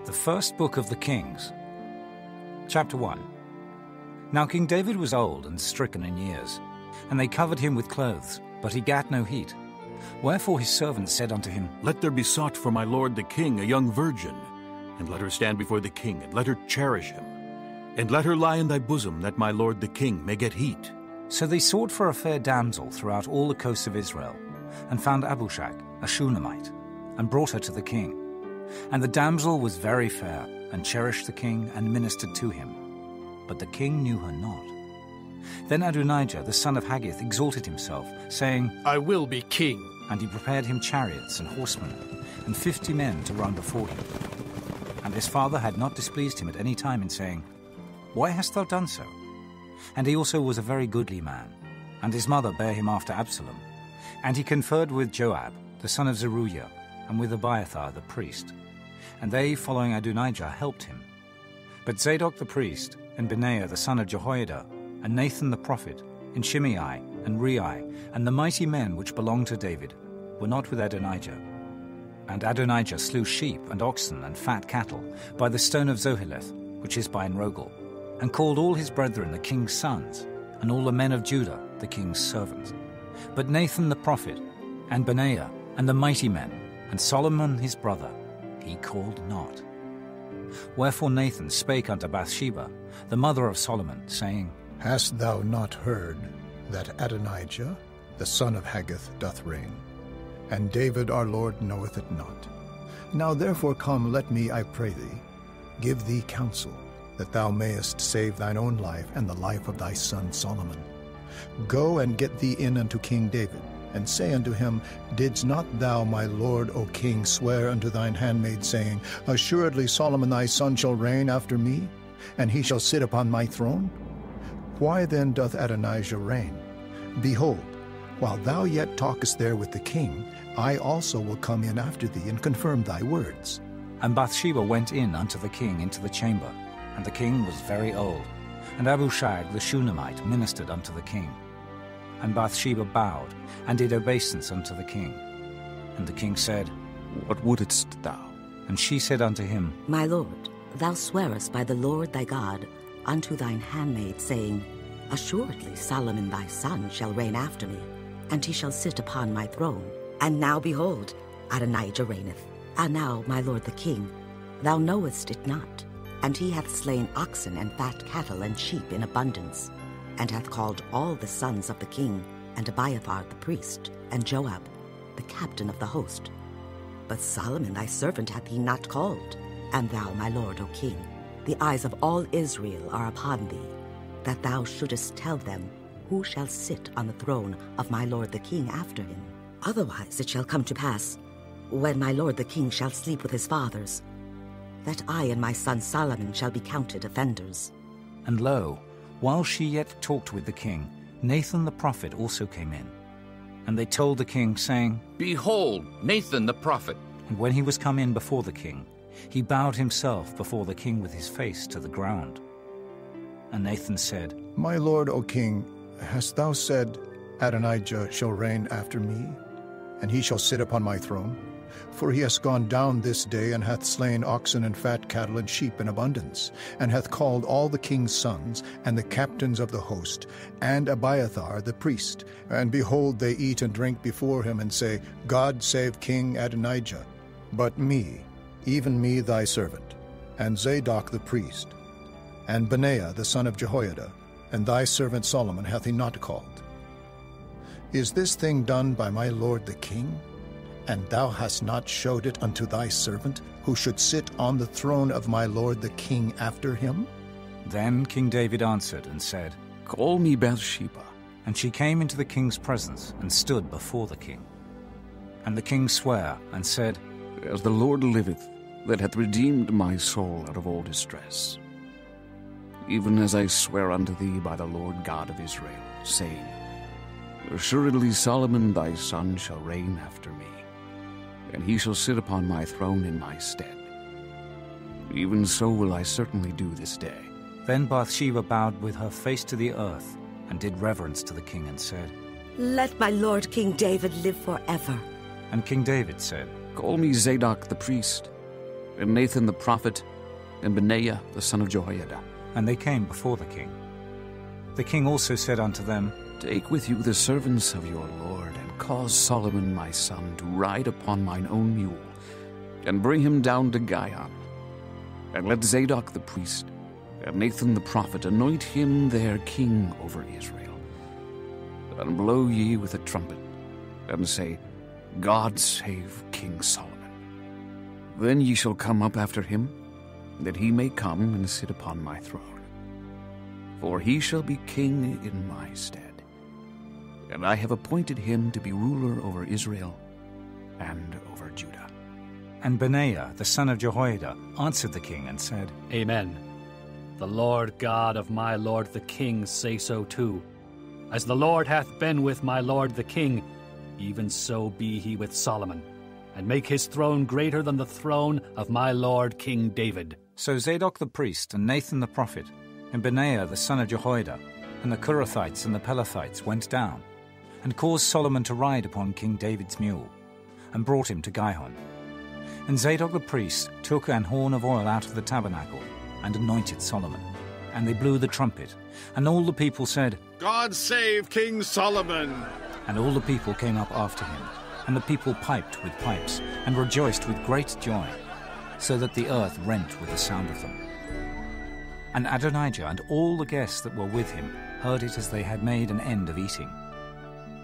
The first book of the Kings. Chapter 1. Now King David was old and stricken in years, and they covered him with clothes, but he gat no heat. Wherefore his servants said unto him, Let there be sought for my lord the king a young virgin, and let her stand before the king, and let her cherish him, and let her lie in thy bosom, that my lord the king may get heat. So they sought for a fair damsel throughout all the coasts of Israel, and found Abishag, a Shunammite, and brought her to the king. And the damsel was very fair, and cherished the king, and ministered to him. But the king knew her not. Then Adonijah, the son of Haggith, exalted himself, saying, I will be king. And he prepared him chariots and horsemen, and 50 men to run before him. And his father had not displeased him at any time in saying, Why hast thou done so? And he also was a very goodly man, and his mother bare him after Absalom. And he conferred with Joab, the son of Zeruiah, and with Abiathar the priest. And they, following Adonijah, helped him. But Zadok the priest, and Benaiah the son of Jehoiada, and Nathan the prophet, and Shimei, and Rei, and the mighty men which belonged to David, were not with Adonijah. And Adonijah slew sheep and oxen and fat cattle by the stone of Zoheleth, which is by Enrogel, and called all his brethren the king's sons, and all the men of Judah the king's servants. But Nathan the prophet, and Benaiah, and the mighty men, and Solomon his brother, he called not. Wherefore Nathan spake unto Bathsheba, the mother of Solomon, saying, Hast thou not heard that Adonijah, the son of Haggith, doth reign? And David our Lord knoweth it not. Now therefore come, let me, I pray thee, give thee counsel, that thou mayest save thine own life and the life of thy son Solomon. Go and get thee in unto King David, and say unto him, Didst not thou, my lord, O king, swear unto thine handmaid, saying, Assuredly Solomon thy son shall reign after me, and he shall sit upon my throne? Why then doth Adonijah reign? Behold, while thou yet talkest there with the king, I also will come in after thee, and confirm thy words. And Bathsheba went in unto the king into the chamber, and the king was very old. And Abishag the Shunammite ministered unto the king. And Bathsheba bowed, and did obeisance unto the king. And the king said, What wouldest thou? And she said unto him, My lord, thou swearest by the Lord thy God unto thine handmaid, saying, Assuredly Solomon thy son shall reign after me, and he shall sit upon my throne. And now behold, Adonijah reigneth. And now, my lord the king, thou knowest it not. And he hath slain oxen and fat cattle and sheep in abundance, and hath called all the sons of the king, and Abiathar the priest, and Joab, the captain of the host. But Solomon thy servant hath he not called. And thou, my lord, O king, the eyes of all Israel are upon thee, that thou shouldest tell them who shall sit on the throne of my lord the king after him. Otherwise it shall come to pass, when my lord the king shall sleep with his fathers, that I and my son Solomon shall be counted offenders. And lo, while she yet talked with the king, Nathan the prophet also came in. And they told the king, saying, Behold, Nathan the prophet. And when he was come in before the king, he bowed himself before the king with his face to the ground. And Nathan said, My lord, O king, hast thou said, Adonijah shall reign after me, and he shall sit upon my throne? For he hath gone down this day, and hath slain oxen and fat cattle and sheep in abundance, and hath called all the king's sons, and the captains of the host, and Abiathar the priest. And behold, they eat and drink before him, and say, God save King Adonijah. But me, even me thy servant, and Zadok the priest, and Benaiah the son of Jehoiada, and thy servant Solomon hath he not called. Is this thing done by my lord the king? And thou hast not showed it unto thy servant, who should sit on the throne of my lord the king after him? Then King David answered and said, Call me Bathsheba. And she came into the king's presence, and stood before the king. And the king sware, and said, As the Lord liveth, that hath redeemed my soul out of all distress, even as I swear unto thee by the Lord God of Israel, saying, Assuredly Solomon thy son shall reign after me, and he shall sit upon my throne in my stead. Even so will I certainly do this day. Then Bathsheba bowed with her face to the earth, and did reverence to the king, and said, Let my lord King David live forever. And King David said, Call me Zadok the priest. and Nathan the prophet, and Benaiah the son of Jehoiada. And they came before the king. The king also said unto them, Take with you the servants of your Lord, and cause Solomon my son to ride upon mine own mule, and bring him down to Gihon. And let Zadok the priest, and Nathan the prophet anoint him their king over Israel. And blow ye with a trumpet, and say, God save King Solomon. Then ye shall come up after him, that he may come and sit upon my throne. For he shall be king in my stead. And I have appointed him to be ruler over Israel and over Judah. And Benaiah the son of Jehoiada answered the king and said, Amen. The Lord God of my lord the king say so too. As the Lord hath been with my lord the king, even so be he with Solomon, and make his throne greater than the throne of my lord King David. So Zadok the priest, and Nathan the prophet, and Benaiah the son of Jehoiada, and the Korathites and the Pelethites went down, and caused Solomon to ride upon King David's mule, and brought him to Gihon. And Zadok the priest took an horn of oil out of the tabernacle, and anointed Solomon. And they blew the trumpet, and all the people said, God save King Solomon! And all the people came up after him, and the people piped with pipes, and rejoiced with great joy, so that the earth rent with the sound of them. And Adonijah and all the guests that were with him heard it as they had made an end of eating.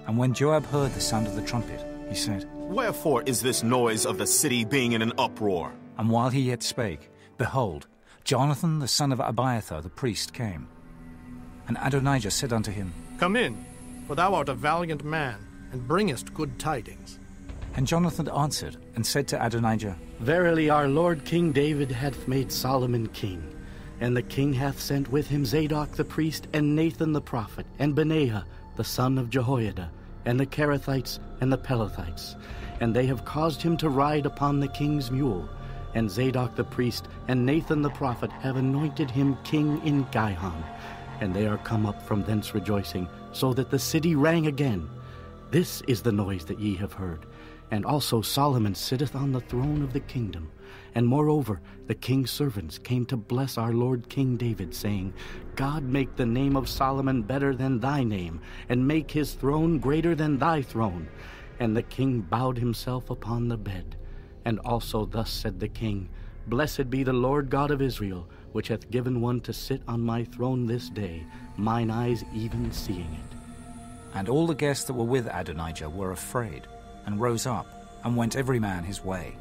And when Joab heard the sound of the trumpet, he said, Wherefore is this noise of the city being in an uproar? And while he yet spake, behold, Jonathan the son of Abiathar the priest came. And Adonijah said unto him, Come in, for thou art a valiant man, and bringest good tidings. And Jonathan answered and said to Adonijah, Verily our Lord King David hath made Solomon king, and the king hath sent with him Zadok the priest, and Nathan the prophet, and Benaiah the son of Jehoiada, and the Kerethites and the Pelethites, and they have caused him to ride upon the king's mule. And Zadok the priest and Nathan the prophet have anointed him king in Gihon, and they are come up from thence rejoicing, so that the city rang again. This is the noise that ye have heard. And also Solomon sitteth on the throne of the kingdom. And moreover, the king's servants came to bless our Lord King David, saying, God make the name of Solomon better than thy name, and make his throne greater than thy throne. And the king bowed himself upon the bed. And also thus said the king, Blessed be the Lord God of Israel, which hath given one to sit on my throne this day, mine eyes even seeing it. And all the guests that were with Adonijah were afraid, and rose up, and went every man his way.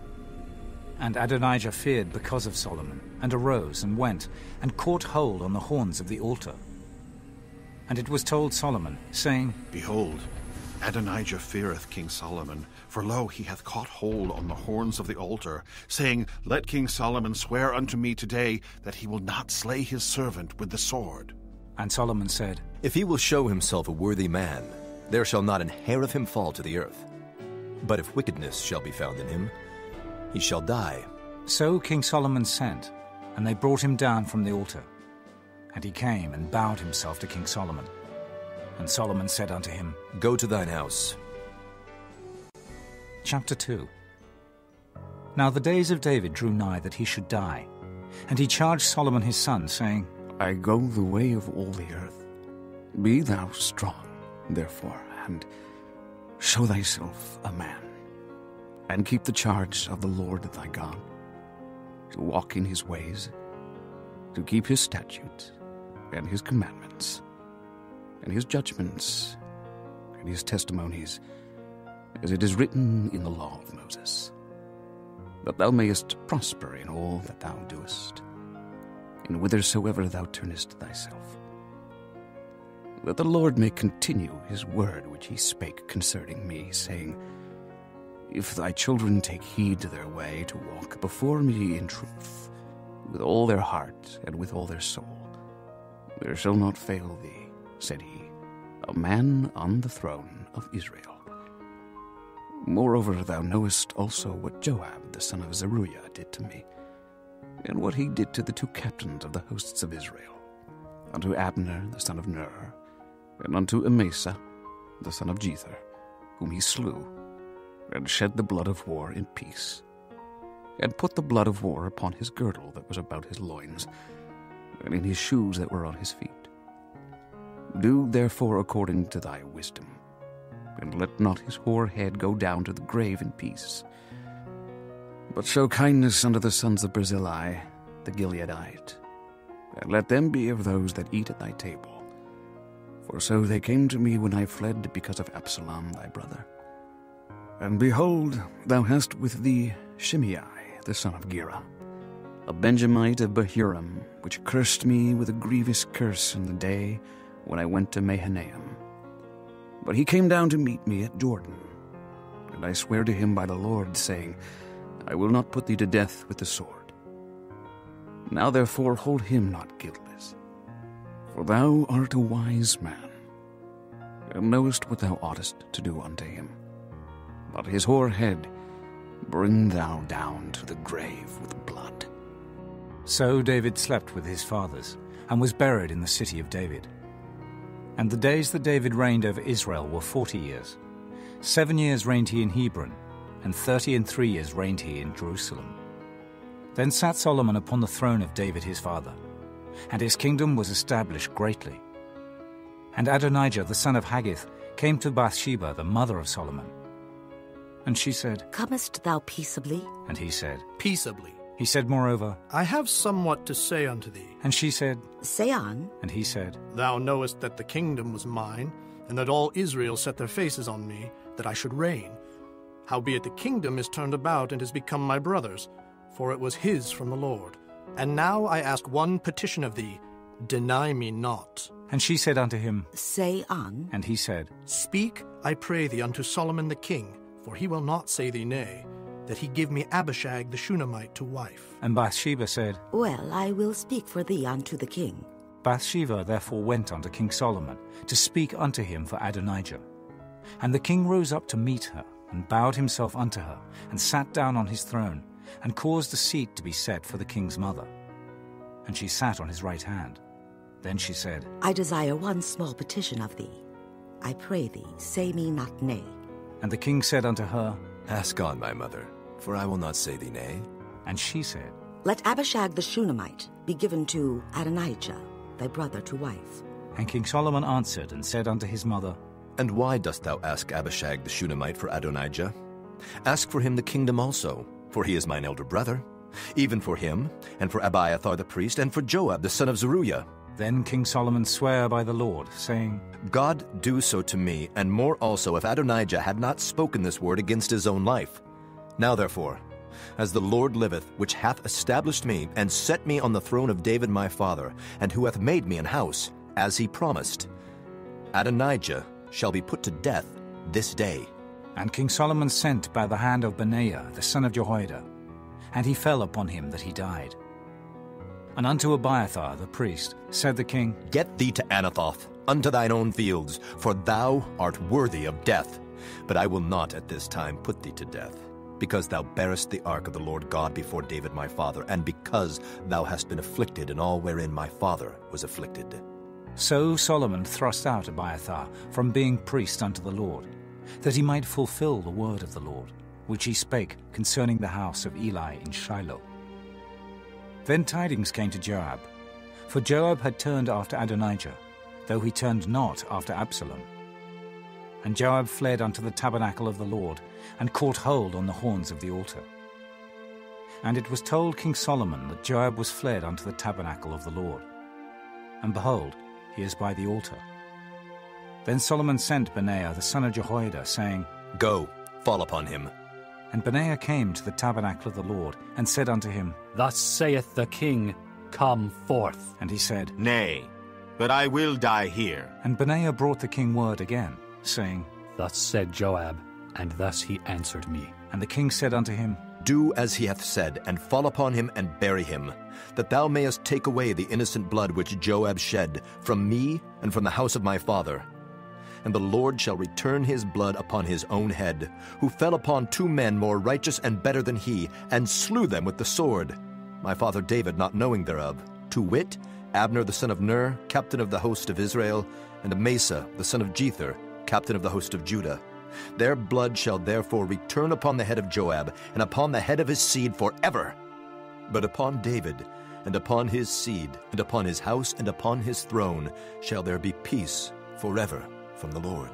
And Adonijah feared because of Solomon, and arose, and went, and caught hold on the horns of the altar. And it was told Solomon, saying, Behold, Adonijah feareth King Solomon, for lo, he hath caught hold on the horns of the altar, saying, Let King Solomon swear unto me today that he will not slay his servant with the sword. And Solomon said, If he will show himself a worthy man, there shall not an hair of him fall to the earth. But if wickedness shall be found in him, he shall die. So King Solomon sent, and they brought him down from the altar. And he came and bowed himself to King Solomon. And Solomon said unto him, Go to thine house. Chapter 2. Now the days of David drew nigh that he should die. And he charged Solomon his son, saying, I go the way of all the earth. Be thou strong, therefore, and show thyself a man, and keep the charge of the Lord thy God, to walk in his ways, to keep his statutes, and his commandments, and his judgments, and his testimonies, as it is written in the law of Moses, that thou mayest prosper in all that thou doest, and whithersoever thou turnest thyself. That the Lord may continue his word which he spake concerning me, saying, If thy children take heed to their way, to walk before me in truth, with all their heart and with all their soul, there shall not fail thee, said he, a man on the throne of Israel. Moreover, thou knowest also what Joab the son of Zeruiah did to me, and what he did to the two captains of the hosts of Israel, unto Abner the son of Ner, and unto Amasa the son of Jether, whom he slew, and shed the blood of war in peace. and put the blood of war upon his girdle that was about his loins, and in his shoes that were on his feet. Do therefore according to thy wisdom, and let not his hoar head go down to the grave in peace. But show kindness unto the sons of Barzillai, the Gileadite, and let them be of those that eat at thy table. For so they came to me when I fled because of Absalom thy brother. And behold, thou hast with thee Shimei, the son of Gera, a Benjamite of Bahurim, which cursed me with a grievous curse in the day when I went to Mahanaim. But he came down to meet me at Jordan, and I swear to him by the Lord, saying, I will not put thee to death with the sword. Now therefore hold him not guiltless, for thou art a wise man, and knowest what thou oughtest to do unto him. But his hoar head bring thou down to the grave with blood. So David slept with his fathers, and was buried in the city of David. And the days that David reigned over Israel were 40 years. 7 years reigned he in Hebron, and 33 years reigned he in Jerusalem. Then sat Solomon upon the throne of David his father, and his kingdom was established greatly. And Adonijah the son of Haggith came to Bathsheba, the mother of Solomon. And she said, Comest thou peaceably? And he said, Peaceably. He said moreover, I have somewhat to say unto thee. And she said, Say on. And he said, Thou knowest that the kingdom was mine, and that all Israel set their faces on me, that I should reign. Howbeit the kingdom is turned about and is become my brother's, for it was his from the Lord. And now I ask one petition of thee, deny me not. And she said unto him, Say on. And he said, Speak, I pray thee, unto Solomon the king, for he will not say thee nay, that he give me Abishag the Shunammite to wife. And Bathsheba said, Well, I will speak for thee unto the king. Bathsheba therefore went unto King Solomon to speak unto him for Adonijah. And the king rose up to meet her, and bowed himself unto her, and sat down on his throne, and caused a seat to be set for the king's mother. And she sat on his right hand. Then she said, I desire one small petition of thee. I pray thee, say me not nay. And the king said unto her, Ask on, my mother, for I will not say thee nay. And she said, Let Abishag the Shunammite be given to Adonijah, thy brother, to wife. And King Solomon answered and said unto his mother, And why dost thou ask Abishag the Shunammite for Adonijah? Ask for him the kingdom also, for he is mine elder brother, even for him, and for Abiathar the priest, and for Joab the son of Zeruiah. Then King Solomon sware by the Lord, saying, God do so to me, and more also, if Adonijah had not spoken this word against his own life. Now therefore, as the Lord liveth, which hath established me, and set me on the throne of David my father, and who hath made me an house, as he promised, Adonijah shall be put to death this day. And King Solomon sent by the hand of Benaiah the son of Jehoiada, and he fell upon him that he died. And unto Abiathar the priest said the king, Get thee to Anathoth, unto thine own fields, for thou art worthy of death. But I will not at this time put thee to death, because thou bearest the ark of the Lord God before David my father, and because thou hast been afflicted in all wherein my father was afflicted. So Solomon thrust out Abiathar from being priest unto the Lord, that he might fulfill the word of the Lord, which he spake concerning the house of Eli in Shiloh. Then tidings came to Joab, for Joab had turned after Adonijah, though he turned not after Absalom. And Joab fled unto the tabernacle of the Lord, and caught hold on the horns of the altar. And it was told King Solomon that Joab was fled unto the tabernacle of the Lord. And behold, he is by the altar. Then Solomon sent Benaiah the son of Jehoiada, saying, Go, fall upon him. And Benaiah came to the tabernacle of the Lord, and said unto him, Thus saith the king, Come forth. And he said, Nay, but I will die here. And Benaiah brought the king word again, saying, Thus said Joab, and thus he answered me. And the king said unto him, Do as he hath said, and fall upon him and bury him, that thou mayest take away the innocent blood which Joab shed from me and from the house of my father. And the Lord shall return his blood upon his own head, who fell upon 2 men more righteous and better than he, and slew them with the sword, my father David not knowing thereof, to wit, Abner the son of Ner, captain of the host of Israel, and Amasa the son of Jether, captain of the host of Judah, Their blood shall therefore return upon the head of Joab, and upon the head of his seed forever. But upon David, and upon his seed, and upon his house, and upon his throne, shall there be peace forever from the Lord.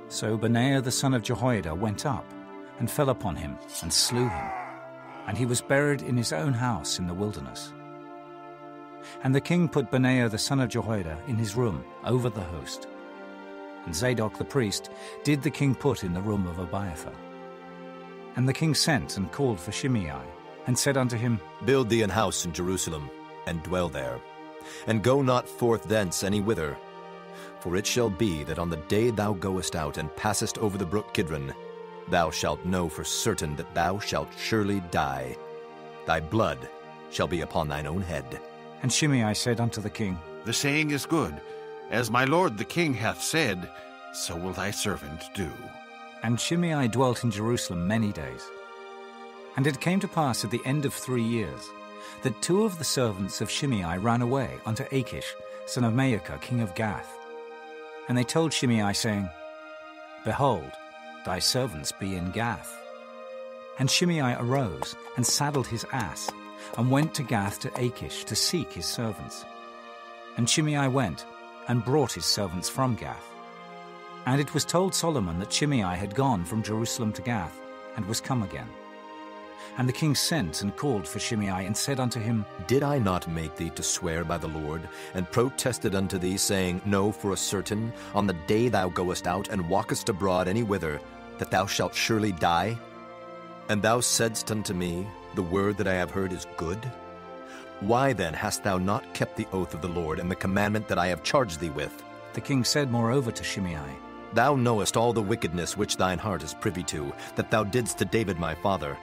So Benaiah the son of Jehoiada went up, and fell upon him, and slew him. And he was buried in his own house in the wilderness. And the king put Benaiah the son of Jehoiada in his room over the host. And Zadok the priest did the king put in the room of Abiathar. And the king sent and called for Shimei, and said unto him, Build thee an house in Jerusalem, and dwell there, and go not forth thence any whither. For it shall be that on the day thou goest out and passest over the brook Kidron, thou shalt know for certain that thou shalt surely die. Thy blood shall be upon thine own head. And Shimei said unto the king, The saying is good. As my lord the king hath said, so will thy servant do. And Shimei dwelt in Jerusalem many days. And it came to pass at the end of 3 years, that 2 of the servants of Shimei ran away unto Achish, son of Maacah, king of Gath. And they told Shimei, saying, Behold, thy servants be in Gath. And Shimei arose, and saddled his ass, and went to Gath to Achish to seek his servants. And Shimei went, and brought his servants from Gath. And it was told Solomon that Shimei had gone from Jerusalem to Gath, and was come again. And the king sent and called for Shimei, and said unto him, Did I not make thee to swear by the Lord, and protested unto thee, saying, Know for a certain, on the day thou goest out, and walkest abroad any whither, that thou shalt surely die? And thou saidst unto me, The word that I have heard is good? Why then hast thou not kept the oath of the Lord, and the commandment that I have charged thee with? The king said moreover to Shimei, Thou knowest all the wickedness which thine heart is privy to, that thou didst to David my father.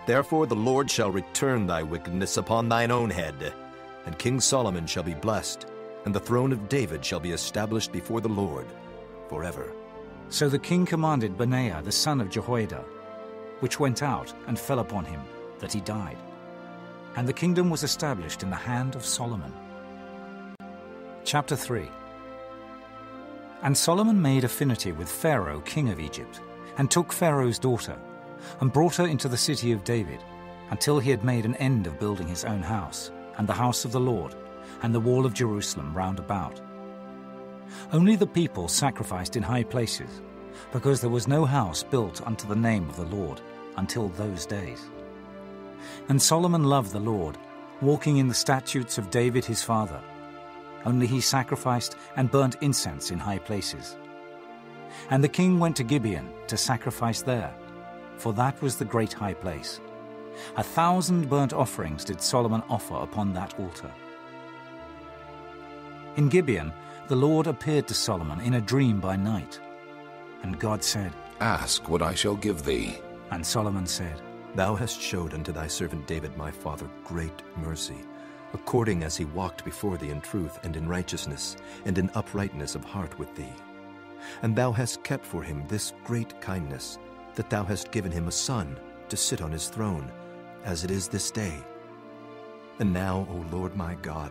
Therefore the Lord shall return thy wickedness upon thine own head. And King Solomon shall be blessed, and the throne of David shall be established before the Lord forever. So the king commanded Benaiah the son of Jehoiada, which went out and fell upon him, that he died. And the kingdom was established in the hand of Solomon. Chapter 3. And Solomon made affinity with Pharaoh king of Egypt, and took Pharaoh's daughter, and brought her into the city of David, until he had made an end of building his own house, and the house of the Lord, and the wall of Jerusalem round about. Only the people sacrificed in high places, because there was no house built unto the name of the Lord until those days. And Solomon loved the Lord, walking in the statutes of David his father. Only he sacrificed and burnt incense in high places. And the king went to Gibeon to sacrifice there, for that was the great high place. 1,000 burnt offerings did Solomon offer upon that altar. In Gibeon the Lord appeared to Solomon in a dream by night. And God said, Ask what I shall give thee. And Solomon said, Thou hast showed unto thy servant David my father great mercy, according as he walked before thee in truth and in righteousness, and in uprightness of heart with thee. And thou hast kept for him this great kindness, that thou hast given him a son to sit on his throne, as it is this day. And now, O Lord my God,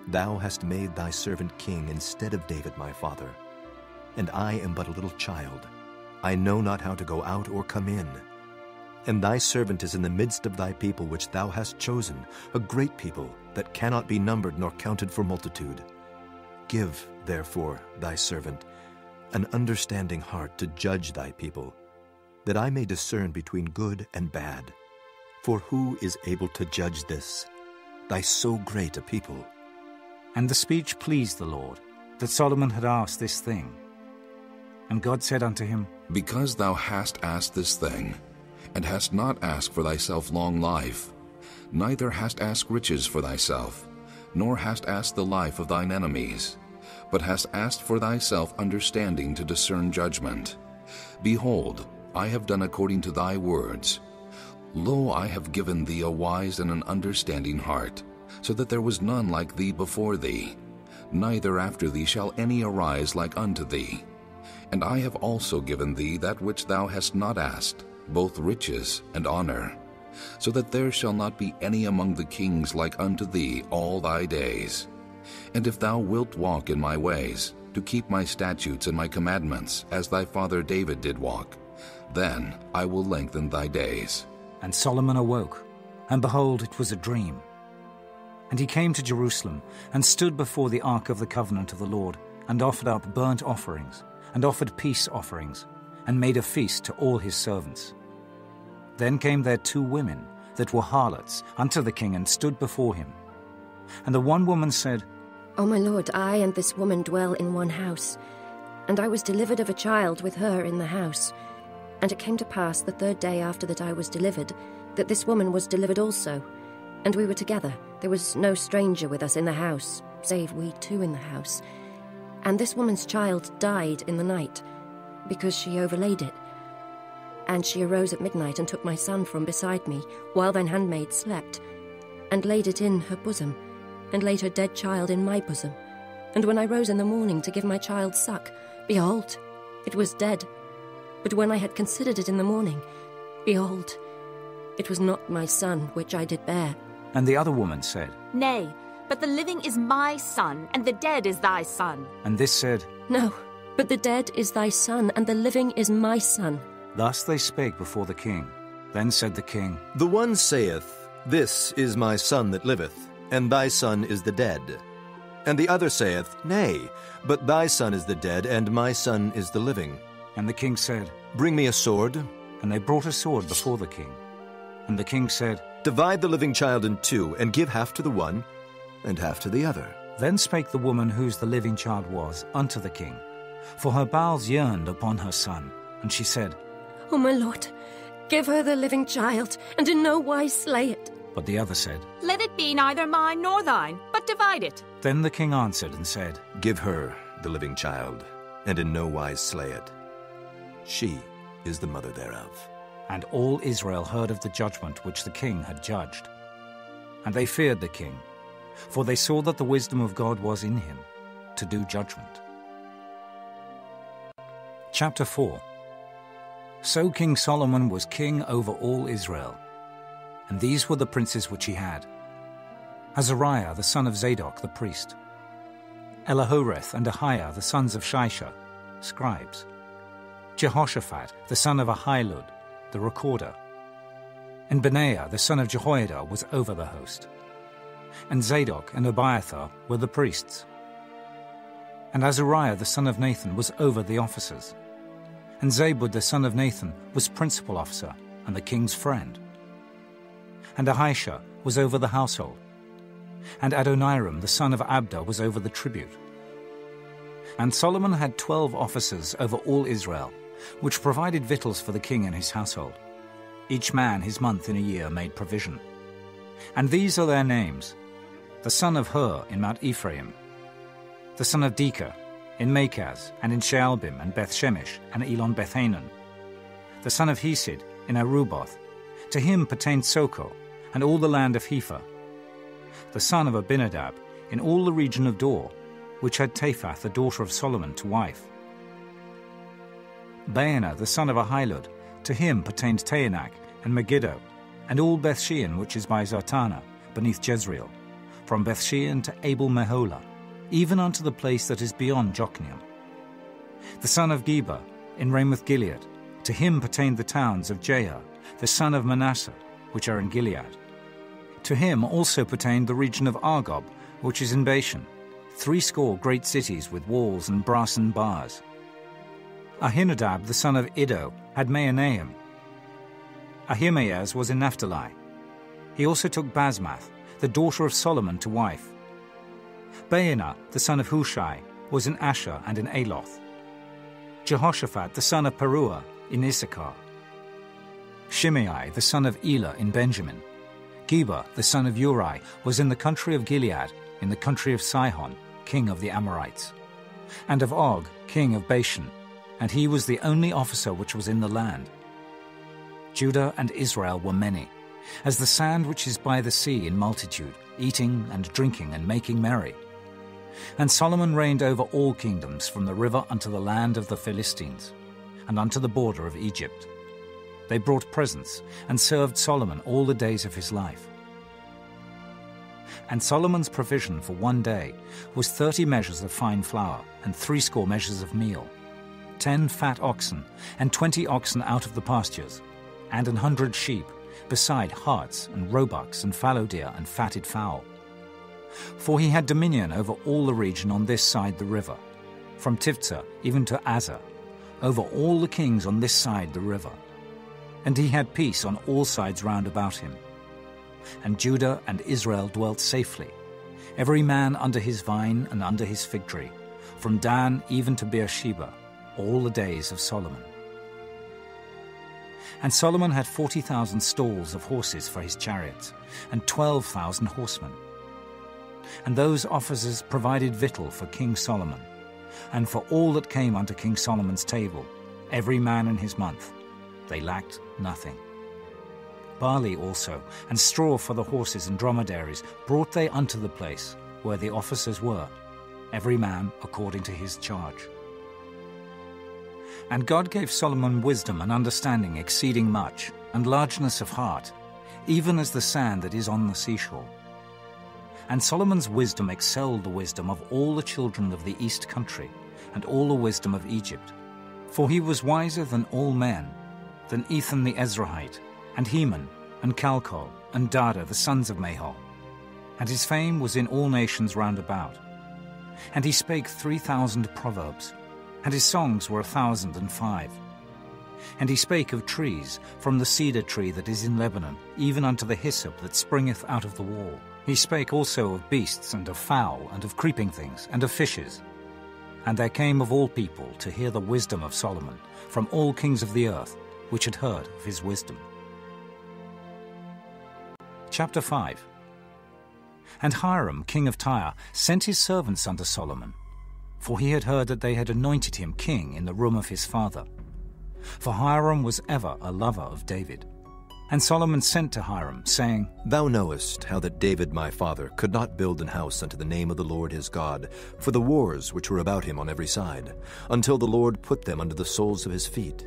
thou hast made thy servant king instead of David my father. And I am but a little child. I know not how to go out or come in. And thy servant is in the midst of thy people which thou hast chosen, a great people that cannot be numbered nor counted for multitude. Give, therefore, thy servant an understanding heart to judge thy people, that I may discern between good and bad. For who is able to judge this, thy so great a people? And the speech pleased the Lord, that Solomon had asked this thing. And God said unto him, Because thou hast asked this thing, and hast not asked for thyself long life, neither hast asked riches for thyself, nor hast asked the life of thine enemies, but hast asked for thyself understanding to discern judgment. Behold, I have done according to thy words. Lo, I have given thee a wise and an understanding heart, so that there was none like thee before thee, neither after thee shall any arise like unto thee. And I have also given thee that which thou hast not asked, both riches and honor, so that there shall not be any among the kings like unto thee all thy days. And if thou wilt walk in my ways, to keep my statutes and my commandments, as thy father David did walk, then I will lengthen thy days. And Solomon awoke, and behold, it was a dream. And he came to Jerusalem, and stood before the ark of the covenant of the Lord, and offered up burnt offerings, and offered peace offerings, and made a feast to all his servants. Then came there 2 women that were harlots unto the king, and stood before him. And the one woman said, O my lord, I and this woman dwell in one house, and I was delivered of a child with her in the house. And it came to pass the 3rd day after that I was delivered, that this woman was delivered also. And we were together. There was no stranger with us in the house, save we 2 in the house. And this woman's child died in the night, because she overlaid it. And she arose at midnight, and took my son from beside me, while thine handmaid slept, and laid it in her bosom, and laid her dead child in my bosom. And when I rose in the morning to give my child suck, behold, it was dead. But when I had considered it in the morning, behold, it was not my son which I did bear. And the other woman said, Nay, but the living is my son, and the dead is thy son. And this said, No, but the dead is thy son, and the living is my son. Thus they spake before the king. Then said the king, The one saith, This is my son that liveth, and thy son is the dead. And the other saith, Nay, but thy son is the dead, and my son is the living. And the king said, Bring me a sword. And they brought a sword before the king. And the king said, Divide the living child in 2, and give half to the one, and half to the other. Then spake the woman whose the living child was unto the king, for her bowels yearned upon her son. And she said, O my lord, give her the living child, and in no wise slay it. But the other said, Let it be neither mine nor thine, but divide it. Then the king answered and said, Give her the living child, and in no wise slay it. She is the mother thereof. And all Israel heard of the judgment which the king had judged. And they feared the king, for they saw that the wisdom of God was in him, to do judgment. Chapter 4. So King Solomon was king over all Israel. And these were the princes which he had: Azariah the son of Zadok the priest, Elahoreth and Ahiah the sons of Shisha, scribes, Jehoshaphat the son of Ahilud, the recorder, and Benaiah the son of Jehoiada was over the host, and Zadok and Abiathar were the priests, and Azariah the son of Nathan was over the officers, and Zabud the son of Nathan was principal officer and the king's friend, and Ahisha was over the household, and Adoniram the son of Abda was over the tribute. And Solomon had 12 officers over all Israel, which provided victuals for the king and his household. Each man his month in a year made provision. And these are their names: the son of Hur in Mount Ephraim, the son of Dekah in Makaz, and in Shaalbim, and Bethshemesh, and Elon Bethanan, the son of Hesed in Aruboth. To him pertained Soko, and all the land of Hepher, the son of Abinadab in all the region of Dor, which had Taphath the daughter of Solomon to wife. Baanah the son of Ahilud, to him pertained Taanach and Megiddo, and all Bethshean which is by Zartana, beneath Jezreel, from Bethshean to Abel-Meholah, even unto the place that is beyond Jokneam. The son of Geba in Ramoth-Gilead, to him pertained the towns of Jair, the son of Manasseh, which are in Gilead. To him also pertained the region of Argob, which is in Bashan, 80 great cities with walls and brassen bars. Ahinadab the son of Iddo had Mahanaim. Ahimaaz was in Naphtali. He also took Basmath, the daughter of Solomon, to wife. Baanah the son of Hushai was in Asher and in Aloth. Jehoshaphat the son of Peruah in Issachar. Shimei the son of Elah in Benjamin. Geba the son of Uri was in the country of Gilead, in the country of Sihon, king of the Amorites, and of Og, king of Bashan, and he was the only officer which was in the land. Judah and Israel were many, as the sand which is by the sea in multitude, eating and drinking and making merry. And Solomon reigned over all kingdoms, from the river unto the land of the Philistines, and unto the border of Egypt. They brought presents, and served Solomon all the days of his life. And Solomon's provision for 1 day was 30 measures of fine flour and 60 measures of meal, 10 fat oxen and 20 oxen out of the pastures, and 100 sheep, beside harts and roebucks and fallow deer and fatted fowl. For he had dominion over all the region on this side the river, from Tifsah even to Azar, over all the kings on this side the river. And he had peace on all sides round about him. And Judah and Israel dwelt safely, every man under his vine and under his fig tree, from Dan even to Beersheba, all the days of Solomon. And Solomon had 40,000 stalls of horses for his chariots, and 12,000 horsemen. And those officers provided victual for King Solomon, and for all that came unto King Solomon's table, every man in his month. They lacked nothing. Barley also, and straw for the horses and dromedaries, brought they unto the place where the officers were, every man according to his charge. And God gave Solomon wisdom and understanding exceeding much, and largeness of heart, even as the sand that is on the seashore. And Solomon's wisdom excelled the wisdom of all the children of the east country, and all the wisdom of Egypt. For he was wiser than all men, than Ethan the Ezrahite, and Heman, and Calcol, and Dada, the sons of Mahol. And his fame was in all nations round about. And he spake 3,000 proverbs, and his songs were 1,005. And he spake of trees, from the cedar tree that is in Lebanon, even unto the hyssop that springeth out of the wall. He spake also of beasts, and of fowl, and of creeping things, and of fishes. And there came of all people to hear the wisdom of Solomon, from all kings of the earth, which had heard of his wisdom. Chapter 5. And Hiram, king of Tyre, sent his servants unto Solomon, for he had heard that they had anointed him king in the room of his father. For Hiram was ever a lover of David. And Solomon sent to Hiram, saying, Thou knowest how that David my father could not build an house unto the name of the Lord his God, for the wars which were about him on every side, until the Lord put them under the soles of his feet.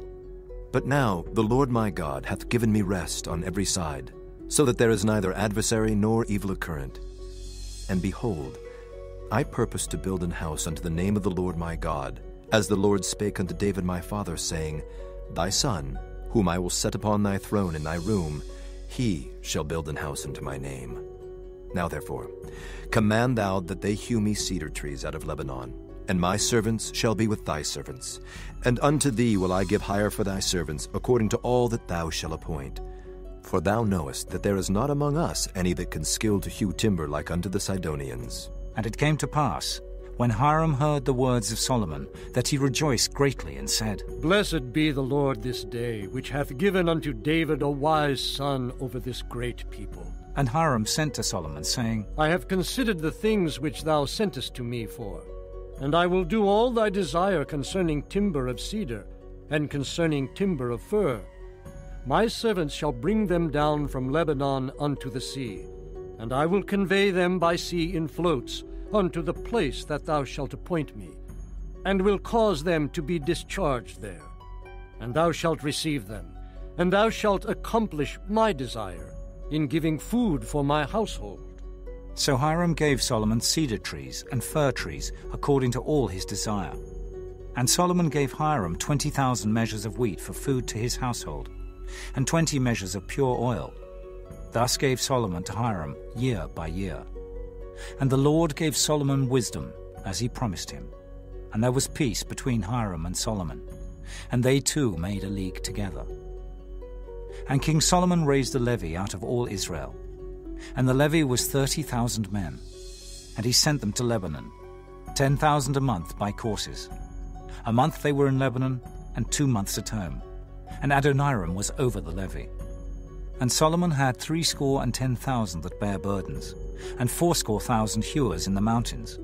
But now the Lord my God hath given me rest on every side, so that there is neither adversary nor evil occurrent. And behold, I purpose to build an house unto the name of the Lord my God, as the Lord spake unto David my father, saying, Thy son, whom I will set upon thy throne in thy room, he shall build an house unto my name. Now therefore, command thou that they hew me cedar trees out of Lebanon, and my servants shall be with thy servants. And unto thee will I give hire for thy servants, according to all that thou shalt appoint. For thou knowest that there is not among us any that can skill to hew timber like unto the Sidonians. And it came to pass, when Hiram heard the words of Solomon, that he rejoiced greatly, and said, Blessed be the Lord this day, which hath given unto David a wise son over this great people. And Hiram sent to Solomon, saying, I have considered the things which thou sentest to me for, and I will do all thy desire concerning timber of cedar, and concerning timber of fir. My servants shall bring them down from Lebanon unto the sea, and I will convey them by sea in floats unto the place that thou shalt appoint me, and will cause them to be discharged there. And thou shalt receive them, and thou shalt accomplish my desire in giving food for my household. So Hiram gave Solomon cedar trees and fir trees according to all his desire. And Solomon gave Hiram 20,000 measures of wheat for food to his household, and 20 measures of pure oil. Thus gave Solomon to Hiram year by year. And the Lord gave Solomon wisdom, as he promised him. And there was peace between Hiram and Solomon, and they two made a league together. And King Solomon raised a levy out of all Israel, and the levy was 30,000 men. And he sent them to Lebanon, 10,000 a month by courses. A month they were in Lebanon, and 2 months at home. And Adoniram was over the levy. And Solomon had 70,000 that bare burdens, and 80,000 hewers in the mountains.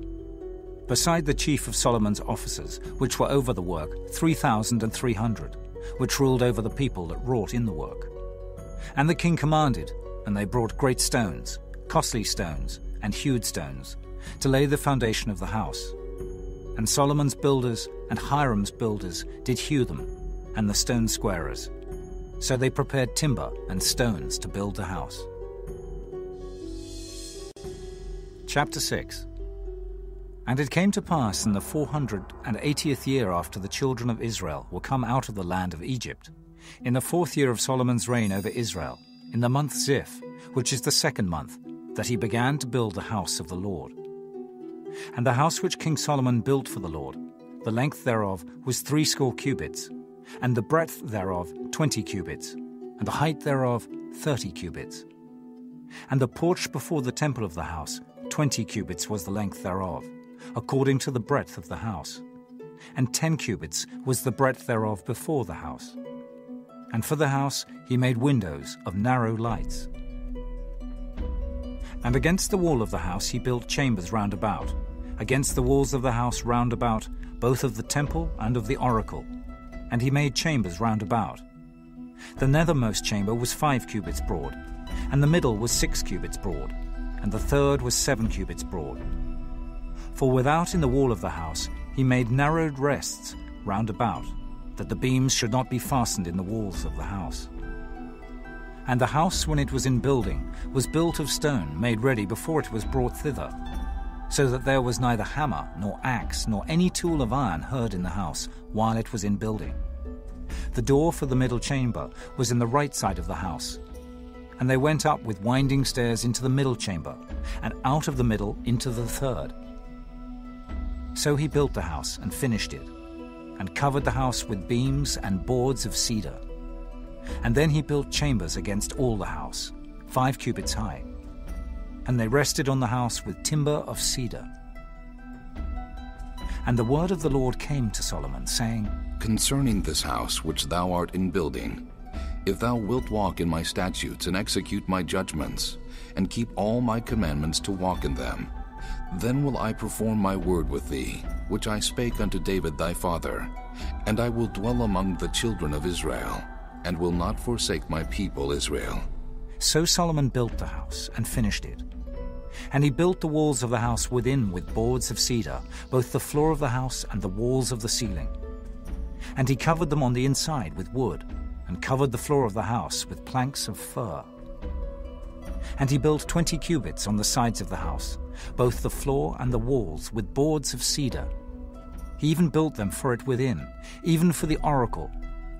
Beside the chief of Solomon's officers, which were over the work, 3,300, which ruled over the people that wrought in the work. And the king commanded, and they brought great stones, costly stones, and hewed stones, to lay the foundation of the house. And Solomon's builders and Hiram's builders did hew them, and the stone squarers. So they prepared timber and stones to build the house. Chapter 6. And it came to pass in the 480th year after the children of Israel were come out of the land of Egypt, in the 4th year of Solomon's reign over Israel, in the month Ziph, which is the 2nd month, that he began to build the house of the Lord. And the house which King Solomon built for the Lord, the length thereof was 80 cubits, and the breadth thereof 20 cubits, and the height thereof 30 cubits. And the porch before the temple of the house, 20 cubits was the length thereof, according to the breadth of the house. And 10 cubits was the breadth thereof before the house. And for the house he made windows of narrow lights. And against the wall of the house he built chambers round about, against the walls of the house round about, both of the temple and of the oracle. And he made chambers round about. The nethermost chamber was 5 cubits broad, and the middle was 6 cubits broad, and the third was 7 cubits broad. For without in the wall of the house he made narrowed rests round about, that the beams should not be fastened in the walls of the house. And the house, when it was in building, was built of stone made ready before it was brought thither, so that there was neither hammer nor axe nor any tool of iron heard in the house while it was in building. The door for the middle chamber was in the right side of the house. And they went up with winding stairs into the middle chamber, and out of the middle into the third. So he built the house and finished it, and covered the house with beams and boards of cedar. And then he built chambers against all the house, 5 cubits high. And they rested on the house with timber of cedar. And the word of the Lord came to Solomon, saying, Concerning this house which thou art in building, if thou wilt walk in my statutes and execute my judgments, and keep all my commandments to walk in them, then will I perform my word with thee, which I spake unto David thy father, and I will dwell among the children of Israel, and will not forsake my people Israel. So Solomon built the house and finished it. And he built the walls of the house within with boards of cedar, both the floor of the house and the walls of the ceiling. And he covered them on the inside with wood, and covered the floor of the house with planks of fir. And he built 20 cubits on the sides of the house, both the floor and the walls, with boards of cedar. He even built them for it within, even for the oracle,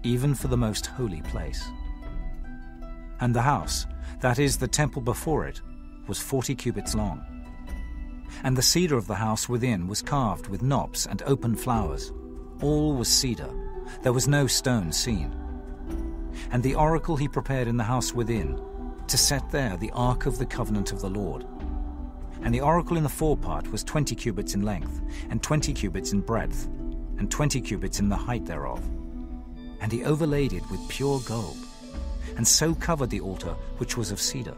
even for the most holy place. And the house, that is, the temple before it, was 40 cubits long. And the cedar of the house within was carved with knops and open flowers. All was cedar. There was no stone seen. And the oracle he prepared in the house within, to set there the ark of the covenant of the Lord. And the oracle in the forepart was 20 cubits in length, and 20 cubits in breadth, and 20 cubits in the height thereof. And he overlaid it with pure gold, and so covered the altar which was of cedar.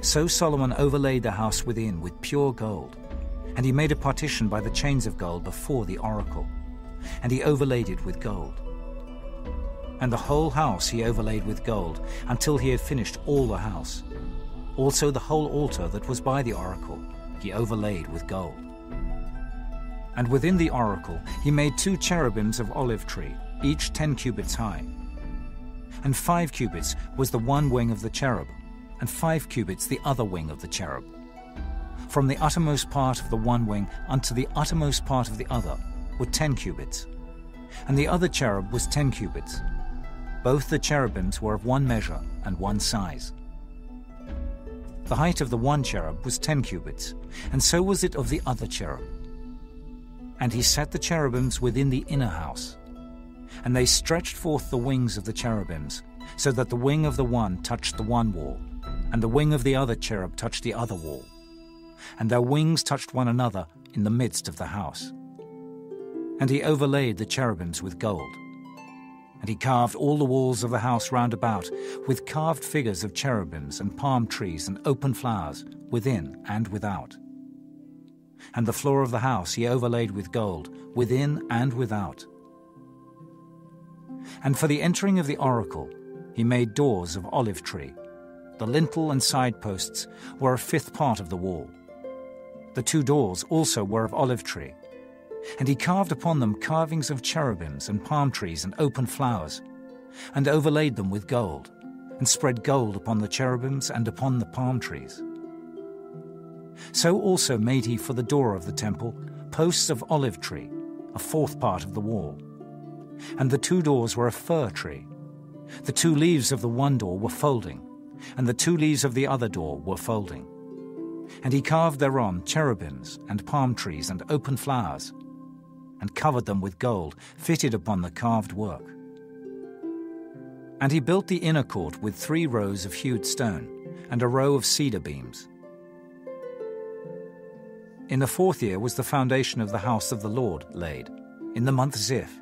So Solomon overlaid the house within with pure gold, and he made a partition by the chains of gold before the oracle, and he overlaid it with gold. And the whole house he overlaid with gold, until he had finished all the house. Also the whole altar that was by the oracle he overlaid with gold. And within the oracle he made 2 cherubims of olive tree, each 10 cubits high. And 5 cubits was the one wing of the cherub, and 5 cubits the other wing of the cherub. From the uttermost part of the one wing unto the uttermost part of the other were 10 cubits, and the other cherub was 10 cubits. Both the cherubims were of one measure and one size. The height of the one cherub was 10 cubits, and so was it of the other cherub. And he set the cherubims within the inner house. And they stretched forth the wings of the cherubims, so that the wing of the one touched the one wall, and the wing of the other cherub touched the other wall. And their wings touched one another in the midst of the house. And he overlaid the cherubims with gold. And he carved all the walls of the house round about with carved figures of cherubims and palm trees and open flowers, within and without. And the floor of the house he overlaid with gold, within and without. And for the entering of the oracle he made doors of olive tree. The lintel and side posts were a 5th part of the wall. The 2 doors also were of olive tree. And he carved upon them carvings of cherubims and palm trees and open flowers, and overlaid them with gold, and spread gold upon the cherubims and upon the palm trees. So also made he for the door of the temple posts of olive tree, a fourth part of the wall. And the 2 doors were of fir tree. The 2 leaves of the one door were folding, and the 2 leaves of the other door were folding. And he carved thereon cherubims and palm trees and open flowers, and covered them with gold fitted upon the carved work. And he built the inner court with 3 rows of hewed stone, and a row of cedar beams. In the 4th year was the foundation of the house of the Lord laid, in the month Ziph.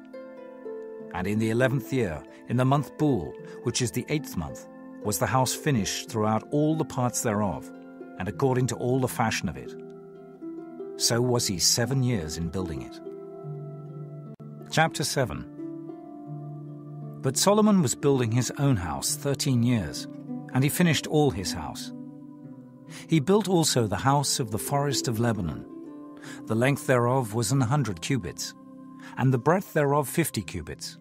And in the 11th year, in the month Bul, which is the 8th month, was the house finished throughout all the parts thereof, and according to all the fashion of it. So was he 7 years in building it. Chapter 7. But Solomon was building his own house 13 years, and he finished all his house. He built also the house of the forest of Lebanon. The length thereof was 100 cubits, and the breadth thereof 50 cubits,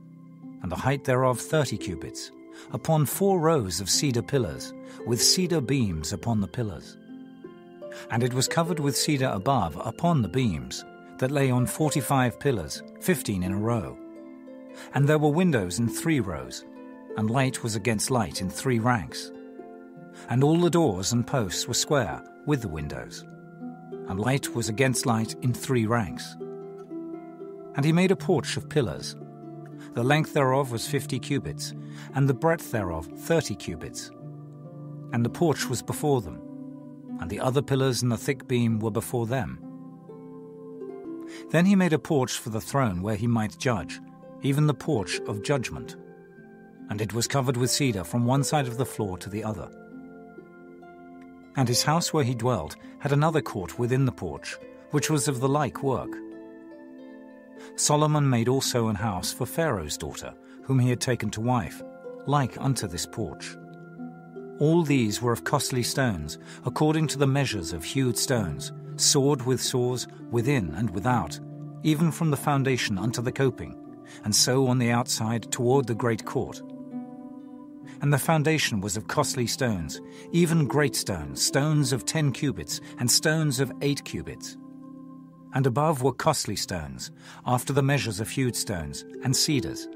and the height thereof 30 cubits, upon 4 rows of cedar pillars, with cedar beams upon the pillars. And it was covered with cedar above upon the beams, that lay on 45 pillars, 15 in a row. And there were windows in 3 rows, and light was against light in 3 ranks. And all the doors and posts were square with the windows, and light was against light in 3 ranks. And he made a porch of pillars. The length thereof was 50 cubits, and the breadth thereof 30 cubits. And the porch was before them, and the other pillars and the thick beam were before them. Then he made a porch for the throne where he might judge, even the porch of judgment. And it was covered with cedar from one side of the floor to the other. And his house where he dwelt had another court within the porch, which was of the like work. Solomon made also an house for Pharaoh's daughter, whom he had taken to wife, like unto this porch. All these were of costly stones, according to the measures of hewed stones, sawed with saws within and without, even from the foundation unto the coping, and so on the outside toward the great court. And the foundation was of costly stones, even great stones, stones of 10 cubits, and stones of 8 cubits. And above were costly stones, after the measures of hewed stones, and cedars.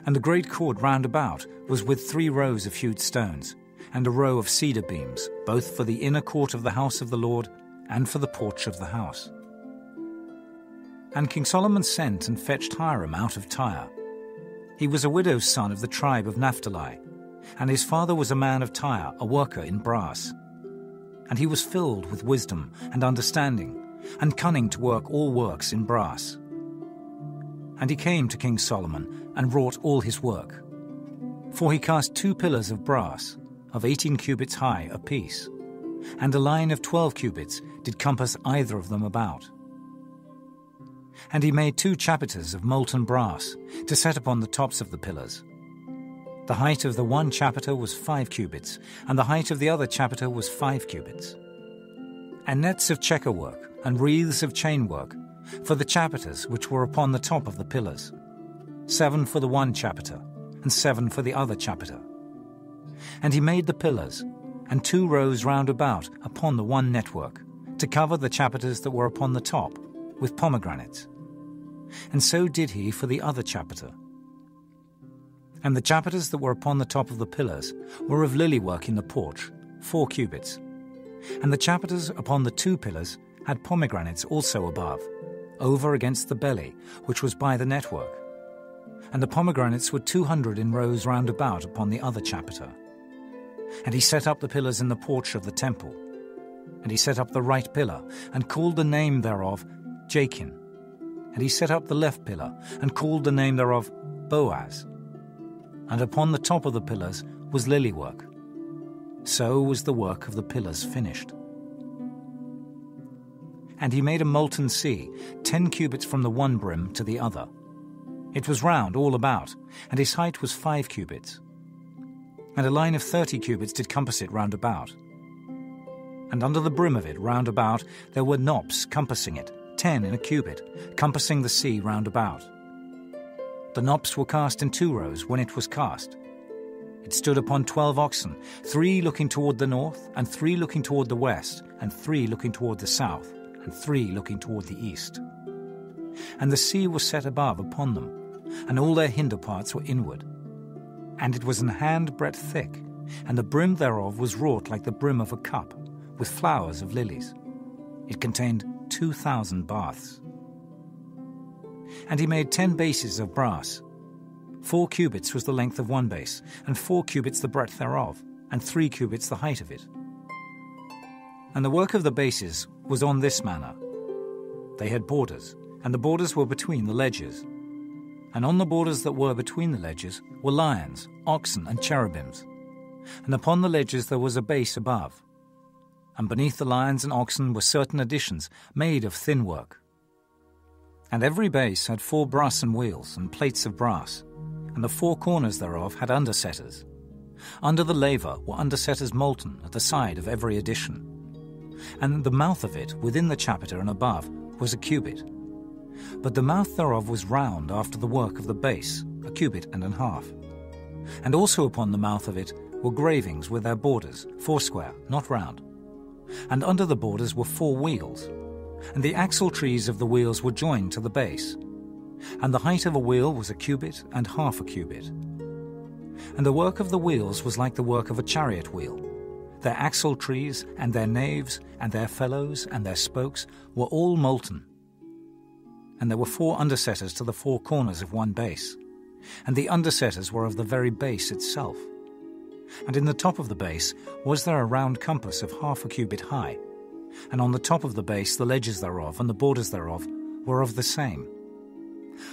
And the great court round about was with 3 rows of hewed stones, and a row of cedar beams, both for the inner court of the house of the Lord, and for the porch of the house. And King Solomon sent and fetched Hiram out of Tyre. He was a widow's son of the tribe of Naphtali, and his father was a man of Tyre, a worker in brass. And he was filled with wisdom and understanding, and cunning to work all works in brass. And he came to King Solomon, and wrought all his work. For he cast 2 pillars of brass, of 18 cubits high apiece, and a line of 12 cubits did compass either of them about. And he made 2 chapiters of molten brass, to set upon the tops of the pillars. The height of the one chapiter was 5 cubits, and the height of the other chapiter was 5 cubits. And nets of checker work, and wreaths of chain work, for the chapiters which were upon the top of the pillars, 7 for the one chapiter, and 7 for the other chapiter. And he made the pillars, and 2 rows round about upon the one network, to cover the chapiters that were upon the top, with pomegranates. And so did he for the other chapiter. And the chapiters that were upon the top of the pillars were of lily work in the porch, 4 cubits. And the chapiters upon the 2 pillars had pomegranates also above, over against the belly, which was by the network. And the pomegranates were 200 in rows round about upon the other chapiter. And he set up the pillars in the porch of the temple. And he set up the right pillar, and called the name thereof Jachin. And he set up the left pillar, and called the name thereof Boaz. And upon the top of the pillars was lily work. So was the work of the pillars finished. And he made a molten sea, 10 cubits from the one brim to the other. It was round all about, and his height was 5 cubits. And a line of 30 cubits did compass it round about. And under the brim of it round about there were knops compassing it, 10 in a cubit, compassing the sea round about. The knops were cast in 2 rows when it was cast. It stood upon 12 oxen, 3 looking toward the north, and 3 looking toward the west, and 3 looking toward the south, and 3 looking toward the east. And the sea was set above upon them, and all their hinder parts were inward. And it was an handbreadth thick, and the brim thereof was wrought like the brim of a cup, with flowers of lilies. It contained 2,000 baths. And he made 10 bases of brass. 4 cubits was the length of one base, and 4 cubits the breadth thereof, and 3 cubits the height of it. And the work of the bases was on this manner. They had borders, and the borders were between the ledges. And on the borders that were between the ledges were lions, oxen, and cherubims. And upon the ledges there was a base above. And beneath the lions and oxen were certain additions made of thin work. And every base had 4 brassen wheels and plates of brass, and the 4 corners thereof had undersetters. Under the laver were undersetters molten at the side of every addition. And the mouth of it, within the chapiter and above, was a cubit. But the mouth thereof was round after the work of the base, a cubit and an half. And also upon the mouth of it were gravings with their borders, 4 square, not round. And under the borders were 4 wheels, and the axle trees of the wheels were joined to the base. And the height of a wheel was a cubit and half a cubit. And the work of the wheels was like the work of a chariot wheel. Their axle trees and their naves and their felloes and their spokes were all molten. And there were 4 undersetters to the 4 corners of one base, and the undersetters were of the very base itself. And in the top of the base was there a round compass of half a cubit high, and on the top of the base the ledges thereof and the borders thereof were of the same.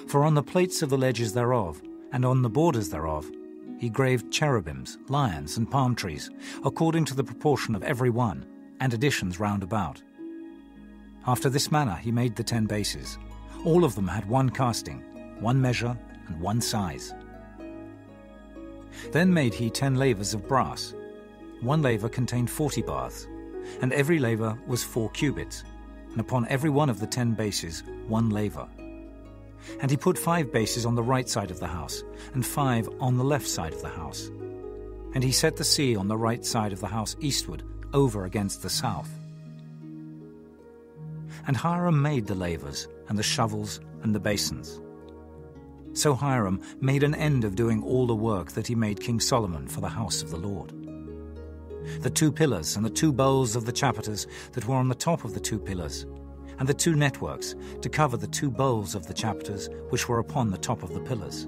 For on the plates of the ledges thereof, and on the borders thereof, he graved cherubims, lions, and palm trees, according to the proportion of every one, and additions round about. After this manner he made the 10 bases. All of them had 1 casting, 1 measure, and 1 size. Then made he 10 lavers of brass. 1 laver contained 40 baths, and every laver was 4 cubits, and upon every one of the 10 bases 1 laver. And he put 5 bases on the right side of the house, and 5 on the left side of the house. And he set the sea on the right side of the house eastward, over against the south. And Hiram made the lavers, and the shovels, and the basins. So Hiram made an end of doing all the work that he made King Solomon for the house of the Lord. The 2 pillars and the 2 bowls of the chapiters that were on the top of the 2 pillars, and the 2 networks to cover the 2 bowls of the chapiters which were upon the top of the pillars.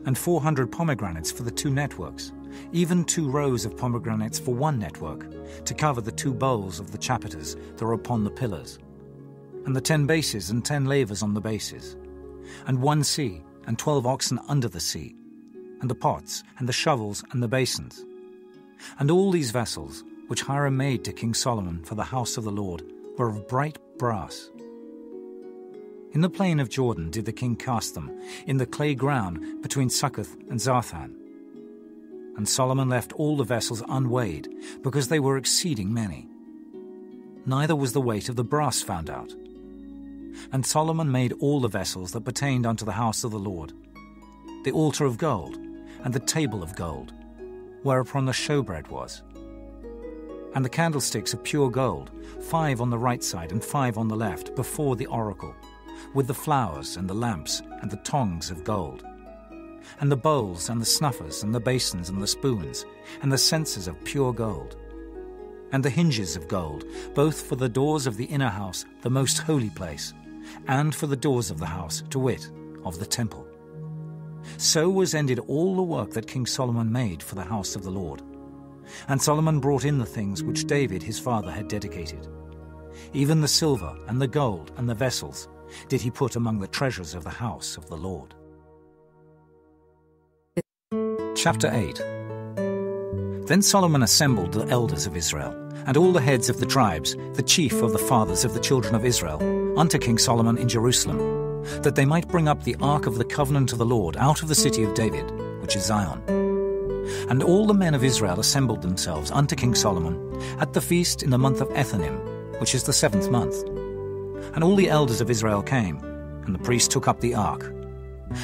And 400 pomegranates for the 2 networks, even 2 rows of pomegranates for 1 network, to cover the 2 bowls of the chapiters that were upon the pillars. And the 10 bases and 10 lavers on the bases, and 1 sea, and 12 oxen under the sea, and the pots, and the shovels, and the basins. And all these vessels, which Hiram made to King Solomon for the house of the Lord, were of bright brass. In the plain of Jordan did the king cast them, in the clay ground between Succoth and Zarthan. And Solomon left all the vessels unweighed, because they were exceeding many. Neither was the weight of the brass found out. And Solomon made all the vessels that pertained unto the house of the Lord, the altar of gold, and the table of gold, whereupon the showbread was, and the candlesticks of pure gold, 5 on the right side and 5 on the left, before the oracle, with the flowers and the lamps and the tongs of gold, and the bowls and the snuffers and the basins and the spoons, and the censers of pure gold, and the hinges of gold, both for the doors of the inner house, the most holy place, and for the doors of the house, to wit, of the temple. So was ended all the work that King Solomon made for the house of the Lord. And Solomon brought in the things which David his father had dedicated. Even the silver and the gold and the vessels did he put among the treasures of the house of the Lord. Chapter 8. Then Solomon assembled the elders of Israel, and all the heads of the tribes, the chief of the fathers of the children of Israel, unto King Solomon in Jerusalem, that they might bring up the ark of the covenant of the Lord out of the city of David, which is Zion. And all the men of Israel assembled themselves unto King Solomon at the feast in the month of Ethanim, which is the 7th month. And all the elders of Israel came, and the priest took up the ark.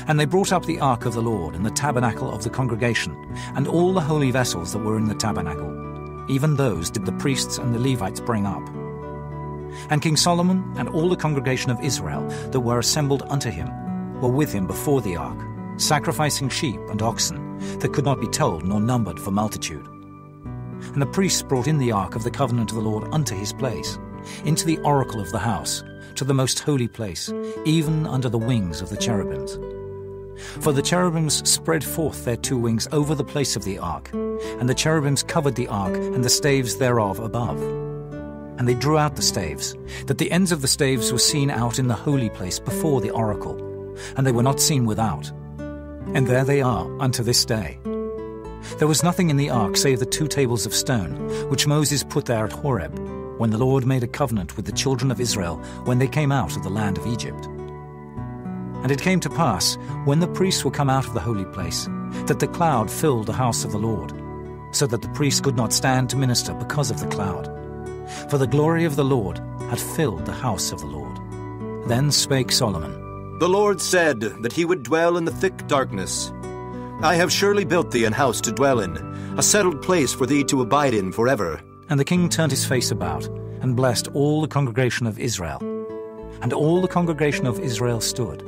And they brought up the ark of the Lord and the tabernacle of the congregation, and all the holy vessels that were in the tabernacle. Even those did the priests and the Levites bring up. And King Solomon and all the congregation of Israel that were assembled unto him were with him before the ark, sacrificing sheep and oxen that could not be told nor numbered for multitude. And the priests brought in the ark of the covenant of the Lord unto his place, into the oracle of the house, to the most holy place, even under the wings of the cherubims. For the cherubims spread forth their two wings over the place of the ark, and the cherubims covered the ark and the staves thereof above. And they drew out the staves, that the ends of the staves were seen out in the holy place before the oracle, and they were not seen without. And there they are unto this day. There was nothing in the ark save the 2 tables of stone, which Moses put there at Horeb, when the Lord made a covenant with the children of Israel when they came out of the land of Egypt. And it came to pass, when the priests were come out of the holy place, that the cloud filled the house of the Lord, so that the priests could not stand to minister because of the cloud. For the glory of the Lord had filled the house of the Lord. Then spake Solomon, The Lord said that he would dwell in the thick darkness. I have surely built thee an house to dwell in, a settled place for thee to abide in forever. And the king turned his face about, and blessed all the congregation of Israel. And all the congregation of Israel stood.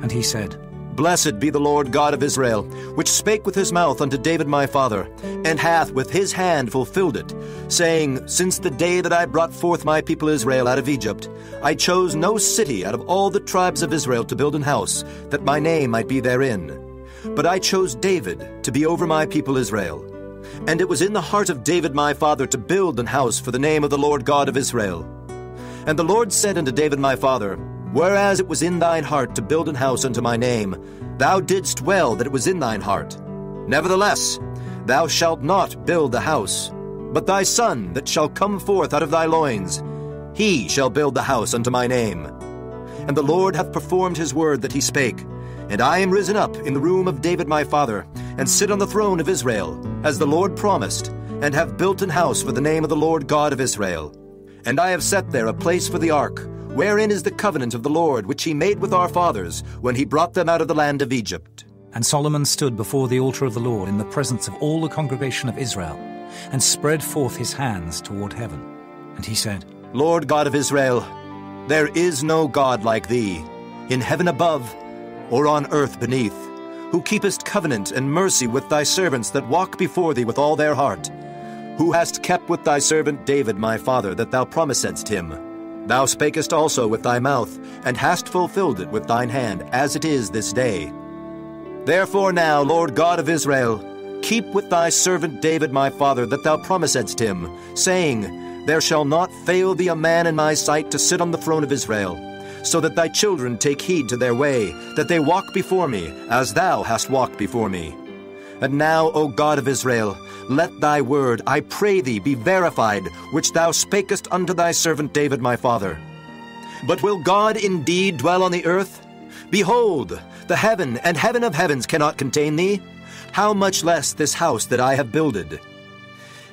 And he said, Blessed be the Lord God of Israel, which spake with his mouth unto David my father, and hath with his hand fulfilled it, saying, Since the day that I brought forth my people Israel out of Egypt, I chose no city out of all the tribes of Israel to build an house, that my name might be therein. But I chose David to be over my people Israel. And it was in the heart of David my father to build an house for the name of the Lord God of Israel. And the Lord said unto David my father, Whereas it was in thine heart to build an house unto my name, thou didst well that it was in thine heart. Nevertheless, thou shalt not build the house, but thy son that shall come forth out of thy loins, he shall build the house unto my name. And the Lord hath performed his word that he spake. And I am risen up in the room of David my father, and sit on the throne of Israel, as the Lord promised, and have built an house for the name of the Lord God of Israel. And I have set there a place for the ark, wherein is the covenant of the Lord, which he made with our fathers, when he brought them out of the land of Egypt. And Solomon stood before the altar of the Lord in the presence of all the congregation of Israel, and spread forth his hands toward heaven. And he said, Lord God of Israel, there is no God like thee, in heaven above, or on earth beneath, who keepest covenant and mercy with thy servants that walk before thee with all their heart, who hast kept with thy servant David my father that thou promisedst him. Thou spakest also with thy mouth, and hast fulfilled it with thine hand, as it is this day. Therefore now, Lord God of Israel, keep with thy servant David my father that thou promisedst him, saying, There shall not fail thee a man in my sight to sit on the throne of Israel, so that thy children take heed to their way, that they walk before me, as thou hast walked before me. And now, O God of Israel, let thy word, I pray thee, be verified, which thou spakest unto thy servant David my father. But will God indeed dwell on the earth? Behold, the heaven and heaven of heavens cannot contain thee. How much less this house that I have builded?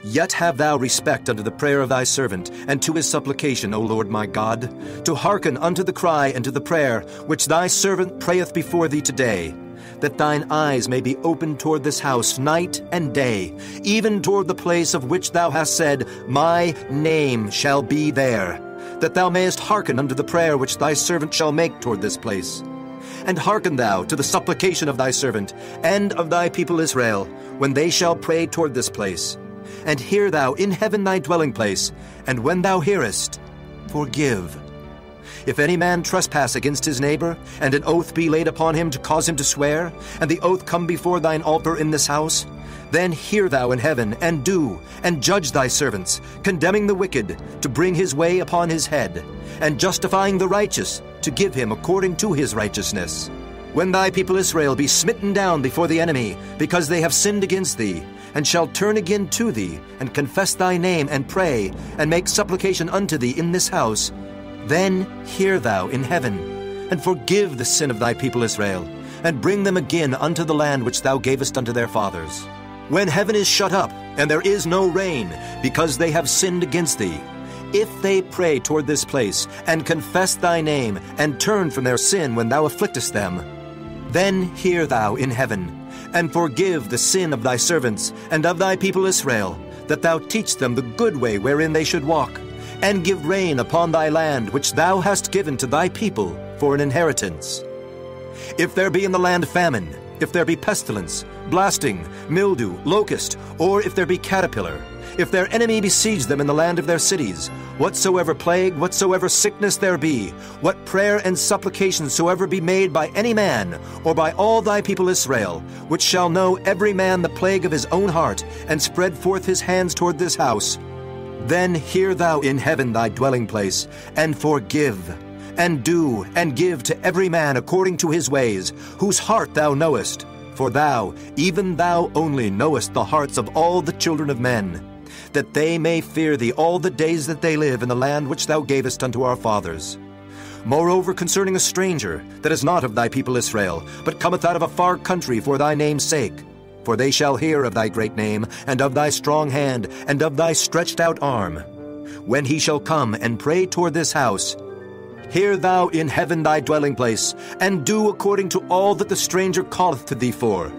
Yet have thou respect unto the prayer of thy servant, and to his supplication, O Lord my God, to hearken unto the cry and to the prayer which thy servant prayeth before thee today, that thine eyes may be opened toward this house night and day, even toward the place of which thou hast said, My name shall be there, that thou mayest hearken unto the prayer which thy servant shall make toward this place. And hearken thou to the supplication of thy servant, and of thy people Israel, when they shall pray toward this place. And hear thou in heaven thy dwelling place, and when thou hearest, forgive. If any man trespass against his neighbor, and an oath be laid upon him to cause him to swear, and the oath come before thine altar in this house, then hear thou in heaven, and do, and judge thy servants, condemning the wicked, to bring his way upon his head, and justifying the righteous, to give him according to his righteousness. When thy people Israel be smitten down before the enemy, because they have sinned against thee, and shall turn again to thee, and confess thy name, and pray, and make supplication unto thee in this house, then hear thou in heaven, and forgive the sin of thy people Israel, and bring them again unto the land which thou gavest unto their fathers. When heaven is shut up, and there is no rain, because they have sinned against thee, if they pray toward this place, and confess thy name, and turn from their sin when thou afflictest them, Then hear thou in heaven, and forgive the sin of thy servants and of thy people Israel, that thou teach them the good way wherein they should walk, and give rain upon thy land which thou hast given to thy people for an inheritance. If there be in the land famine, if there be pestilence, blasting, mildew, locust, or if there be caterpillar, if their enemy besiege them in the land of their cities, whatsoever plague, whatsoever sickness there be, what prayer and supplication soever be made by any man, or by all thy people Israel, which shall know every man the plague of his own heart, and spread forth his hands toward this house, then hear thou in heaven thy dwelling place, and forgive, and do, and give to every man according to his ways, whose heart thou knowest. For thou, even thou only, knowest the hearts of all the children of men, that they may fear thee all the days that they live in the land which thou gavest unto our fathers. Moreover, concerning a stranger, that is not of thy people Israel, but cometh out of a far country for thy name's sake, for they shall hear of thy great name, and of thy strong hand, and of thy stretched out arm. When he shall come and pray toward this house, hear thou in heaven thy dwelling place, and do according to all that the stranger calleth to thee for,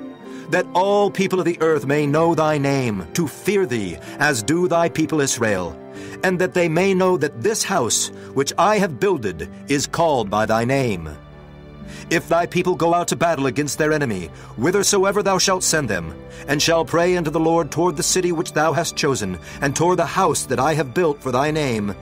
that all people of the earth may know thy name, to fear thee, as do thy people Israel, and that they may know that this house, which I have builded, is called by thy name. If thy people go out to battle against their enemy, whithersoever thou shalt send them, and shall pray unto the Lord toward the city which thou hast chosen, and toward the house that I have built for thy name,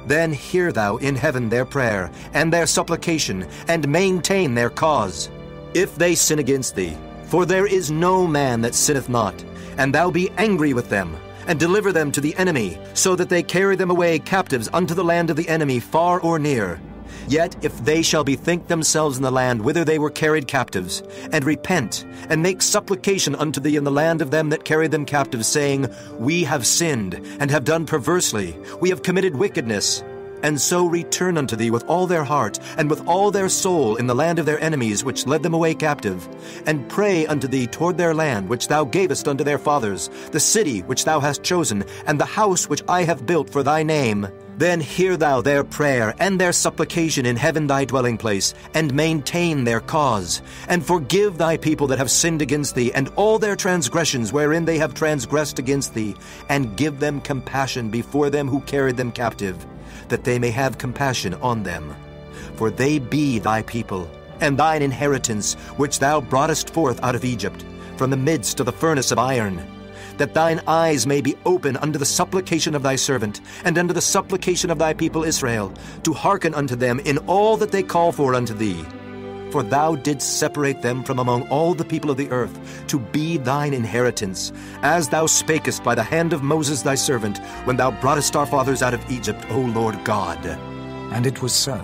then hear thou in heaven their prayer, and their supplication, and maintain their cause. If they sin against thee, for there is no man that sinneth not, and thou be angry with them, and deliver them to the enemy, so that they carry them away captives unto the land of the enemy, far or near. Yet if they shall bethink themselves in the land whither they were carried captives, and repent, and make supplication unto thee in the land of them that carried them captives, saying, We have sinned, and have done perversely, we have committed wickedness, and so return unto thee with all their heart, and with all their soul in the land of their enemies, which led them away captive, and pray unto thee toward their land, which thou gavest unto their fathers, the city which thou hast chosen, and the house which I have built for thy name, then hear thou their prayer and their supplication in heaven thy dwelling place, and maintain their cause, and forgive thy people that have sinned against thee, and all their transgressions wherein they have transgressed against thee, and give them compassion before them who carried them captive, that they may have compassion on them. For they be thy people, and thine inheritance, which thou broughtest forth out of Egypt, from the midst of the furnace of iron, that thine eyes may be open unto the supplication of thy servant, and unto the supplication of thy people Israel, to hearken unto them in all that they call for unto thee. For thou didst separate them from among all the people of the earth, to be thine inheritance, as thou spakest by the hand of Moses thy servant, when thou broughtest our fathers out of Egypt, O Lord God. And it was so,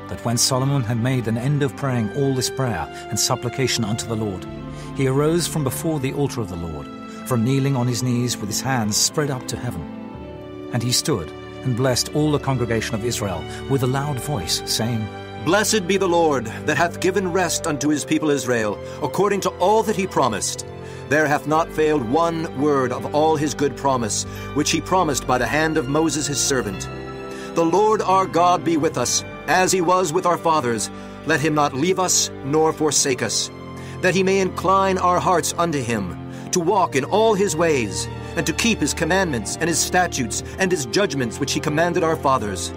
that when Solomon had made an end of praying all this prayer and supplication unto the Lord, he arose from before the altar of the Lord, from kneeling on his knees with his hands spread up to heaven. And he stood and blessed all the congregation of Israel with a loud voice, saying, Blessed be the Lord, that hath given rest unto his people Israel, according to all that he promised. There hath not failed one word of all his good promise, which he promised by the hand of Moses his servant. The Lord our God be with us, as he was with our fathers. Let him not leave us nor forsake us, that he may incline our hearts unto him, to walk in all his ways, and to keep his commandments and his statutes and his judgments which he commanded our fathers.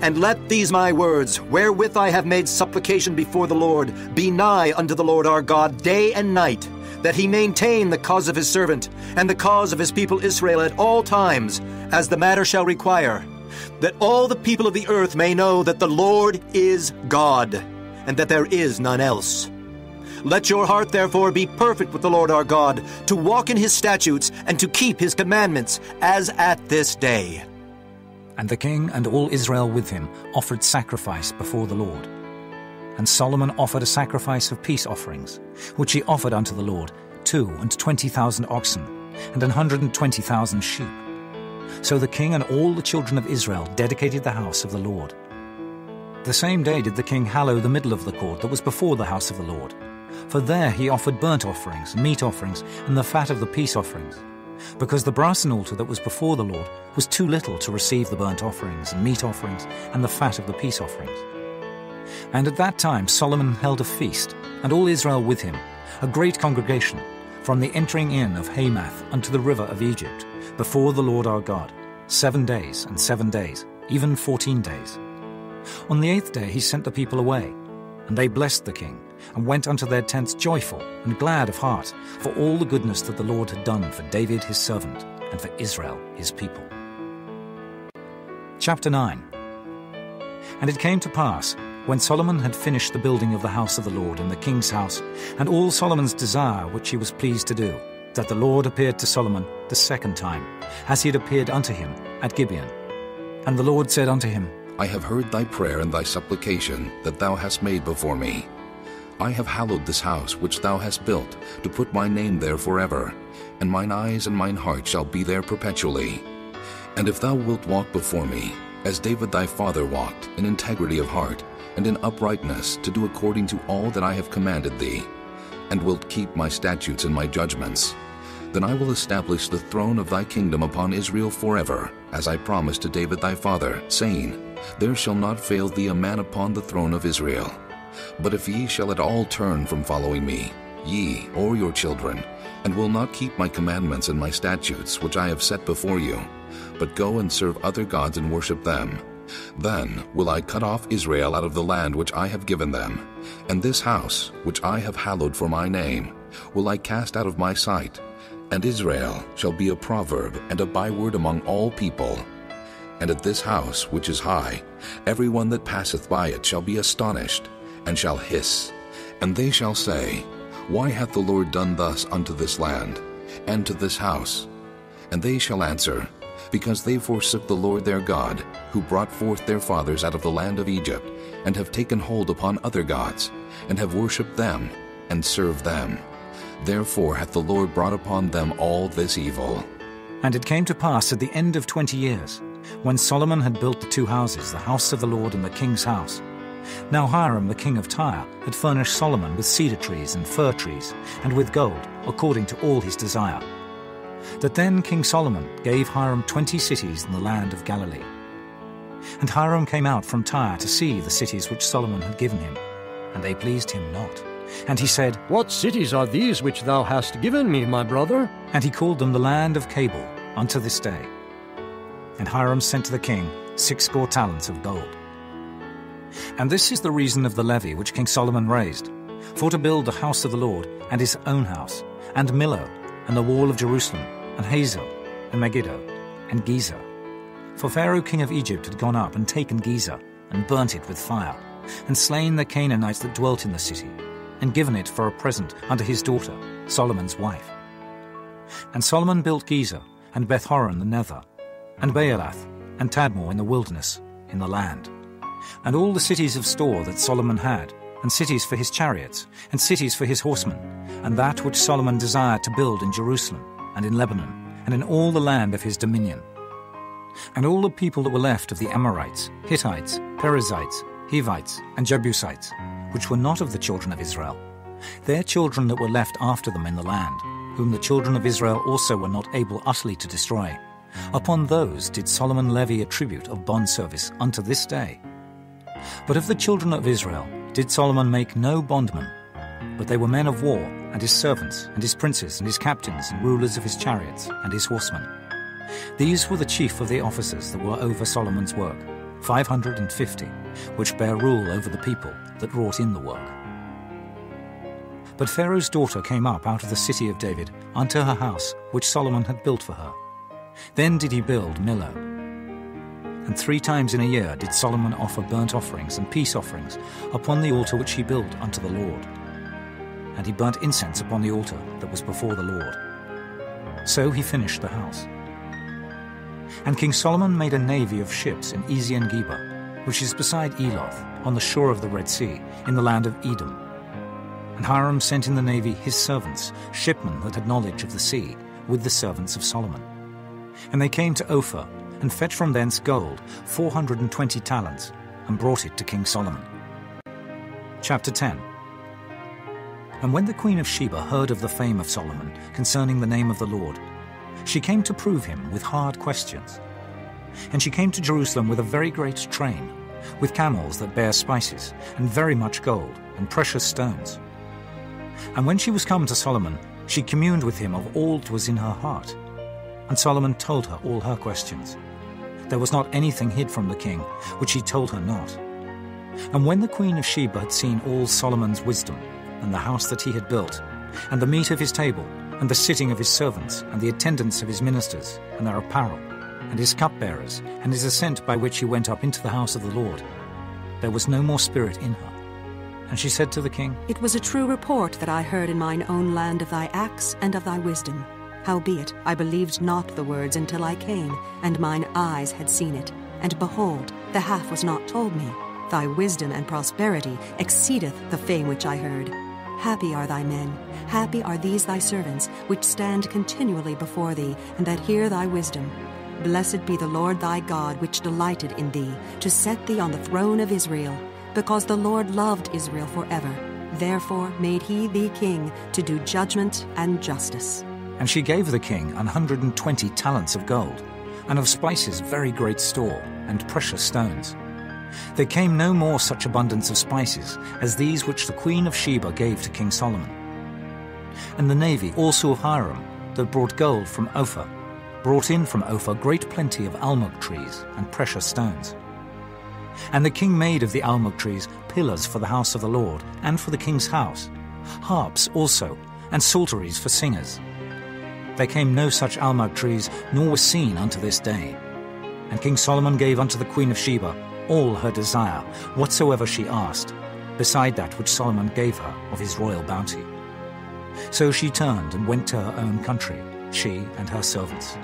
And let these my words, wherewith I have made supplication before the Lord, be nigh unto the Lord our God day and night, that he maintain the cause of his servant, and the cause of his people Israel at all times, as the matter shall require, that all the people of the earth may know that the Lord is God, and that there is none else. Let your heart therefore be perfect with the Lord our God, to walk in his statutes, and to keep his commandments, as at this day. And the king and all Israel with him offered sacrifice before the Lord. And Solomon offered a sacrifice of peace offerings, which he offered unto the Lord, 20,000 oxen, and 120,000 sheep. So the king and all the children of Israel dedicated the house of the Lord. The same day did the king hallow the middle of the court that was before the house of the Lord. For there he offered burnt offerings, meat offerings, and the fat of the peace offerings, because the brasen altar that was before the Lord was too little to receive the burnt offerings and meat offerings and the fat of the peace offerings. And at that time Solomon held a feast, and all Israel with him, a great congregation, from the entering in of Hamath unto the river of Egypt, before the Lord our God, 7 days and 7 days, even 14 days. On the 8th day he sent the people away, and they blessed the king, and went unto their tents joyful and glad of heart, for all the goodness that the Lord had done for David his servant, and for Israel his people. Chapter 9. And it came to pass, when Solomon had finished the building of the house of the Lord and the king's house, and all Solomon's desire which he was pleased to do, that the Lord appeared to Solomon the second time, as he had appeared unto him at Gibeon. And the Lord said unto him, I have heard thy prayer and thy supplication that thou hast made before me. I have hallowed this house which thou hast built, to put my name there forever, and mine eyes and mine heart shall be there perpetually. And if thou wilt walk before me, as David thy father walked, in integrity of heart, and in uprightness, to do according to all that I have commanded thee, and wilt keep my statutes and my judgments, then I will establish the throne of thy kingdom upon Israel forever, as I promised to David thy father, saying, There shall not fail thee a man upon the throne of Israel. But if ye shall at all turn from following me, ye or your children, and will not keep my commandments and my statutes which I have set before you, but go and serve other gods and worship them, then will I cut off Israel out of the land which I have given them, and this house, which I have hallowed for my name, will I cast out of my sight, and Israel shall be a proverb and a byword among all people. And at this house, which is high, every one that passeth by it shall be astonished, and shall hiss, and they shall say, Why hath the Lord done thus unto this land, and to this house? And they shall answer, Because they forsook the Lord their God, who brought forth their fathers out of the land of Egypt, and have taken hold upon other gods, and have worshipped them, and served them. Therefore hath the Lord brought upon them all this evil. And it came to pass at the end of 20 years, when Solomon had built the 2 houses, the house of the Lord and the king's house. Now Hiram the king of Tyre had furnished Solomon with cedar trees and fir trees, and with gold, according to all his desire. That then King Solomon gave Hiram 20 cities in the land of Galilee. And Hiram came out from Tyre to see the cities which Solomon had given him, and they pleased him not. And he said, What cities are these which thou hast given me, my brother? And he called them the land of Cabul unto this day. And Hiram sent to the king 60 talents of gold. And this is the reason of the levy which King Solomon raised, for to build the house of the Lord, and his own house, and Millo, and the wall of Jerusalem, and Hazel, and Megiddo, and Gezer. For Pharaoh king of Egypt had gone up and taken Gezer, and burnt it with fire, and slain the Canaanites that dwelt in the city, and given it for a present unto his daughter, Solomon's wife. And Solomon built Gezer, and Beth-horon the nether, and Baalath, and Tadmor in the wilderness, in the land. And all the cities of store that Solomon had, and cities for his chariots, and cities for his horsemen, and that which Solomon desired to build in Jerusalem, and in Lebanon, and in all the land of his dominion. And all the people that were left of the Amorites, Hittites, Perizzites, Hivites, and Jebusites, which were not of the children of Israel, their children that were left after them in the land, whom the children of Israel also were not able utterly to destroy, upon those did Solomon levy a tribute of bondservice unto this day. But of the children of Israel did Solomon make no bondmen, but they were men of war, and his servants, and his princes, and his captains, and rulers of his chariots, and his horsemen. These were the chief of the officers that were over Solomon's work, 550, which bare rule over the people that wrought in the work. But Pharaoh's daughter came up out of the city of David unto her house, which Solomon had built for her. Then did he build Millo. And 3 times in a year did Solomon offer burnt offerings and peace offerings upon the altar which he built unto the Lord. And he burnt incense upon the altar that was before the Lord. So he finished the house. And King Solomon made a navy of ships in Ezion-Geber, which is beside Eloth, on the shore of the Red Sea, in the land of Edom. And Hiram sent in the navy his servants, shipmen that had knowledge of the sea, with the servants of Solomon. And they came to Ophir, and fetched from thence gold, 420 talents, and brought it to King Solomon. Chapter 10. And when the queen of Sheba heard of the fame of Solomon concerning the name of the Lord, she came to prove him with hard questions. And she came to Jerusalem with a very great train, with camels that bare spices, and very much gold, and precious stones, And when she was come to Solomon, she communed with him of all that was in her heart. And Solomon told her all her questions. There was not anything hid from the king, which he told her not. And when the queen of Sheba had seen all Solomon's wisdom, and the house that he had built, and the meat of his table, and the sitting of his servants, and the attendance of his ministers, and their apparel, and his cupbearers, and his ascent by which he went up into the house of the Lord, there was no more spirit in her. And she said to the king, It was a true report that I heard in mine own land of thy acts and of thy wisdom. Howbeit, I believed not the words until I came, and mine eyes had seen it. And behold, the half was not told me. Thy wisdom and prosperity exceedeth the fame which I heard. Happy are thy men, happy are these thy servants, which stand continually before thee, and that hear thy wisdom. Blessed be the Lord thy God, which delighted in thee, to set thee on the throne of Israel, because the Lord loved Israel forever. Therefore made he thee king, to do judgment and justice. And she gave the king 120 talents of gold, and of spices very great store, and precious stones. There came no more such abundance of spices as these which the queen of Sheba gave to King Solomon. And the navy also of Hiram, that brought gold from Ophir, brought in from Ophir great plenty of almug trees and precious stones. And the king made of the almug trees pillars for the house of the Lord, and for the king's house, harps also, and psalteries for singers. There came no such almug trees, nor was seen unto this day. And King Solomon gave unto the queen of Sheba all her desire, whatsoever she asked, beside that which Solomon gave her of his royal bounty. So she turned and went to her own country, she and her servants.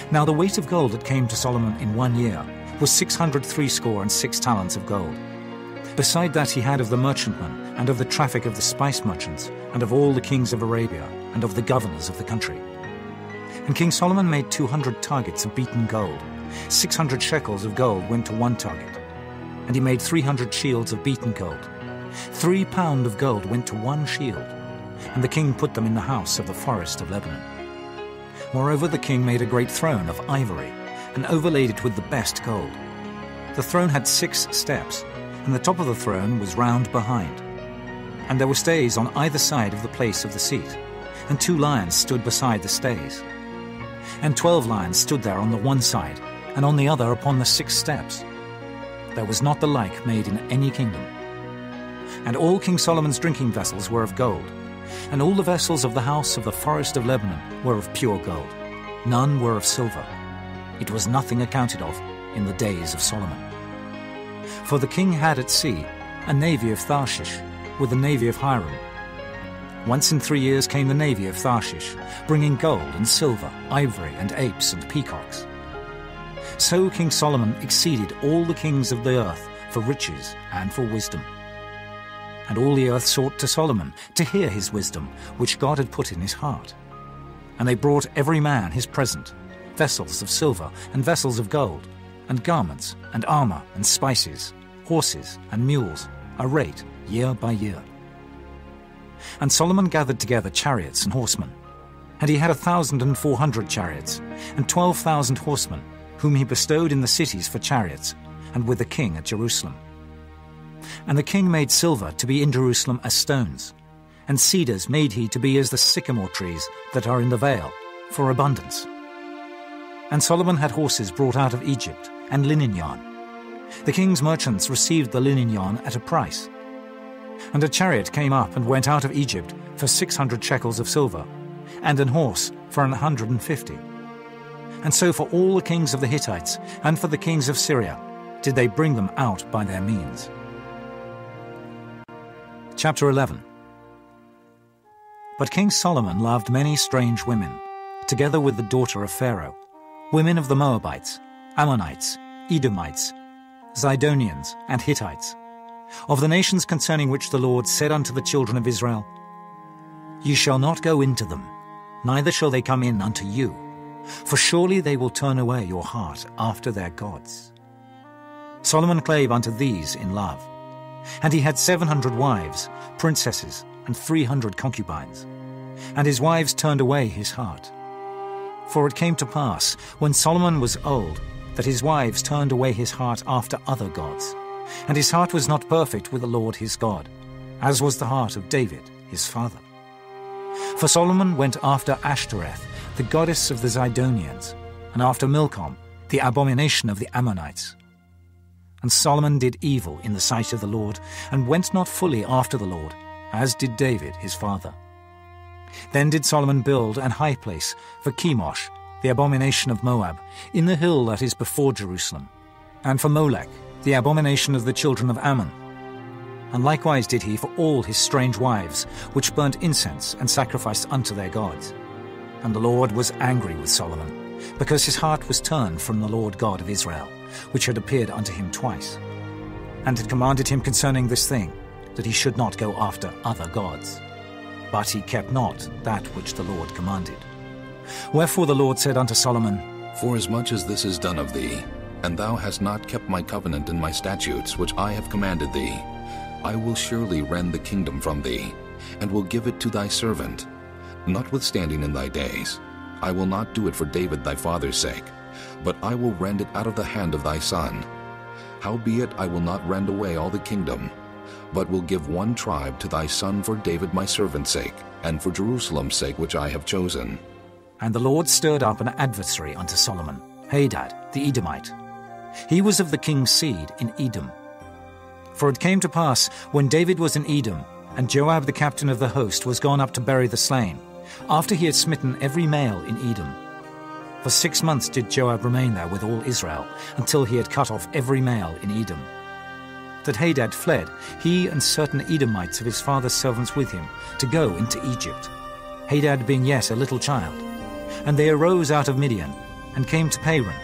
Now the weight of gold that came to Solomon in 1 year was 666 talents of gold. Beside that he had of the merchantmen, and of the traffic of the spice merchants, and of all the kings of Arabia, and of the governors of the country. And King Solomon made 200 targets of beaten gold. 600 shekels of gold went to one target. And he made 300 shields of beaten gold. 3 pound of gold went to one shield. And the king put them in the house of the forest of Lebanon. Moreover, the king made a great throne of ivory, and overlaid it with the best gold. The throne had 6 steps, and the top of the throne was round behind. And there were stays on either side of the place of the seat, and 2 lions stood beside the stays. And 12 lions stood there on the one side, and on the other upon the 6 steps. There was not the like made in any kingdom. And all King Solomon's drinking vessels were of gold, and all the vessels of the house of the forest of Lebanon were of pure gold. None were of silver. It was nothing accounted of in the days of Solomon. For the king had at sea a navy of Tarshish, with the navy of Hiram. Once in 3 years came the navy of Tarshish, bringing gold and silver, ivory and apes and peacocks. So King Solomon exceeded all the kings of the earth for riches and for wisdom. And all the earth sought to Solomon to hear his wisdom, which God had put in his heart. And they brought every man his present, vessels of silver and vessels of gold, and garments and armor and spices, horses and mules, a rate year by year. And Solomon gathered together chariots and horsemen. And he had 1,400 chariots, and 12,000 horsemen, whom he bestowed in the cities for chariots, and with the king at Jerusalem. And the king made silver to be in Jerusalem as stones, and cedars made he to be as the sycamore trees that are in the vale, for abundance. And Solomon had horses brought out of Egypt, and linen yarn. The king's merchants received the linen yarn at a price. And a chariot came up and went out of Egypt for 600 shekels of silver, and an horse for 150. And so for all the kings of the Hittites, and for the kings of Syria, did they bring them out by their means. Chapter 11. But King Solomon loved many strange women, together with the daughter of Pharaoh, women of the Moabites, Ammonites, Edomites, Zidonians, and Hittites, of the nations concerning which the Lord said unto the children of Israel, Ye shall not go into them, neither shall they come in unto you, for surely they will turn away your heart after their gods. Solomon clave unto these in love, and he had 700 wives, princesses, and 300 concubines, and his wives turned away his heart. For it came to pass, when Solomon was old, that his wives turned away his heart after other gods, and his heart was not perfect with the Lord his God, as was the heart of David his father. For Solomon went after Ashtoreth, the goddess of the Zidonians, and after Milcom, the abomination of the Ammonites. And Solomon did evil in the sight of the Lord, and went not fully after the Lord, as did David his father. Then did Solomon build an high place for Chemosh, the abomination of Moab, in the hill that is before Jerusalem, and for Molech, the abomination of the children of Ammon. And likewise did he for all his strange wives, which burnt incense and sacrificed unto their gods. And the Lord was angry with Solomon, because his heart was turned from the Lord God of Israel, which had appeared unto him twice, and had commanded him concerning this thing, that he should not go after other gods. But he kept not that which the Lord commanded. Wherefore the Lord said unto Solomon, Forasmuch as this is done of thee, and thou hast not kept my covenant and my statutes which I have commanded thee, I will surely rend the kingdom from thee, and will give it to thy servant. Notwithstanding in thy days, I will not do it for David thy father's sake, but I will rend it out of the hand of thy son. Howbeit I will not rend away all the kingdom, but will give one tribe to thy son for David my servant's sake, and for Jerusalem's sake which I have chosen. And the Lord stirred up an adversary unto Solomon, Hadad the Edomite. He was of the king's seed in Edom. For it came to pass, when David was in Edom, and Joab the captain of the host was gone up to bury the slain, after he had smitten every male in Edom. For 6 months did Joab remain there with all Israel, until he had cut off every male in Edom. That Hadad fled, he and certain Edomites of his father's servants with him, to go into Egypt, Hadad being yet a little child. And they arose out of Midian, and came to Paran.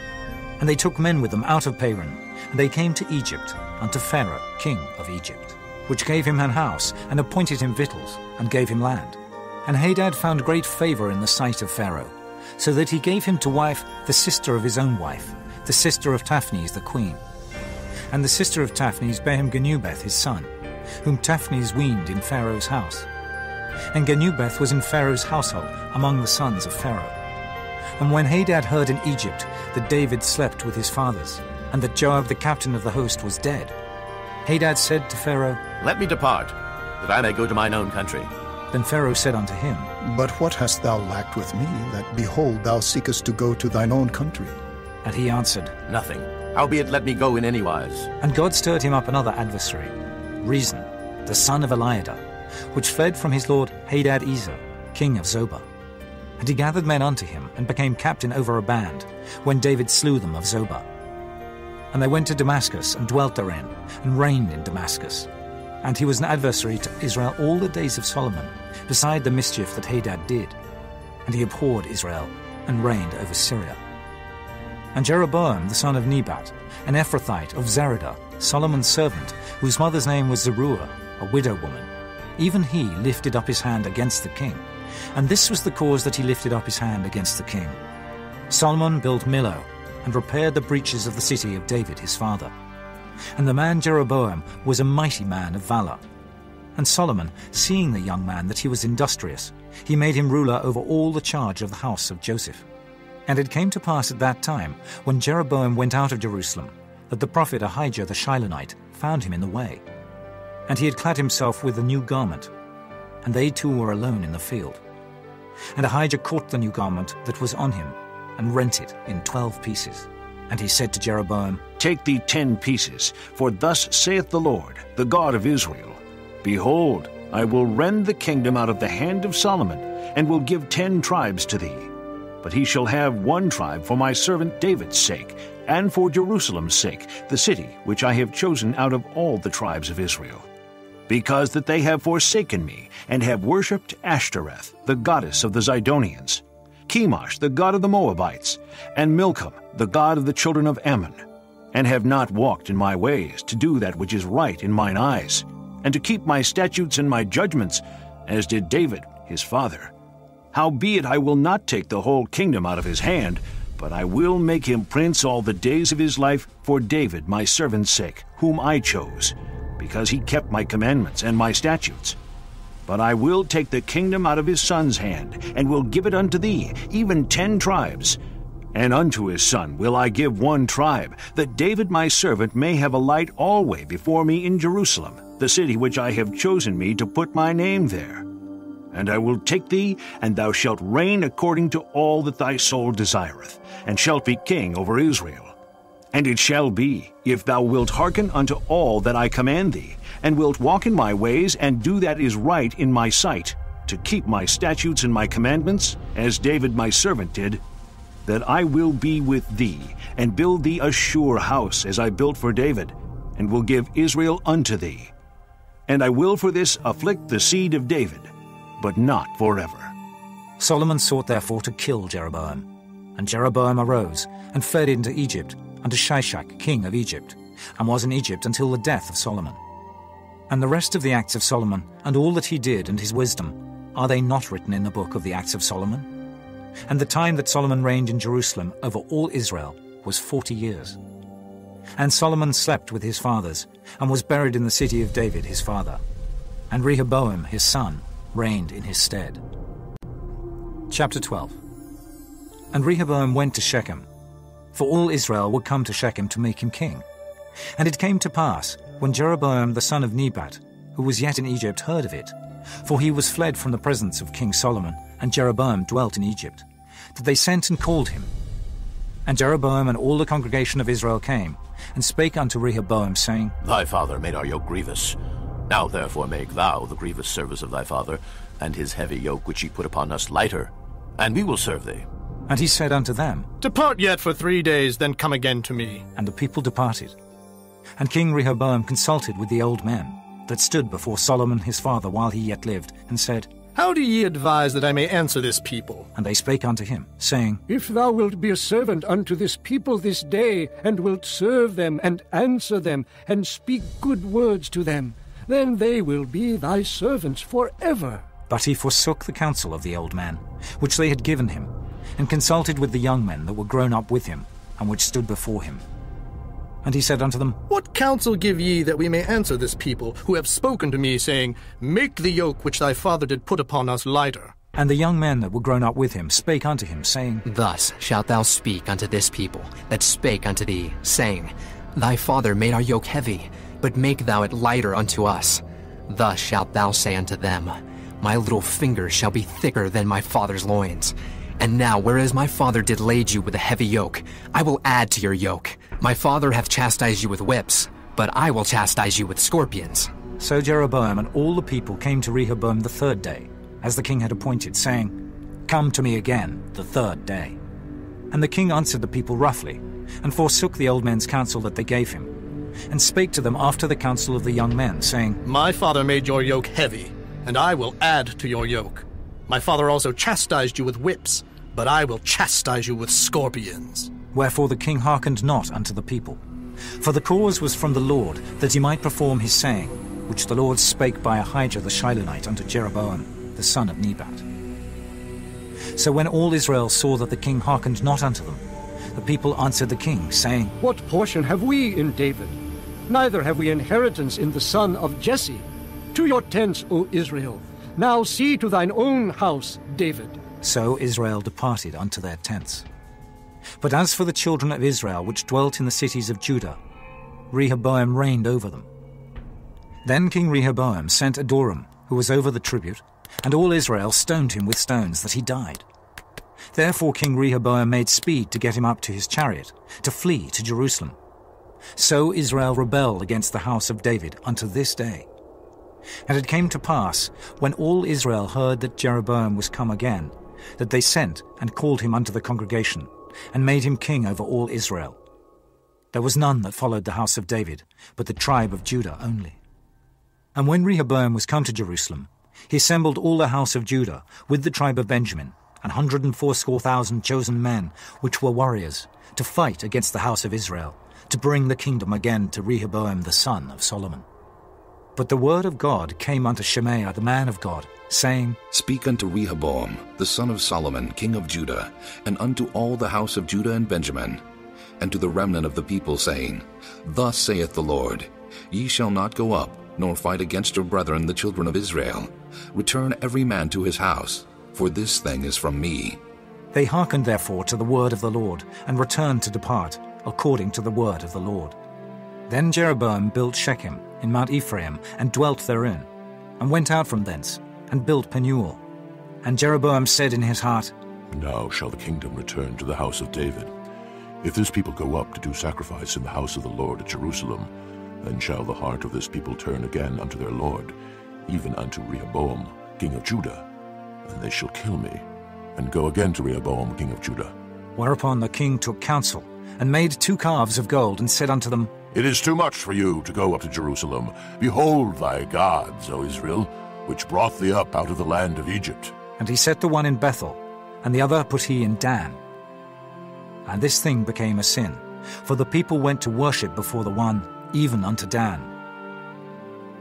And they took men with them out of Paran, and they came to Egypt, unto Pharaoh king of Egypt, which gave him an house, and appointed him victuals, and gave him land. And Hadad found great favor in the sight of Pharaoh, so that he gave him to wife the sister of his own wife, the sister of Taphnes the queen. And the sister of Taphnes bare him Genubeth his son, whom Taphnes weaned in Pharaoh's house. And Genubeth was in Pharaoh's household among the sons of Pharaoh. And when Hadad heard in Egypt that David slept with his fathers, and that Joab the captain of the host was dead, Hadad said to Pharaoh, Let me depart, that I may go to mine own country. Then Pharaoh said unto him, But what hast thou lacked with me, that, behold, thou seekest to go to thine own country? And he answered, Nothing. Howbeit let me go in any wise. And God stirred him up another adversary, Rezon, the son of Eliada, which fled from his lord Hadad-ezer, king of Zobah. And he gathered men unto him, and became captain over a band, when David slew them of Zobah. And they went to Damascus, and dwelt therein, and reigned in Damascus. And he was an adversary to Israel all the days of Solomon, beside the mischief that Hadad did. And he abhorred Israel, and reigned over Syria. And Jeroboam the son of Nebat, an Ephrathite of Zeradah, Solomon's servant, whose mother's name was Zeruiah, a widow woman, even he lifted up his hand against the king. And this was the cause that he lifted up his hand against the king. Solomon built Millo, and repaired the breaches of the city of David his father. And the man Jeroboam was a mighty man of valor. And Solomon, seeing the young man that he was industrious, he made him ruler over all the charge of the house of Joseph. And it came to pass at that time, when Jeroboam went out of Jerusalem, that the prophet Ahijah the Shilonite found him in the way. And he had clad himself with a new garment, and they two were alone in the field. And Ahijah caught the new garment that was on him, and rent it in 12 pieces. And he said to Jeroboam, Take thee 10 pieces, for thus saith the Lord, the God of Israel, Behold, I will rend the kingdom out of the hand of Solomon, and will give 10 tribes to thee. But he shall have 1 tribe for my servant David's sake, and for Jerusalem's sake, the city which I have chosen out of all the tribes of Israel. Because that they have forsaken me, and have worshipped Ashtoreth, the goddess of the Zidonians, Chemosh, the god of the Moabites, and Milcom, the god of the children of Ammon, and have not walked in my ways, to do that which is right in mine eyes, and to keep my statutes and my judgments, as did David his father. Howbeit I will not take the whole kingdom out of his hand, but I will make him prince all the days of his life for David my servant's sake, whom I chose, because he kept my commandments and my statutes. But I will take the kingdom out of his son's hand, and will give it unto thee, even 10 tribes. And unto his son will I give 1 tribe, that David my servant may have a light alway before me in Jerusalem, the city which I have chosen me to put my name there. And I will take thee, and thou shalt reign according to all that thy soul desireth, and shalt be king over Israel. And it shall be, if thou wilt hearken unto all that I command thee, and wilt walk in my ways, and do that is right in my sight, to keep my statutes and my commandments, as David my servant did, that I will be with thee, and build thee a sure house, as I built for David, and will give Israel unto thee. And I will for this afflict the seed of David, but not forever. Solomon sought therefore to kill Jeroboam. And Jeroboam arose, and fled into Egypt, unto Shishak king of Egypt, and was in Egypt until the death of Solomon. And the rest of the acts of Solomon, and all that he did, and his wisdom, are they not written in the book of the acts of Solomon? And the time that Solomon reigned in Jerusalem over all Israel was 40 years. And Solomon slept with his fathers, and was buried in the city of David his father. And Rehoboam his son reigned in his stead. Chapter 12. And Rehoboam went to Shechem, for all Israel would come to Shechem to make him king. And it came to pass, when Jeroboam the son of Nebat, who was yet in Egypt, heard of it, for he was fled from the presence of King Solomon, and Jeroboam dwelt in Egypt, that they sent and called him. And Jeroboam and all the congregation of Israel came, and spake unto Rehoboam, saying, Thy father made our yoke grievous. Now therefore make thou the grievous service of thy father, and his heavy yoke which he put upon us lighter, and we will serve thee. And he said unto them, Depart yet for 3 days, then come again to me. And the people departed. And King Rehoboam consulted with the old men that stood before Solomon his father while he yet lived, and said, How do ye advise that I may answer this people? And they spake unto him, saying, If thou wilt be a servant unto this people this day, and wilt serve them, and answer them, and speak good words to them, then they will be thy servants forever. But he forsook the counsel of the old man, which they had given him, and consulted with the young men that were grown up with him, and which stood before him. And he said unto them, What counsel give ye that we may answer this people, who have spoken to me, saying, Make the yoke which thy father did put upon us lighter? And the young men that were grown up with him spake unto him, saying, Thus shalt thou speak unto this people that spake unto thee, saying, Thy father made our yoke heavy, but make thou it lighter unto us. Thus shalt thou say unto them, My little fingers shall be thicker than my father's loins. And now, whereas my father did lade you with a heavy yoke, I will add to your yoke. My father hath chastised you with whips, but I will chastise you with scorpions. So Jeroboam and all the people came to Rehoboam the 3rd day, as the king had appointed, saying, Come to me again the 3rd day. And the king answered the people roughly, and forsook the old men's counsel that they gave him, and spake to them after the counsel of the young men, saying, My father made your yoke heavy, and I will add to your yoke. My father also chastised you with whips, but I will chastise you with scorpions. Wherefore the king hearkened not unto the people. For the cause was from the Lord, that he might perform his saying, which the Lord spake by Ahijah the Shilonite unto Jeroboam the son of Nebat. So when all Israel saw that the king hearkened not unto them, the people answered the king, saying, What portion have we in David? Neither have we inheritance in the son of Jesse. To your tents, O Israel. Now see to thine own house, David. So Israel departed unto their tents. But as for the children of Israel which dwelt in the cities of Judah, Rehoboam reigned over them. Then King Rehoboam sent Adoram, who was over the tribute, and all Israel stoned him with stones, that he died. Therefore King Rehoboam made speed to get him up to his chariot, to flee to Jerusalem. So Israel rebelled against the house of David unto this day. And it came to pass, when all Israel heard that Jeroboam was come again, that they sent and called him unto the congregation, and made him king over all Israel. There was none that followed the house of David, but the tribe of Judah only. And when Rehoboam was come to Jerusalem, he assembled all the house of Judah, with the tribe of Benjamin, 180,000 chosen men, which were warriors, to fight against the house of Israel, to bring the kingdom again to Rehoboam the son of Solomon. But the word of God came unto Shemaiah the man of God, saying, Speak unto Rehoboam, the son of Solomon, king of Judah, and unto all the house of Judah and Benjamin, and to the remnant of the people, saying, Thus saith the Lord, Ye shall not go up, nor fight against your brethren the children of Israel. Return every man to his house, for this thing is from me. They hearkened therefore to the word of the Lord, and returned to depart, according to the word of the Lord. Then Jeroboam built Shechem in Mount Ephraim, and dwelt therein, and went out from thence, and built Penuel, And Jeroboam said in his heart, Now shall the kingdom return to the house of David. If this people go up to do sacrifice in the house of the Lord at Jerusalem, then shall the heart of this people turn again unto their Lord, even unto Rehoboam, king of Judah. And they shall kill me, and go again to Rehoboam, king of Judah. Whereupon the king took counsel, and made 2 calves of gold, and said unto them, It is too much for you to go up to Jerusalem. Behold thy gods, O Israel, which brought thee up out of the land of Egypt. And he set the one in Bethel, and the other put he in Dan. And this thing became a sin, for the people went to worship before the one, even unto Dan.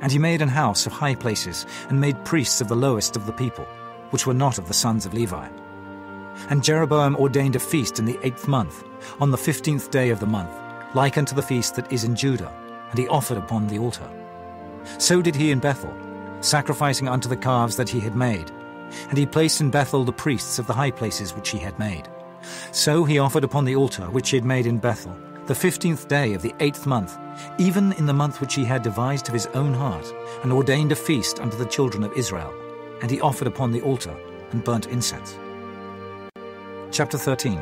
And he made an house of high places, and made priests of the lowest of the people, which were not of the sons of Levi. And Jeroboam ordained a feast in the 8th month, on the 15th day of the month, like unto the feast that is in Judah, and he offered upon the altar. So did he in Bethel, sacrificing unto the calves that he had made. And he placed in Bethel the priests of the high places which he had made. So he offered upon the altar which he had made in Bethel, the 15th day of the 8th month, even in the month which he had devised of his own heart, and ordained a feast unto the children of Israel. And he offered upon the altar, and burnt incense. Chapter 13.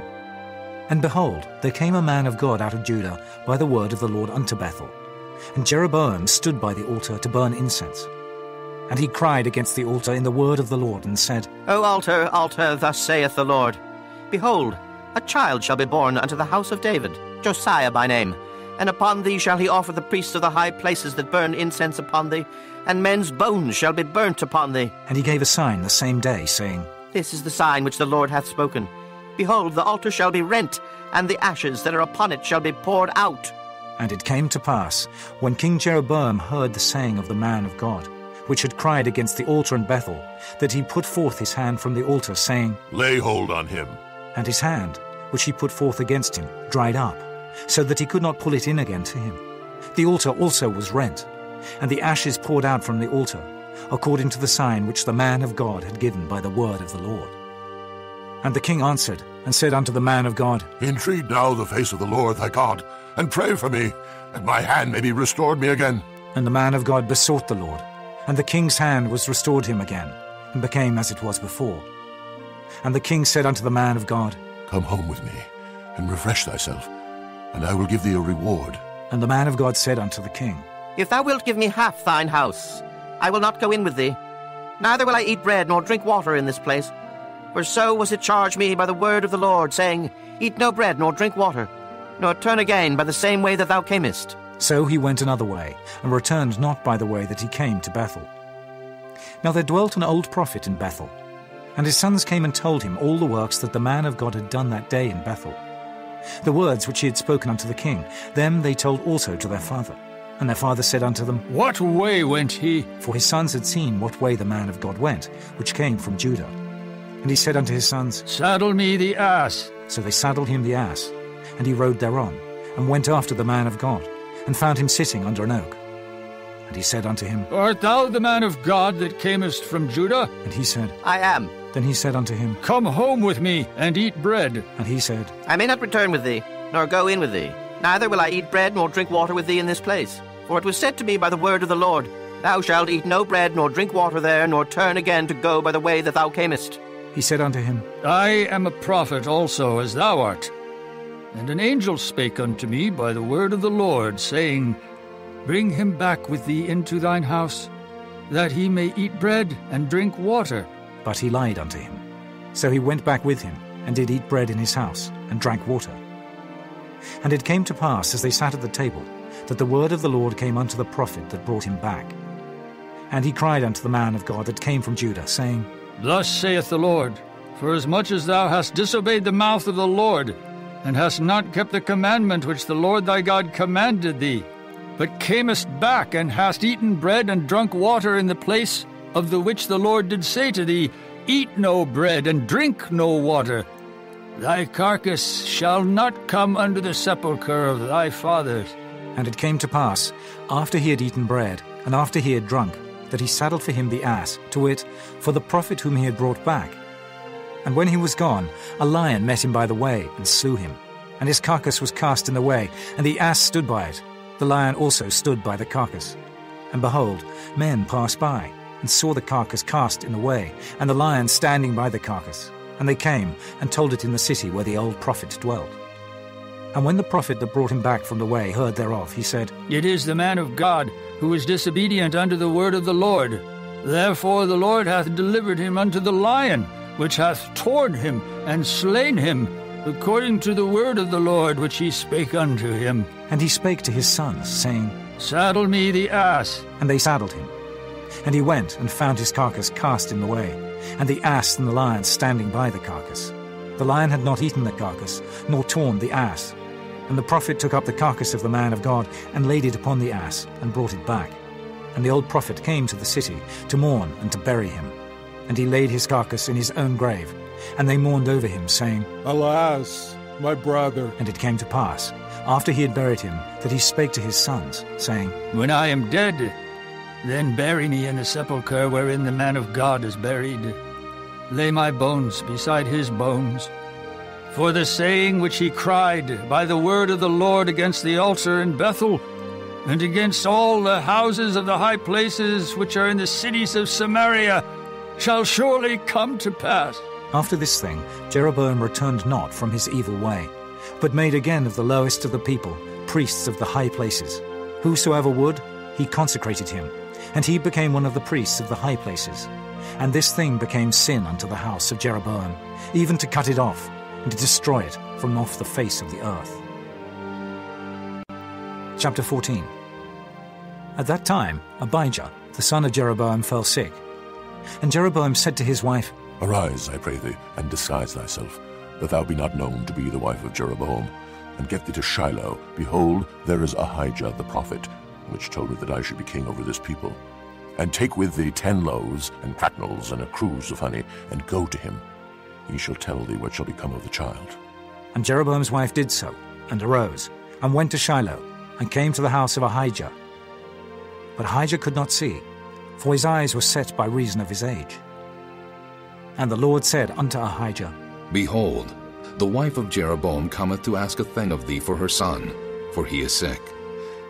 And behold, there came a man of God out of Judah by the word of the Lord unto Bethel. And Jeroboam stood by the altar to burn incense. And he cried against the altar in the word of the Lord, and said, O altar, altar, thus saith the Lord, Behold, a child shall be born unto the house of David, Josiah by name, and upon thee shall he offer the priests of the high places that burn incense upon thee, and men's bones shall be burnt upon thee. And he gave a sign the same day, saying, This is the sign which the Lord hath spoken. Behold, the altar shall be rent, and the ashes that are upon it shall be poured out. And it came to pass, when King Jeroboam heard the saying of the man of God, which had cried against the altar in Bethel, that he put forth his hand from the altar, saying, Lay hold on him. And his hand, which he put forth against him, dried up, so that he could not pull it in again to him. The altar also was rent, and the ashes poured out from the altar, according to the sign which the man of God had given by the word of the Lord. And the king answered, and said unto the man of God, Entreat now the face of the Lord thy God, and pray for me, that my hand may be restored me again. And the man of God besought the Lord, and the king's hand was restored him again, and became as it was before. And the king said unto the man of God, Come home with me, and refresh thyself, and I will give thee a reward. And the man of God said unto the king, If thou wilt give me half thine house, I will not go in with thee, neither will I eat bread nor drink water in this place. For so was it charged me by the word of the Lord, saying, Eat no bread nor drink water, nor turn again by the same way that thou camest. So he went another way, and returned not by the way that he came to Bethel. Now there dwelt an old prophet in Bethel, and his sons came and told him all the works that the man of God had done that day in Bethel. The words which he had spoken unto the king, them they told also to their father. And their father said unto them, What way went he? For his sons had seen what way the man of God went, which came from Judah. And he said unto his sons, Saddle me the ass. So they saddled him the ass, and he rode thereon, and went after the man of God, and found him sitting under an oak. And he said unto him, Art thou the man of God that camest from Judah? And he said, I am. Then he said unto him, Come home with me, and eat bread. And he said, I may not return with thee, nor go in with thee, neither will I eat bread nor drink water with thee in this place. For it was said to me by the word of the Lord, Thou shalt eat no bread nor drink water there, nor turn again to go by the way that thou camest. He said unto him, I am a prophet also, as thou art. And an angel spake unto me by the word of the Lord, saying, Bring him back with thee into thine house, that he may eat bread and drink water. But he lied unto him. So he went back with him, and did eat bread in his house, and drank water. And it came to pass, as they sat at the table, that the word of the Lord came unto the prophet that brought him back. And he cried unto the man of God that came from Judah, saying, Thus saith the Lord, Forasmuch as thou hast disobeyed the mouth of the Lord, and hast not kept the commandment which the Lord thy God commanded thee, but camest back, and hast eaten bread and drunk water in the place of the which the Lord did say to thee, Eat no bread and drink no water, thy carcass shall not come under the sepulchre of thy fathers. And it came to pass, after he had eaten bread, and after he had drunk, that he saddled for him the ass, to wit, for the prophet whom he had brought back. And when he was gone, a lion met him by the way, and slew him. And his carcass was cast in the way, and the ass stood by it. The lion also stood by the carcass. And behold, men passed by, and saw the carcass cast in the way, and the lion standing by the carcass. And they came and told it in the city where the old prophet dwelt. And when the prophet that brought him back from the way heard thereof, he said, It is the man of God, who is disobedient unto the word of the Lord. Therefore the Lord hath delivered him unto the lion, which hath torn him and slain him, according to the word of the Lord which he spake unto him. And he spake to his sons, saying, Saddle me the ass. And they saddled him. And he went and found his carcass cast in the way, and the ass and the lion standing by the carcass. The lion had not eaten the carcass, nor torn the ass. And the prophet took up the carcass of the man of God, and laid it upon the ass, and brought it back. And the old prophet came to the city to mourn and to bury him. And he laid his carcass in his own grave. And they mourned over him, saying, Alas, my brother. And it came to pass, after he had buried him, that he spake to his sons, saying, When I am dead, then bury me in the sepulchre wherein the man of God is buried. Lay my bones beside his bones. For the saying which he cried by the word of the Lord against the altar in Bethel, and against all the houses of the high places which are in the cities of Samaria, shall surely come to pass. After this thing, Jeroboam returned not from his evil way, but made again of the lowest of the people priests of the high places. Whosoever would, he consecrated him, and he became one of the priests of the high places. And this thing became sin unto the house of Jeroboam, even to cut it off, and to destroy it from off the face of the earth. Chapter 14. At that time Abijah, the son of Jeroboam, fell sick. And Jeroboam said to his wife, Arise, I pray thee, and disguise thyself, that thou be not known to be the wife of Jeroboam, and get thee to Shiloh. Behold, there is Ahijah the prophet, which told me that I should be king over this people. And take with thee 10 loaves, and cracknels, and a cruse of honey, and go to him. He shall tell thee what shall become of the child. And Jeroboam's wife did so, and arose, and went to Shiloh, and came to the house of Ahijah. But Ahijah could not see, for his eyes were set by reason of his age. And the Lord said unto Ahijah, Behold, the wife of Jeroboam cometh to ask a thing of thee for her son, for he is sick.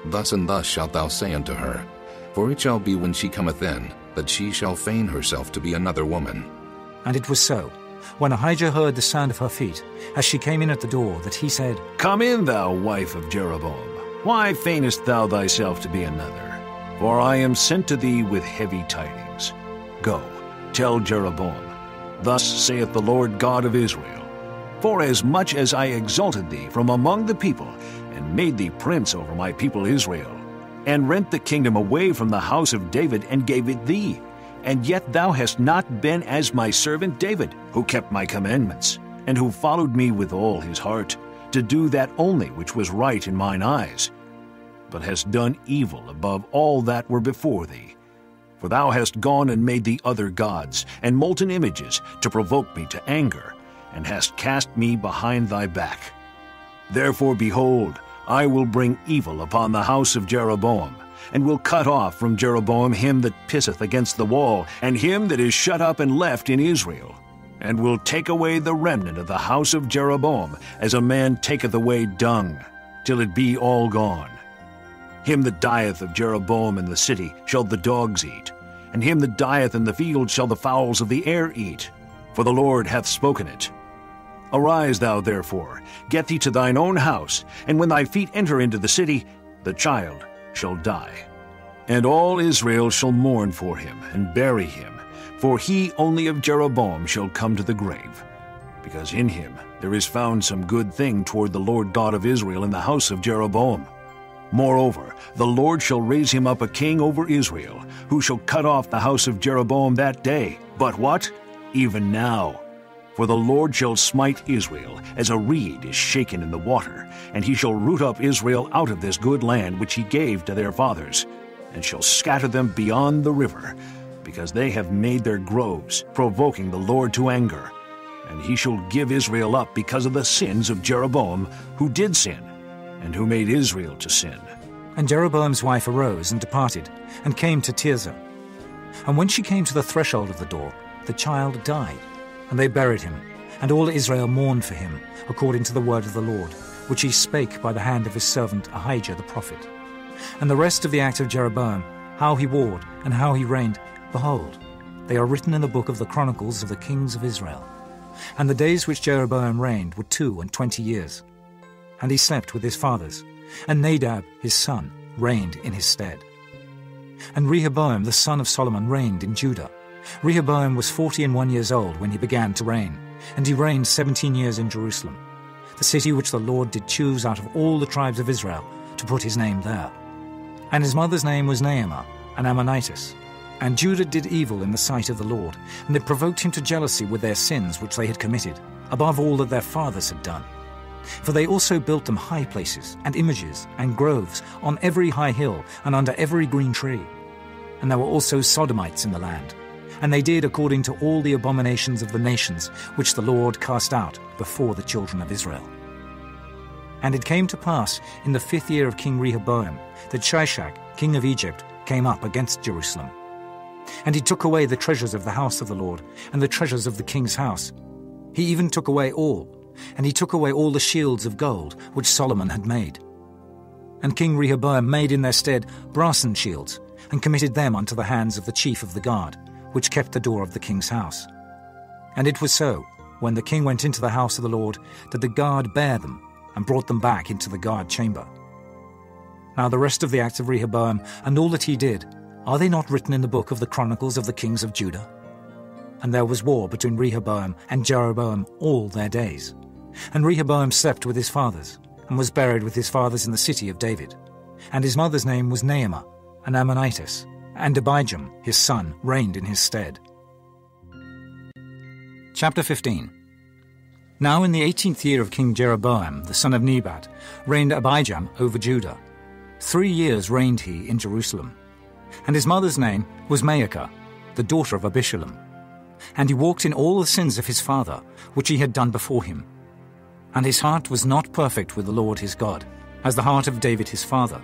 Thus and thus shalt thou say unto her, for it shall be when she cometh in, that she shall feign herself to be another woman. And it was so, when Ahijah heard the sound of her feet, as she came in at the door, that he said, Come in, thou wife of Jeroboam. Why feignest thou thyself to be another? For I am sent to thee with heavy tidings. Go, tell Jeroboam, Thus saith the Lord God of Israel, Forasmuch as I exalted thee from among the people, and made thee prince over my people Israel, and rent the kingdom away from the house of David, and gave it thee, and yet thou hast not been as my servant David, who kept my commandments, and who followed me with all his heart, to do that only which was right in mine eyes, but hast done evil above all that were before thee. For thou hast gone and made thee other gods, and molten images, to provoke me to anger, and hast cast me behind thy back. Therefore, behold, I will bring evil upon the house of Jeroboam, and will cut off from Jeroboam him that pisseth against the wall, and him that is shut up and left in Israel, and will take away the remnant of the house of Jeroboam, as a man taketh away dung, till it be all gone. Him that dieth of Jeroboam in the city shall the dogs eat, and him that dieth in the field shall the fowls of the air eat, for the Lord hath spoken it. Arise thou therefore, get thee to thine own house, and when thy feet enter into the city, the child shall die. And all Israel shall mourn for him, and bury him, for he only of Jeroboam shall come to the grave, because in him there is found some good thing toward the Lord God of Israel in the house of Jeroboam. Moreover, the Lord shall raise him up a king over Israel, who shall cut off the house of Jeroboam that day. But what? Even now. For the Lord shall smite Israel, as a reed is shaken in the water, and he shall root up Israel out of this good land which he gave to their fathers, and shall scatter them beyond the river, because they have made their groves, provoking the Lord to anger. And he shall give Israel up because of the sins of Jeroboam, who did sin, and who made Israel to sin. And Jeroboam's wife arose and departed, and came to Tirzah. And when she came to the threshold of the door, the child died. And they buried him, and all Israel mourned for him, according to the word of the Lord, which he spake by the hand of his servant Ahijah the prophet. And the rest of the act of Jeroboam, how he warred, and how he reigned, behold, they are written in the book of the Chronicles of the kings of Israel. And the days which Jeroboam reigned were 22 years. And he slept with his fathers, and Nadab his son reigned in his stead. And Rehoboam the son of Solomon reigned in Judah. Rehoboam was 41 years old when he began to reign, and he reigned 17 years in Jerusalem, the city which the Lord did choose out of all the tribes of Israel to put his name there. And his mother's name was Naamah, an Ammonitess. And Judah did evil in the sight of the Lord, and they provoked him to jealousy with their sins which they had committed, above all that their fathers had done. For they also built them high places, and images, and groves, on every high hill, and under every green tree. And there were also Sodomites in the land, and they did according to all the abominations of the nations which the Lord cast out before the children of Israel. And it came to pass in the 5th year of King Rehoboam that Shishak, king of Egypt, came up against Jerusalem. And he took away the treasures of the house of the Lord, and the treasures of the king's house. He even took away all, and he took away all the shields of gold which Solomon had made. And King Rehoboam made in their stead brassen shields, and committed them unto the hands of the chief of the guard, which kept the door of the king's house. And it was so, when the king went into the house of the Lord, that the guard bare them, and brought them back into the guard chamber. Now the rest of the acts of Rehoboam, and all that he did, are they not written in the book of the Chronicles of the kings of Judah? And there was war between Rehoboam and Jeroboam all their days. And Rehoboam slept with his fathers, and was buried with his fathers in the city of David. And his mother's name was Naamah, an Ammonitess, and Abijam, his son, reigned in his stead. Chapter 15. Now in the 18th year of King Jeroboam, the son of Nebat, reigned Abijam over Judah. 3 years reigned he in Jerusalem. And his mother's name was Maacah, the daughter of Abishalom. And he walked in all the sins of his father, which he had done before him. And his heart was not perfect with the Lord his God, as the heart of David his father.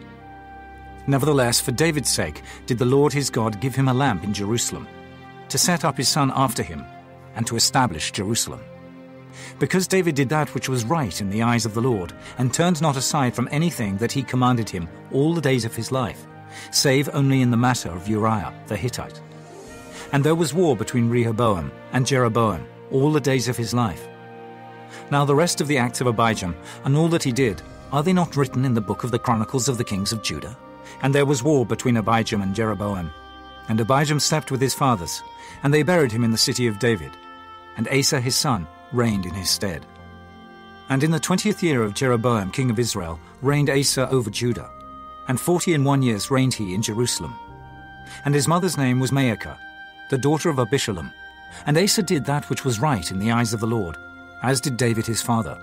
Nevertheless, for David's sake did the Lord his God give him a lamp in Jerusalem, to set up his son after him, and to establish Jerusalem. Because David did that which was right in the eyes of the Lord, and turned not aside from anything that he commanded him all the days of his life, save only in the matter of Uriah the Hittite. And there was war between Rehoboam and Jeroboam all the days of his life. Now the rest of the acts of Abijam, and all that he did, are they not written in the book of the Chronicles of the kings of Judah? And there was war between Abijam and Jeroboam. And Abijam slept with his fathers, and they buried him in the city of David. And Asa his son reigned in his stead. And in the 20th year of Jeroboam king of Israel reigned Asa over Judah. And 41 years reigned he in Jerusalem. And his mother's name was Maacah, the daughter of Abishalom. And Asa did that which was right in the eyes of the Lord, as did David his father.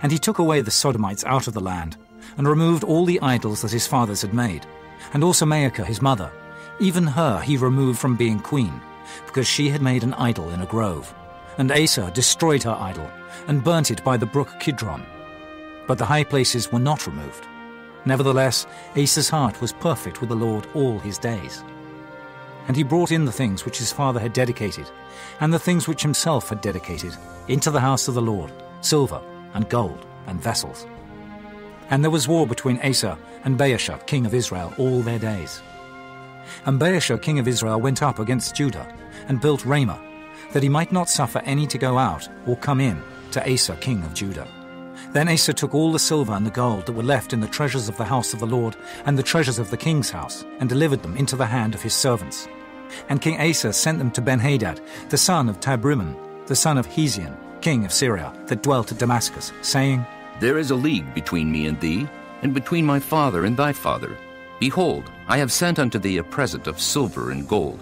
And he took away the Sodomites out of the land, and removed all the idols that his fathers had made, and also Maacah his mother. Even her he removed from being queen, because she had made an idol in a grove. And Asa destroyed her idol, and burnt it by the brook Kidron. But the high places were not removed. Nevertheless, Asa's heart was perfect with the Lord all his days. And he brought in the things which his father had dedicated, and the things which himself had dedicated, into the house of the Lord, silver and gold and vessels. And there was war between Asa and Baasha king of Israel all their days. And Baasha king of Israel went up against Judah, and built Ramah, that he might not suffer any to go out or come in to Asa king of Judah. Then Asa took all the silver and the gold that were left in the treasures of the house of the Lord, and the treasures of the king's house, and delivered them into the hand of his servants. And King Asa sent them to Benhadad, the son of Tabrimon, the son of Hezion, king of Syria, that dwelt at Damascus, saying, There is a league between me and thee, and between my father and thy father. Behold, I have sent unto thee a present of silver and gold.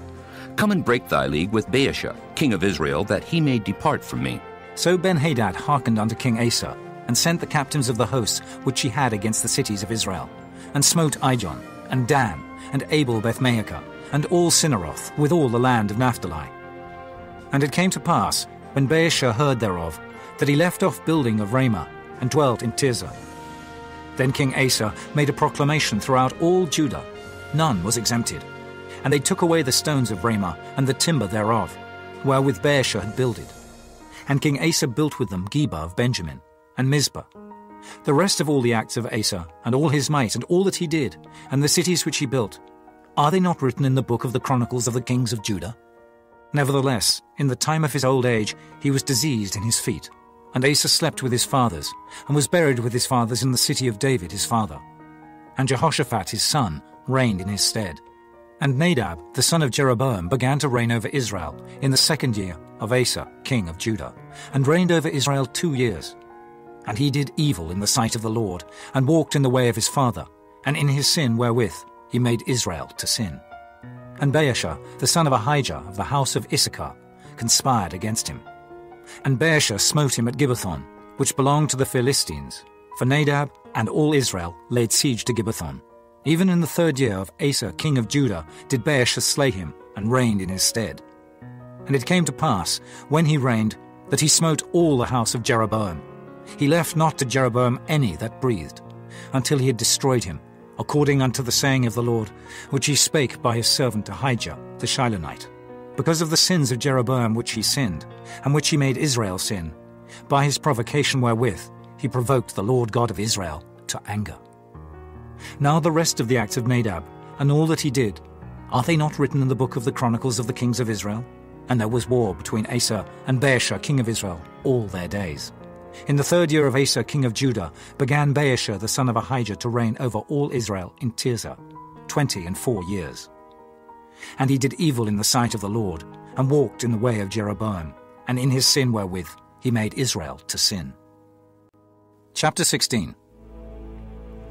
Come and break thy league with Baasha, king of Israel, that he may depart from me. So Benhadad hearkened unto King Asa, and sent the captains of the hosts which he had against the cities of Israel, and smote Ijon, and Dan, and Abel Bethmaachah, and all Cinneroth, with all the land of Naphtali. And it came to pass, when Baasha heard thereof, that he left off building of Ramah, and dwelt in Tirzah. Then King Asa made a proclamation throughout all Judah, none was exempted. And they took away the stones of Ramah, and the timber thereof, wherewith Baasha had builded. And King Asa built with them Geba of Benjamin, and Mizpah. The rest of all the acts of Asa, and all his might, and all that he did, and the cities which he built, Are they not written in the book of the Chronicles of the kings of Judah? Nevertheless, in the time of his old age, he was diseased in his feet. And Asa slept with his fathers, and was buried with his fathers in the city of David his father. And Jehoshaphat his son reigned in his stead. And Nadab the son of Jeroboam began to reign over Israel in the 2nd year of Asa king of Judah, and reigned over Israel 2 years. And he did evil in the sight of the Lord, and walked in the way of his father, and in his sin wherewith he made Israel to sin. And Baasha the son of Ahijah of the house of Issachar conspired against him. And Baasha smote him at Gibbethon, which belonged to the Philistines, for Nadab and all Israel laid siege to Gibbethon. Even in the 3rd year of Asa king of Judah did Baasha slay him, and reigned in his stead. And it came to pass, when he reigned, that he smote all the house of Jeroboam. He left not to Jeroboam any that breathed, until he had destroyed him, according unto the saying of the Lord, which he spake by his servant Ahijah the Shilonite, because of the sins of Jeroboam which he sinned, and which he made Israel sin, by his provocation wherewith he provoked the Lord God of Israel to anger. Now the rest of the acts of Nadab, and all that he did, are they not written in the book of the Chronicles of the kings of Israel? And there was war between Asa and Baasha king of Israel all their days. In the 3rd year of Asa king of Judah began Baasha the son of Ahijah to reign over all Israel in Tirzah, 24 years. And he did evil in the sight of the Lord, and walked in the way of Jeroboam, and in his sin wherewith he made Israel to sin. Chapter 16.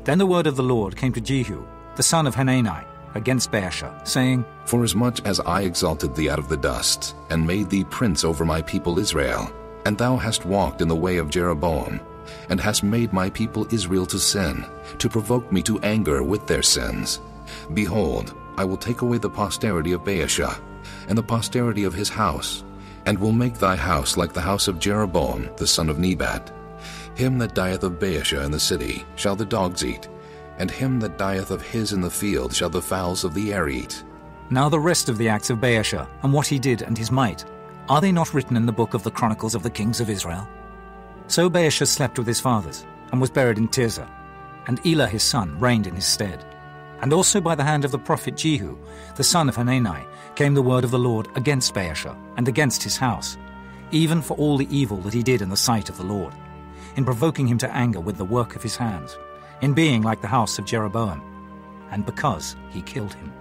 Then the word of the Lord came to Jehu, the son of Hanani, against Baasha, saying, Forasmuch as I exalted thee out of the dust, and made thee prince over my people Israel, and thou hast walked in the way of Jeroboam, and hast made my people Israel to sin, to provoke me to anger with their sins, behold, I will take away the posterity of Baasha, and the posterity of his house, and will make thy house like the house of Jeroboam the son of Nebat. Him that dieth of Baasha in the city shall the dogs eat, and him that dieth of his in the field shall the fowls of the air eat. Now the rest of the acts of Baasha, and what he did and his might, are they not written in the book of the Chronicles of the kings of Israel? So Baasha slept with his fathers, and was buried in Tirzah, and Elah his son reigned in his stead. And also by the hand of the prophet Jehu, the son of Hanani, came the word of the Lord against Baasha, and against his house, even for all the evil that he did in the sight of the Lord, in provoking him to anger with the work of his hands, in being like the house of Jeroboam, and because he killed him.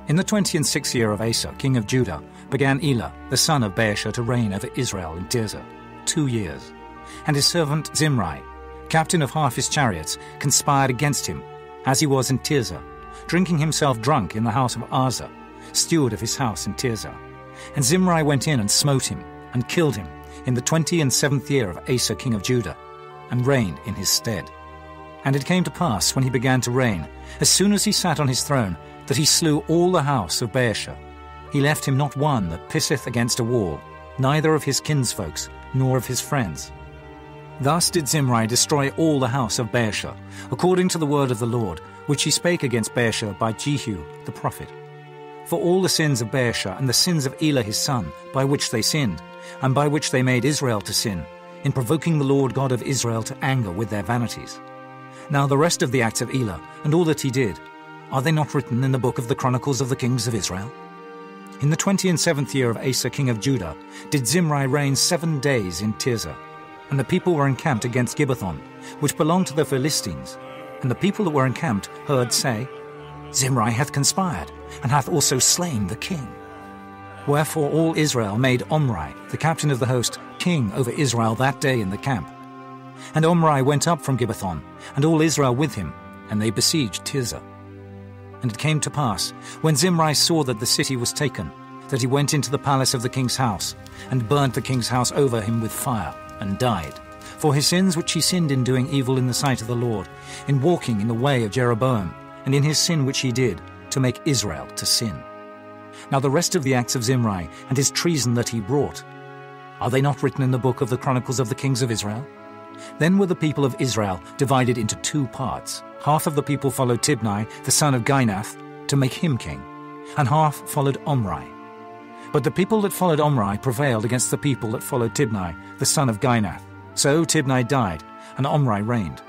In the 26th year of Asa, king of Judah, began Elah, the son of Baasha, to reign over Israel in Tirzah, 2 years. And his servant Zimri, captain of half his chariots, conspired against him, as he was in Tirzah, drinking himself drunk in the house of Asa, steward of his house in Tirzah. And Zimri went in and smote him, and killed him, in the 27th year of Asa king of Judah, and reigned in his stead. And it came to pass, when he began to reign, as soon as he sat on his throne, that he slew all the house of Baasha. He left him not one that pisseth against a wall, neither of his kinsfolks, nor of his friends. Thus did Zimri destroy all the house of Baasha, according to the word of the Lord, which he spake against Baasha by Jehu the prophet. For all the sins of Baasha and the sins of Elah his son, by which they sinned, and by which they made Israel to sin, in provoking the Lord God of Israel to anger with their vanities. Now the rest of the acts of Elah, and all that he did, are they not written in the book of the Chronicles of the kings of Israel? In the 27th year of Asa king of Judah did Zimri reign 7 days in Tirzah, and the people were encamped against Gibbethon, which belonged to the Philistines. And the people that were encamped heard say, Zimri hath conspired, and hath also slain the king. Wherefore all Israel made Omri, the captain of the host, king over Israel that day in the camp. And Omri went up from Gibbethon, and all Israel with him, and they besieged Tirzah. And it came to pass, when Zimri saw that the city was taken, that he went into the palace of the king's house, and burnt the king's house over him with fire, and died, for his sins which he sinned in doing evil in the sight of the Lord, in walking in the way of Jeroboam, and in his sin which he did, to make Israel to sin. Now the rest of the acts of Zimri, and his treason that he brought, are they not written in the book of the Chronicles of the kings of Israel? Then were the people of Israel divided into 2 parts. Half of the people followed Tibni, the son of Ginath, to make him king, and half followed Omri. But the people that followed Omri prevailed against the people that followed Tibni, the son of Ginath. So Tibni died, and Omri reigned.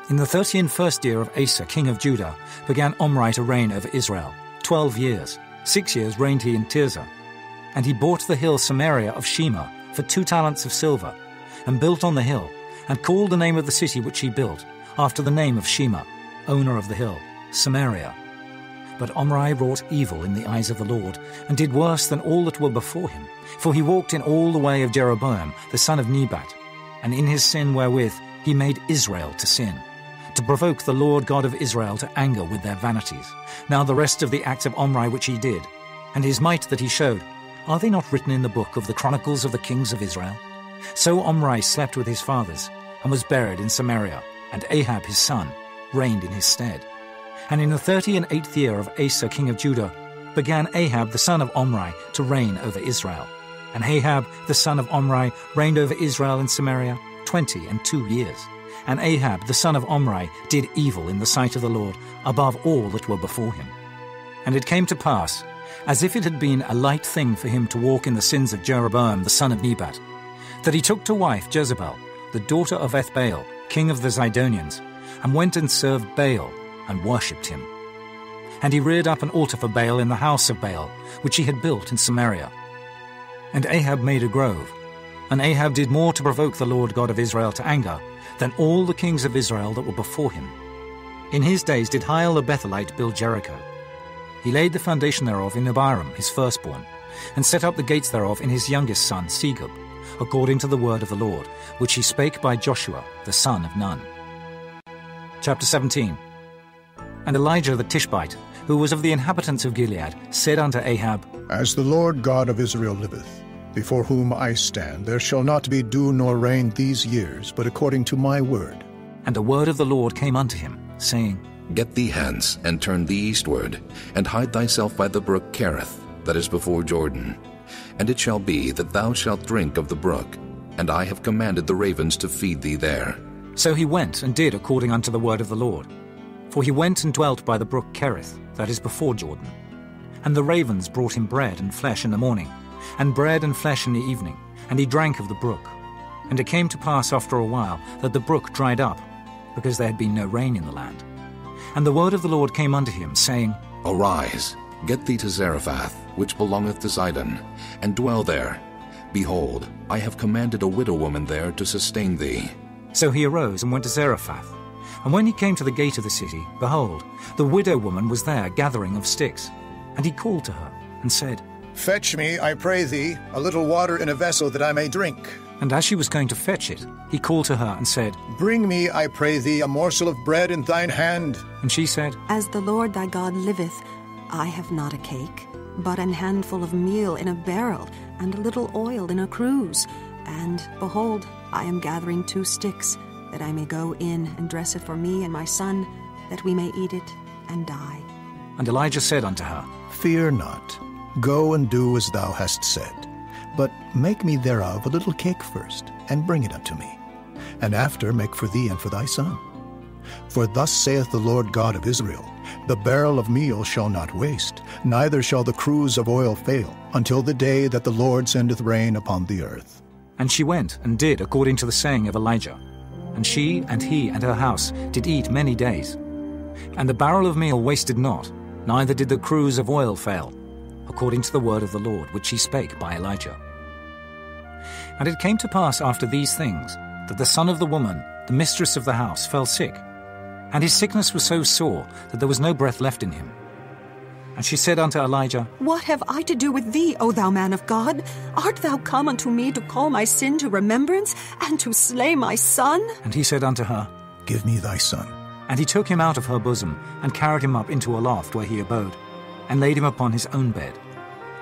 In the 31st year of Asa, king of Judah, began Omri to reign over Israel, 12 years. 6 years reigned he in Tirzah. And he bought the hill Samaria of Shema for 2 talents of silver, and built on the hill, and called the name of the city which he built, after the name of Shema, owner of the hill, Samaria. But Omri wrought evil in the eyes of the Lord, and did worse than all that were before him. For he walked in all the way of Jeroboam, the son of Nebat, and in his sin wherewith he made Israel to sin, to provoke the Lord God of Israel to anger with their vanities. Now the rest of the acts of Omri which he did, and his might that he showed, are they not written in the book of the Chronicles of the kings of Israel? So Omri slept with his fathers, and was buried in Samaria, and Ahab his son reigned in his stead. And in the 38th year of Asa king of Judah began Ahab the son of Omri to reign over Israel. And Ahab the son of Omri reigned over Israel in Samaria 22 years. And Ahab the son of Omri did evil in the sight of the Lord above all that were before him. And it came to pass, as if it had been a light thing for him to walk in the sins of Jeroboam the son of Nebat, that he took to wife Jezebel, the daughter of Ethbaal, king of the Zidonians, and went and served Baal, and worshipped him. And he reared up an altar for Baal in the house of Baal, which he had built in Samaria. And Ahab made a grove. And Ahab did more to provoke the Lord God of Israel to anger than all the kings of Israel that were before him. In his days did Hiel the Bethelite build Jericho. He laid the foundation thereof in Abiram his firstborn, and set up the gates thereof in his youngest son Segub, according to the word of the Lord, which he spake by Joshua the son of Nun. Chapter 17. And Elijah the Tishbite, who was of the inhabitants of Gilead, said unto Ahab, As the Lord God of Israel liveth, before whom I stand, there shall not be dew nor rain these years, but according to my word. And the word of the Lord came unto him, saying, Get thee hence, and turn thee eastward, and hide thyself by the brook Cherith, that is before Jordan. And it shall be that thou shalt drink of the brook, and I have commanded the ravens to feed thee there. So he went and did according unto the word of the Lord. For he went and dwelt by the brook Cherith, that is before Jordan. And the ravens brought him bread and flesh in the morning, and bread and flesh in the evening, and he drank of the brook. And it came to pass after a while that the brook dried up, because there had been no rain in the land. And the word of the Lord came unto him, saying, Arise, get thee to Zarephath, which belongeth to Sidon, and dwell there. Behold, I have commanded a widow woman there to sustain thee. So he arose and went to Zarephath. And when he came to the gate of the city, behold, the widow woman was there gathering of sticks. And he called to her, and said, Fetch me, I pray thee, a little water in a vessel that I may drink. And as she was going to fetch it, he called to her and said, Bring me, I pray thee, a morsel of bread in thine hand. And she said, As the Lord thy God liveth, I have not a cake, but an handful of meal in a barrel, and a little oil in a cruse. And, behold, I am gathering 2 sticks, that I may go in and dress it for me and my son, that we may eat it and die. And Elijah said unto her, Fear not, go and do as thou hast said. But make me thereof a little cake first, and bring it unto me, and after make for thee and for thy son. For thus saith the Lord God of Israel, The barrel of meal shall not waste, neither shall the cruse of oil fail, until the day that the Lord sendeth rain upon the earth. And she went and did according to the saying of Elijah. And she and he and her house did eat many days. And the barrel of meal wasted not, neither did the cruse of oil fail, according to the word of the Lord, which he spake by Elijah. And it came to pass after these things, that the son of the woman, the mistress of the house, fell sick. And his sickness was so sore that there was no breath left in him. And she said unto Elijah, What have I to do with thee, O thou man of God? Art thou come unto me to call my sin to remembrance, and to slay my son? And he said unto her, Give me thy son. And he took him out of her bosom, and carried him up into a loft where he abode, and laid him upon his own bed.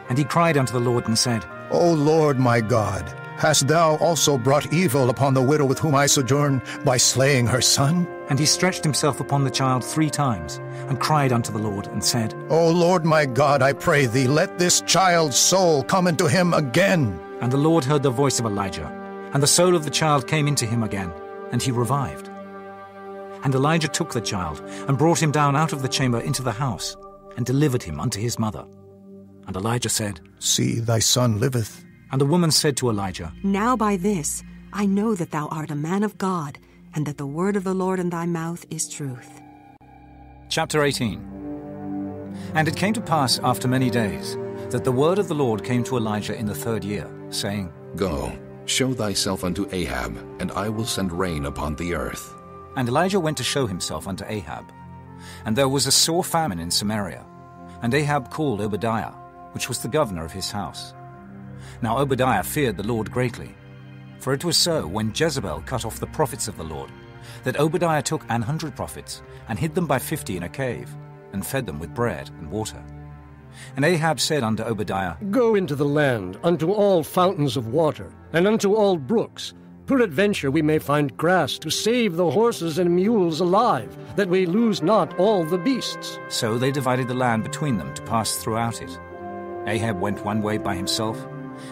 And he cried unto the Lord, and said, O Lord my God, hast thou also brought evil upon the widow with whom I sojourn, by slaying her son? And he stretched himself upon the child 3 times, and cried unto the Lord, and said, O Lord my God, I pray thee, let this child's soul come into him again. And the Lord heard the voice of Elijah, and the soul of the child came into him again, and he revived. And Elijah took the child, and brought him down out of the chamber into the house, and delivered him unto his mother. And Elijah said, See, thy son liveth. And the woman said to Elijah, Now by this I know that thou art a man of God, and that the word of the Lord in thy mouth is truth. Chapter 18. And it came to pass after many days that the word of the Lord came to Elijah in the 3rd year, saying, Go, show thyself unto Ahab, and I will send rain upon the earth. And Elijah went to show himself unto Ahab. And there was a sore famine in Samaria. And Ahab called Obadiah, which was the governor of his house. Now Obadiah feared the Lord greatly. For it was so, when Jezebel cut off the prophets of the Lord, that Obadiah took 100 prophets, and hid them by 50 in a cave, and fed them with bread and water. And Ahab said unto Obadiah, Go into the land, unto all fountains of water, and unto all brooks. Peradventure we may find grass to save the horses and mules alive, that we lose not all the beasts. So they divided the land between them to pass throughout it. Ahab went one way by himself,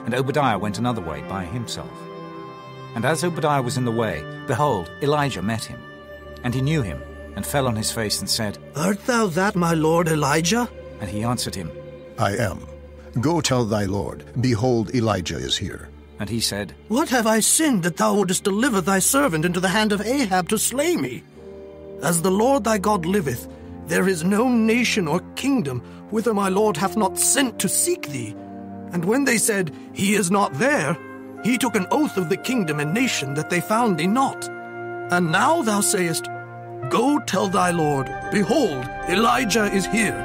and Obadiah went another way by himself. And as Obadiah was in the way, behold, Elijah met him. And he knew him, and fell on his face, and said, Art thou that, my lord Elijah? And he answered him, I am. Go tell thy lord, behold, Elijah is here. And he said, What have I sinned that thou wouldest deliver thy servant into the hand of Ahab to slay me? As the Lord thy God liveth, there is no nation or kingdom whither my lord hath not sent to seek thee. And when they said, He is not there, he took an oath of the kingdom and nation that they found thee not. And now thou sayest, Go tell thy lord, behold, Elijah is here.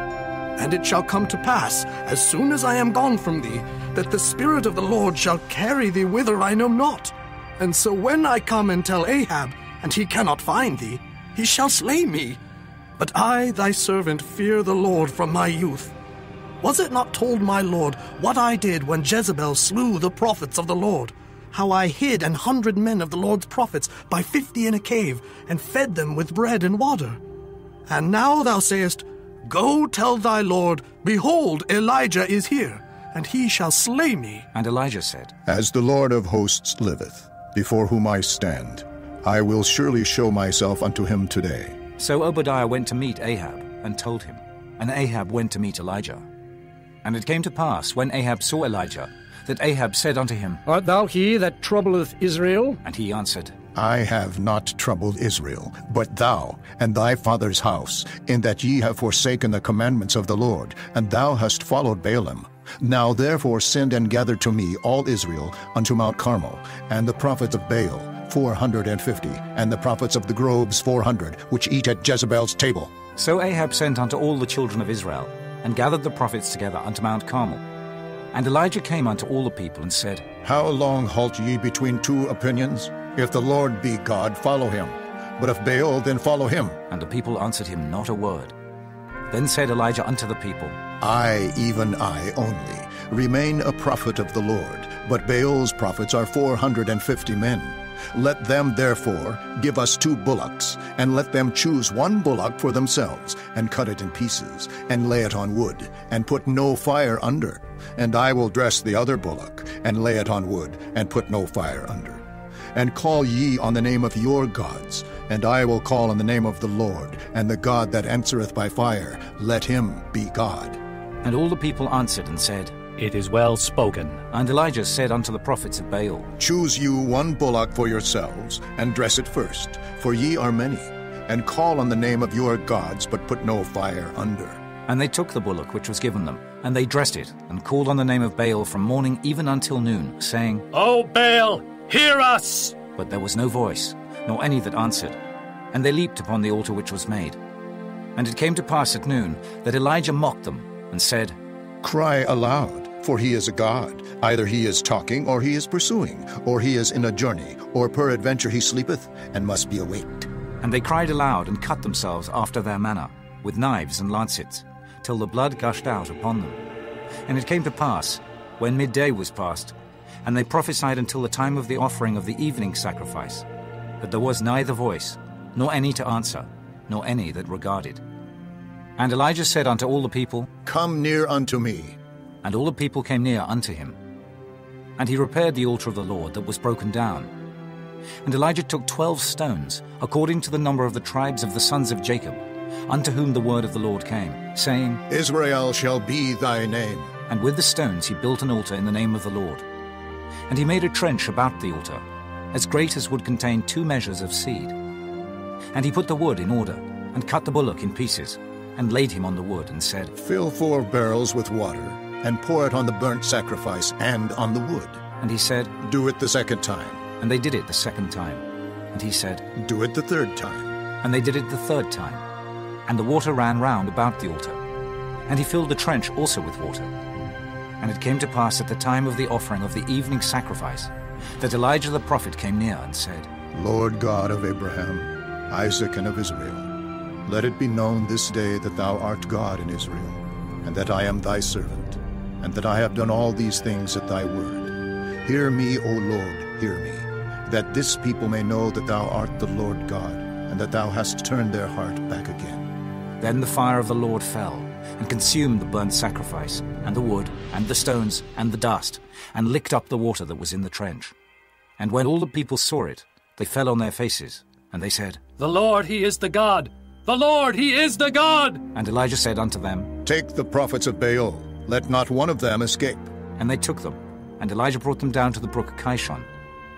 And it shall come to pass, as soon as I am gone from thee, that the Spirit of the Lord shall carry thee whither I know not. And so when I come and tell Ahab, and he cannot find thee, he shall slay me. But I, thy servant, fear the Lord from my youth. Was it not told my lord what I did when Jezebel slew the prophets of the Lord? How I hid 100 men of the Lord's prophets by 50 in a cave, and fed them with bread and water? And now thou sayest, Go tell thy lord, behold, Elijah is here, and he shall slay me. And Elijah said, As the Lord of hosts liveth, before whom I stand, I will surely show myself unto him today. So Obadiah went to meet Ahab, and told him. And Ahab went to meet Elijah. And it came to pass, when Ahab saw Elijah, that Ahab said unto him, Art thou he that troubleth Israel? And he answered, I have not troubled Israel, but thou and thy father's house, in that ye have forsaken the commandments of the Lord, and thou hast followed Baalim. Now therefore send and gather to me all Israel unto Mount Carmel, and the prophets of Baal 450, and the prophets of the groves 400, which eat at Jezebel's table. So Ahab sent unto all the children of Israel, and gathered the prophets together unto Mount Carmel. And Elijah came unto all the people, and said, How long halt ye between two opinions? If the Lord be God, follow him. But if Baal, then follow him. And the people answered him not a word. Then said Elijah unto the people, I, even I only, remain a prophet of the Lord, but Baal's prophets are 450 men. Let them therefore give us 2 bullocks, and let them choose 1 bullock for themselves, and cut it in pieces, and lay it on wood, and put no fire under. And I will dress the other bullock, and lay it on wood, and put no fire under. And call ye on the name of your gods, and I will call on the name of the Lord, and the God that answereth by fire, let him be God. And all the people answered and said, It is well spoken. And Elijah said unto the prophets of Baal, Choose you 1 bullock for yourselves, and dress it first, for ye are many, and call on the name of your gods, but put no fire under. And they took the bullock which was given them, and they dressed it, and called on the name of Baal from morning even until noon, saying, O Baal, hear us! But there was no voice, nor any that answered. And they leaped upon the altar which was made. And it came to pass at noon that Elijah mocked them, and said, Cry aloud, for he is a god. Either he is talking, or he is pursuing, or he is in a journey, or peradventure he sleepeth, and must be awaked. And they cried aloud, and cut themselves after their manner, with knives and lancets, till the blood gushed out upon them. And it came to pass, when midday was past, and they prophesied until the time of the offering of the evening sacrifice, that there was neither voice, nor any to answer, nor any that regarded. And Elijah said unto all the people, Come near unto me. And all the people came near unto him. And he repaired the altar of the Lord that was broken down. And Elijah took 12 stones, according to the number of the tribes of the sons of Jacob, unto whom the word of the Lord came, saying, Israel shall be thy name. And with the stones he built an altar in the name of the Lord. And he made a trench about the altar, as great as would contain 2 measures of seed. And he put the wood in order, and cut the bullock in pieces, and laid him on the wood, and said, Fill 4 barrels with water, and pour it on the burnt sacrifice and on the wood. And he said, Do it the 2nd time. And they did it the 2nd time. And he said, Do it the 3rd time. And they did it the 3rd time. And the water ran round about the altar. And he filled the trench also with water. And it came to pass at the time of the offering of the evening sacrifice, that Elijah the prophet came near and said, Lord God of Abraham, Isaac, and of Israel, let it be known this day that thou art God in Israel, and that I am thy servant, and that I have done all these things at thy word. Hear me, O Lord, hear me, that this people may know that thou art the Lord God, and that thou hast turned their heart back again. Then the fire of the Lord fell, and consumed the burnt sacrifice, and the wood, and the stones, and the dust, and licked up the water that was in the trench. And when all the people saw it, they fell on their faces, and they said, The Lord, he is the God! The Lord, he is the God! And Elijah said unto them, Take the prophets of Baal, let not one of them escape. And they took them, and Elijah brought them down to the brook Kishon,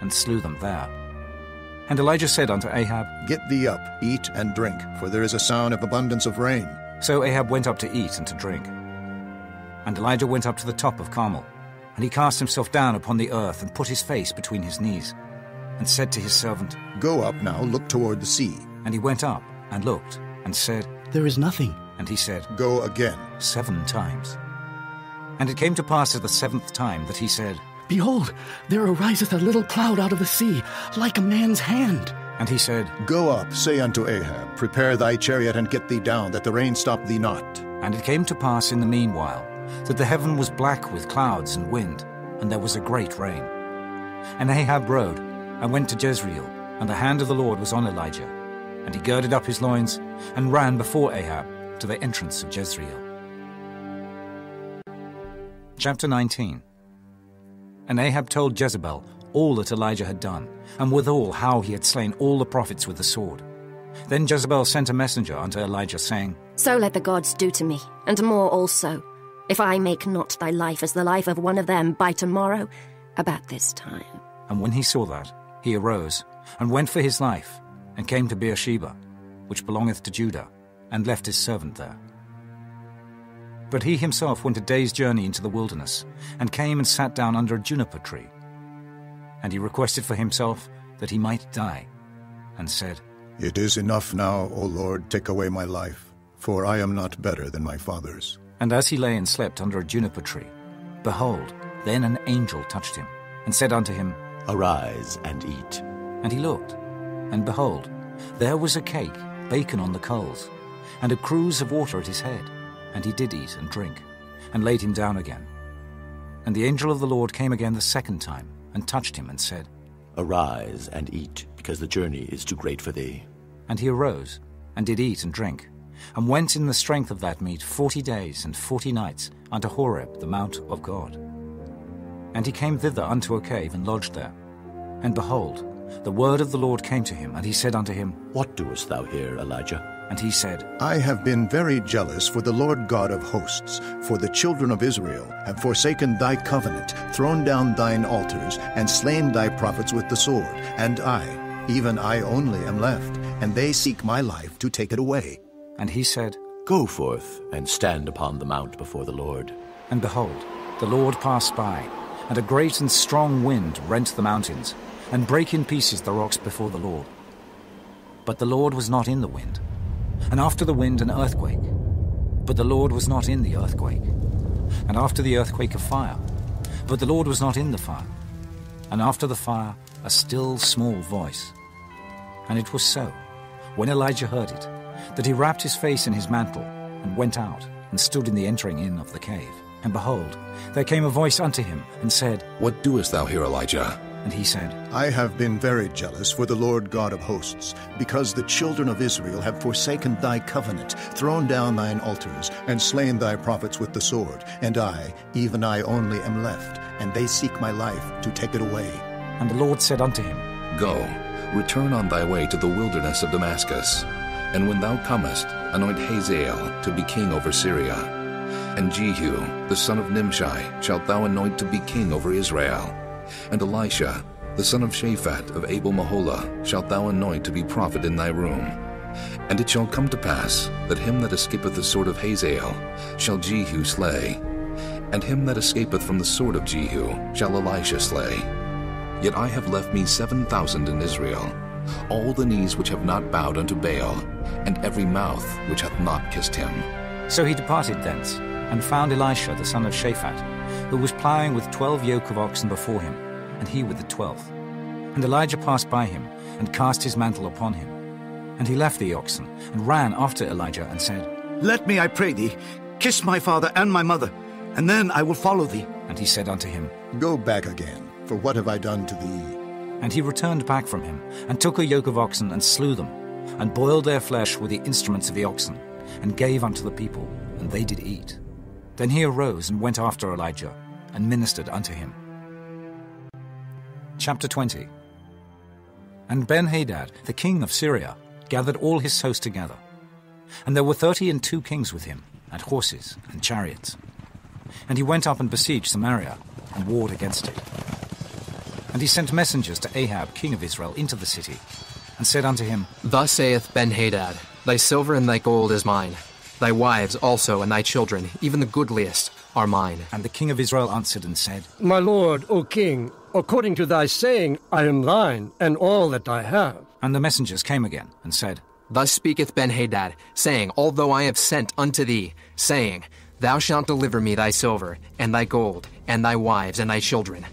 and slew them there. And Elijah said unto Ahab, Get thee up, eat and drink, for there is a sound of abundance of rain. So Ahab went up to eat and to drink. And Elijah went up to the top of Carmel, and he cast himself down upon the earth, and put his face between his knees, and said to his servant, Go up now, look toward the sea. And he went up, and looked, and said, There is nothing. And he said, Go again. 7 times. And it came to pass at the 7th time that he said, Behold, there ariseth a little cloud out of the sea, like a man's hand. And he said, Go up, say unto Ahab, Prepare thy chariot, and get thee down, that the rain stop thee not. And it came to pass in the meanwhile, that the heaven was black with clouds and wind, and there was a great rain. And Ahab rode, and went to Jezreel, and the hand of the Lord was on Elijah. And he girded up his loins, and ran before Ahab to the entrance of Jezreel. Chapter 19. And Ahab told Jezebel all that Elijah had done, and withal how he had slain all the prophets with the sword. Then Jezebel sent a messenger unto Elijah, saying, So let the gods do to me, and more also, if I make not thy life as the life of one of them by tomorrow, about this time. And when he saw that, he arose, and went for his life, and came to Beersheba, which belongeth to Judah, and left his servant there. But he himself went a day's journey into the wilderness, and came and sat down under a juniper tree. And he requested for himself that he might die, and said, It is enough now, O Lord, take away my life, for I am not better than my fathers. And as he lay and slept under a juniper tree, behold, then an angel touched him, and said unto him, Arise and eat. And he looked, and behold, there was a cake, baken on the coals, and a cruse of water at his head. And he did eat and drink, and laid him down again. And the angel of the Lord came again the 2nd time, and touched him, and said, Arise and eat, because the journey is too great for thee. And he arose, and did eat and drink, and went in the strength of that meat 40 days and 40 nights unto Horeb, the mount of God. And he came thither unto a cave, and lodged there. And behold, the word of the Lord came to him, and he said unto him, What doest thou here, Elijah? And he said, I have been very jealous for the Lord God of hosts, for the children of Israel have forsaken thy covenant, thrown down thine altars, and slain thy prophets with the sword. And I, even I only, am left, and they seek my life to take it away. And he said, Go forth, and stand upon the mount before the Lord. And behold, the Lord passed by, and a great and strong wind rent the mountains, and brake in pieces the rocks before the Lord. But the Lord was not in the wind. And after the wind an earthquake. But the Lord was not in the earthquake. And after the earthquake a fire. But the Lord was not in the fire. And after the fire a still small voice. And it was so, when Elijah heard it, that he wrapped his face in his mantle, and went out, and stood in the entering in of the cave. And behold, there came a voice unto him, and said, What doest thou here, Elijah? And he said, I have been very jealous for the Lord God of hosts, because the children of Israel have forsaken thy covenant, thrown down thine altars, and slain thy prophets with the sword. And I, even I only, am left, and they seek my life to take it away. And the Lord said unto him, Go, return on thy way to the wilderness of Damascus, and when thou comest, anoint Hazael to be king over Syria. And Jehu, the son of Nimshi, shalt thou anoint to be king over Israel. And Elisha, the son of Shaphat of Abel-Meholah, shalt thou anoint to be prophet in thy room. And it shall come to pass that him that escapeth the sword of Hazael shall Jehu slay, and him that escapeth from the sword of Jehu shall Elisha slay. Yet I have left me 7,000 in Israel, all the knees which have not bowed unto Baal, and every mouth which hath not kissed him. So he departed thence, and found Elisha the son of Shaphat, who was ploughing with 12 yoke of oxen before him, and he with the 12th. And Elijah passed by him, and cast his mantle upon him. And he left the oxen, and ran after Elijah, and said, Let me, I pray thee, kiss my father and my mother, and then I will follow thee. And he said unto him, Go back again, for what have I done to thee? And he returned back from him, and took a yoke of oxen, and slew them, and boiled their flesh with the instruments of the oxen, and gave unto the people, and they did eat. Then he arose and went after Elijah, and ministered unto him. Chapter 20. And Ben-Hadad, the king of Syria, gathered all his host together. And there were 32 kings with him, and horses, and chariots. And he went up and besieged Samaria, and warred against it. And he sent messengers to Ahab, king of Israel, into the city, and said unto him, Thus saith Ben-Hadad, Thy silver and thy gold is mine. Thy wives also and thy children, even the goodliest, are mine. And the king of Israel answered and said, My lord, O king, according to thy saying, I am thine, and all that I have. And the messengers came again, and said, Thus speaketh Ben-Hadad, saying, Although I have sent unto thee, saying, Thou shalt deliver me thy silver, and thy gold, and thy wives, and thy children.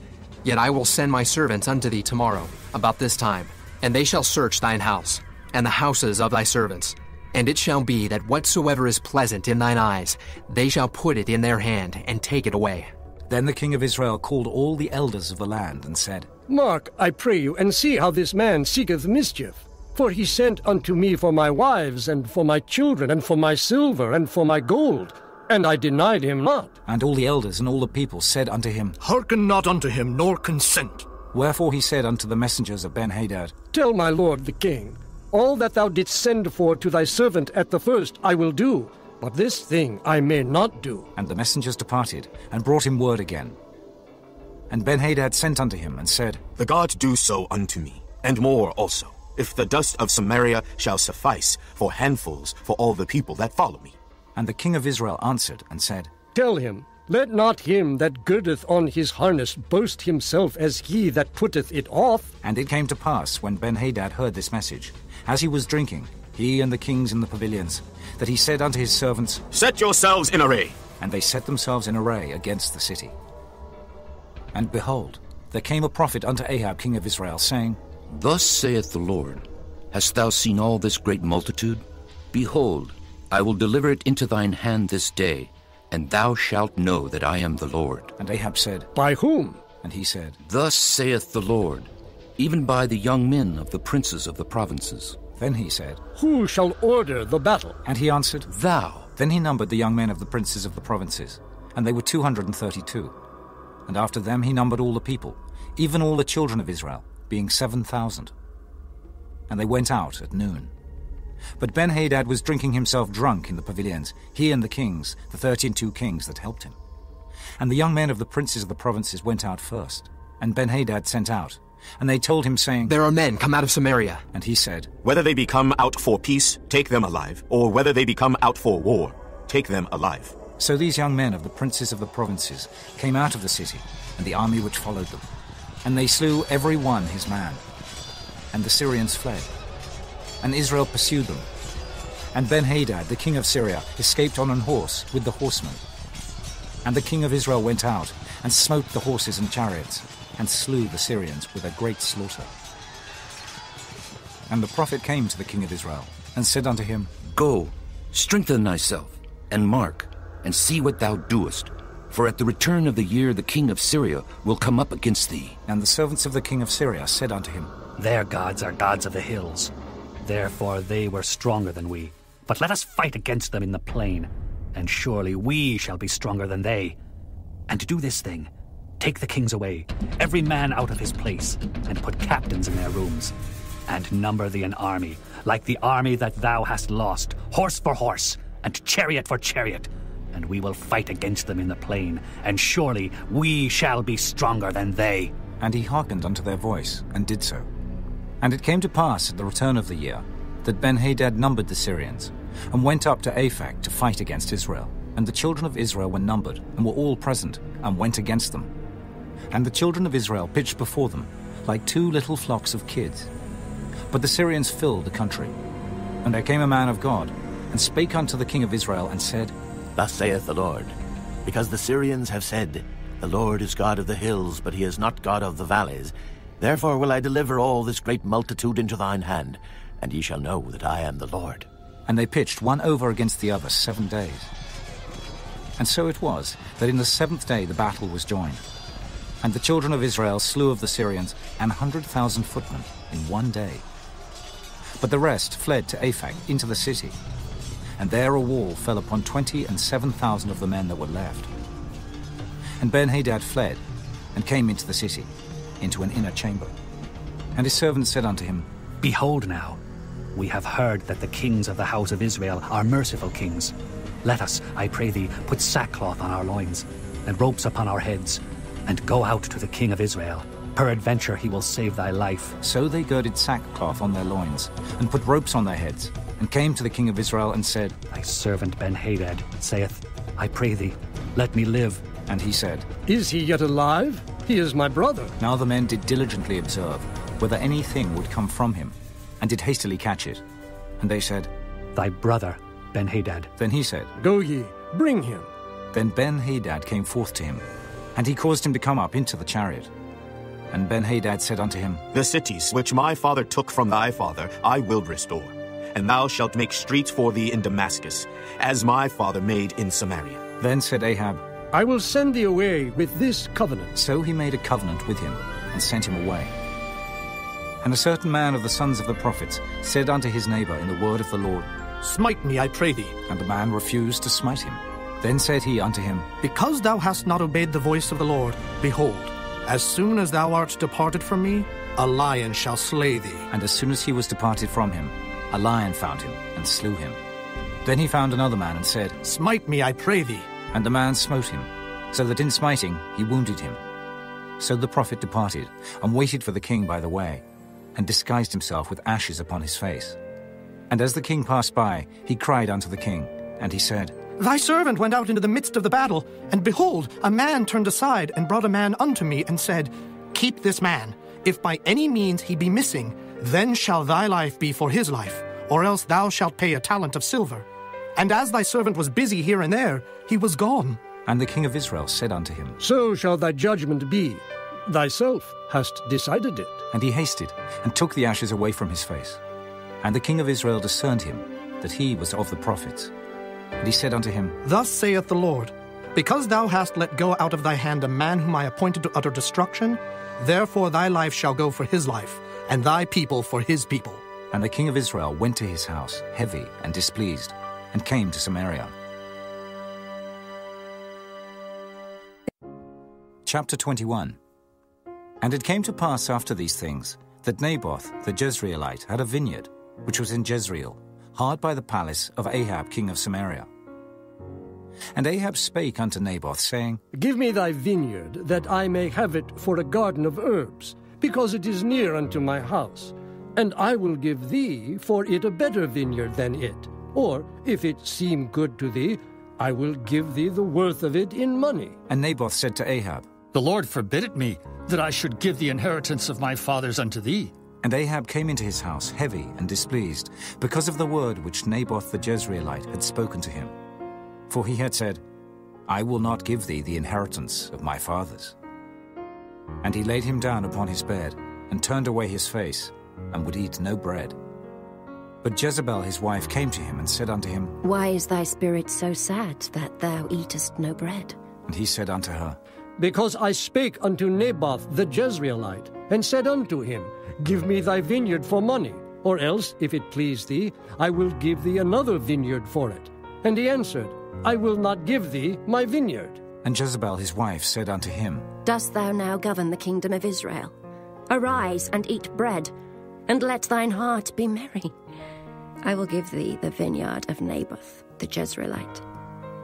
Yet I will send my servants unto thee tomorrow, about this time, and they shall search thine house, and the houses of thy servants. And it shall be that whatsoever is pleasant in thine eyes, they shall put it in their hand, and take it away. Then the king of Israel called all the elders of the land, and said, Mark, I pray you, and see how this man seeketh mischief. For he sent unto me for my wives, and for my children, and for my silver, and for my gold. And I denied him not. And all the elders and all the people said unto him, Hearken not unto him, nor consent. Wherefore he said unto the messengers of Ben-Hadad, Tell my lord the king, all that thou didst send for to thy servant at the first I will do, but this thing I may not do. And the messengers departed, and brought him word again. And Ben-Hadad sent unto him, and said, The gods do so unto me, and more also, if the dust of Samaria shall suffice for handfuls for all the people that follow me. And the king of Israel answered and said, Tell him, let not him that girdeth on his harness boast himself as he that putteth it off. And it came to pass, when Ben-Hadad heard this message, as he was drinking, he and the kings in the pavilions, that he said unto his servants, Set yourselves in array. And they set themselves in array against the city. And behold, there came a prophet unto Ahab king of Israel, saying, Thus saith the Lord, Hast thou seen all this great multitude? Behold, I will deliver it into thine hand this day, and thou shalt know that I am the Lord. And Ahab said, By whom? And he said, Thus saith the Lord, even by the young men of the princes of the provinces. Then he said, Who shall order the battle? And he answered, Thou. Then he numbered the young men of the princes of the provinces, and they were 232. And after them he numbered all the people, even all the children of Israel, being 7,000. And they went out at noon. But Ben-Hadad was drinking himself drunk in the pavilions, he and the kings, the 32 kings that helped him. And the young men of the princes of the provinces went out first, and Ben-Hadad sent out. And they told him, saying, There are men come out of Samaria. And he said, Whether they be come out for peace, take them alive, or whether they be come out for war, take them alive. So these young men of the princes of the provinces came out of the city, and the army which followed them. And they slew every one his man. And the Syrians fled. And Israel pursued them. And Ben-Hadad, the king of Syria, escaped on an horse with the horsemen. And the king of Israel went out, and smote the horses and chariots, and slew the Syrians with a great slaughter. And the prophet came to the king of Israel, and said unto him, Go, strengthen thyself, and mark, and see what thou doest. For at the return of the year the king of Syria will come up against thee. And the servants of the king of Syria said unto him, Their gods are gods of the hills. Therefore they were stronger than we. But let us fight against them in the plain, and surely we shall be stronger than they. And to do this thing, take the kings away, every man out of his place, and put captains in their rooms. And number thee an army, like the army that thou hast lost, horse for horse, and chariot for chariot. And we will fight against them in the plain, and surely we shall be stronger than they. And he hearkened unto their voice, and did so. And it came to pass at the return of the year, that Benhadad numbered the Syrians, and went up to Aphek to fight against Israel. And the children of Israel were numbered, and were all present, and went against them. And the children of Israel pitched before them, like two little flocks of kids. But the Syrians filled the country. And there came a man of God, and spake unto the king of Israel, and said, Thus saith the Lord, because the Syrians have said, The Lord is God of the hills, but he is not God of the valleys. Therefore will I deliver all this great multitude into thine hand, and ye shall know that I am the Lord. And they pitched one over against the other 7 days. And so it was, that in the 7th day the battle was joined. And the children of Israel slew of the Syrians 100,000 footmen in 1 day. But the rest fled to Aphek into the city. And there a wall fell upon 27,000 of the men that were left. And Benhadad fled, and came into the city, into an inner chamber. And his servants said unto him, Behold now, we have heard that the kings of the house of Israel are merciful kings. Let us, I pray thee, put sackcloth on our loins, and ropes upon our heads, and go out to the king of Israel. Peradventure he will save thy life. So they girded sackcloth on their loins, and put ropes on their heads, and came to the king of Israel, and said, Thy servant Benhadad saith, I pray thee, let me live. And he said, Is he yet alive? He is my brother. Now the men did diligently observe whether anything would come from him, and did hastily catch it. And they said, Thy brother Benhadad. Then he said, Go ye, bring him. Then Benhadad came forth to him, and he caused him to come up into the chariot. And Benhadad said unto him, The cities which my father took from thy father I will restore, and thou shalt make streets for thee in Damascus, as my father made in Samaria. Then said Ahab, I will send thee away with this covenant. So he made a covenant with him, and sent him away. And a certain man of the sons of the prophets said unto his neighbor in the word of the Lord, Smite me, I pray thee. And the man refused to smite him. Then said he unto him, Because thou hast not obeyed the voice of the Lord, behold, as soon as thou art departed from me, a lion shall slay thee. And as soon as he was departed from him, a lion found him, and slew him. Then he found another man, and said, Smite me, I pray thee. And the man smote him, so that in smiting he wounded him. So the prophet departed, and waited for the king by the way, and disguised himself with ashes upon his face. And as the king passed by, he cried unto the king, and he said, Thy servant went out into the midst of the battle, and behold, a man turned aside, and brought a man unto me, and said, Keep this man. If by any means he be missing, then shall thy life be for his life, or else thou shalt pay a talent of silver. And as thy servant was busy here and there, he was gone. And the king of Israel said unto him, So shall thy judgment be. Thyself hast decided it. And he hasted, and took the ashes away from his face. And the king of Israel discerned him, that he was of the prophets. And he said unto him, Thus saith the Lord, Because thou hast let go out of thy hand a man whom I appointed to utter destruction, therefore thy life shall go for his life, and thy people for his people. And the king of Israel went to his house, heavy and displeased, and came to Samaria. Chapter 21. And it came to pass after these things, that Naboth the Jezreelite had a vineyard, which was in Jezreel, hard by the palace of Ahab king of Samaria. And Ahab spake unto Naboth, saying, Give me thy vineyard, that I may have it for a garden of herbs, because it is near unto my house. And I will give thee for it a better vineyard than it. Or, if it seem good to thee, I will give thee the worth of it in money. And Naboth said to Ahab, The Lord forbid it me, that I should give the inheritance of my fathers unto thee. And Ahab came into his house heavy and displeased, because of the word which Naboth the Jezreelite had spoken to him. For he had said, I will not give thee the inheritance of my fathers. And he laid him down upon his bed, and turned away his face, and would eat no bread. But Jezebel his wife came to him, and said unto him, Why is thy spirit so sad, that thou eatest no bread? And he said unto her, Because I spake unto Naboth the Jezreelite, and said unto him, Give me thy vineyard for money, or else, if it please thee, I will give thee another vineyard for it. And he answered, I will not give thee my vineyard. And Jezebel his wife said unto him, Dost thou now govern the kingdom of Israel? Arise and eat bread, and let thine heart be merry. I will give thee the vineyard of Naboth the Jezreelite.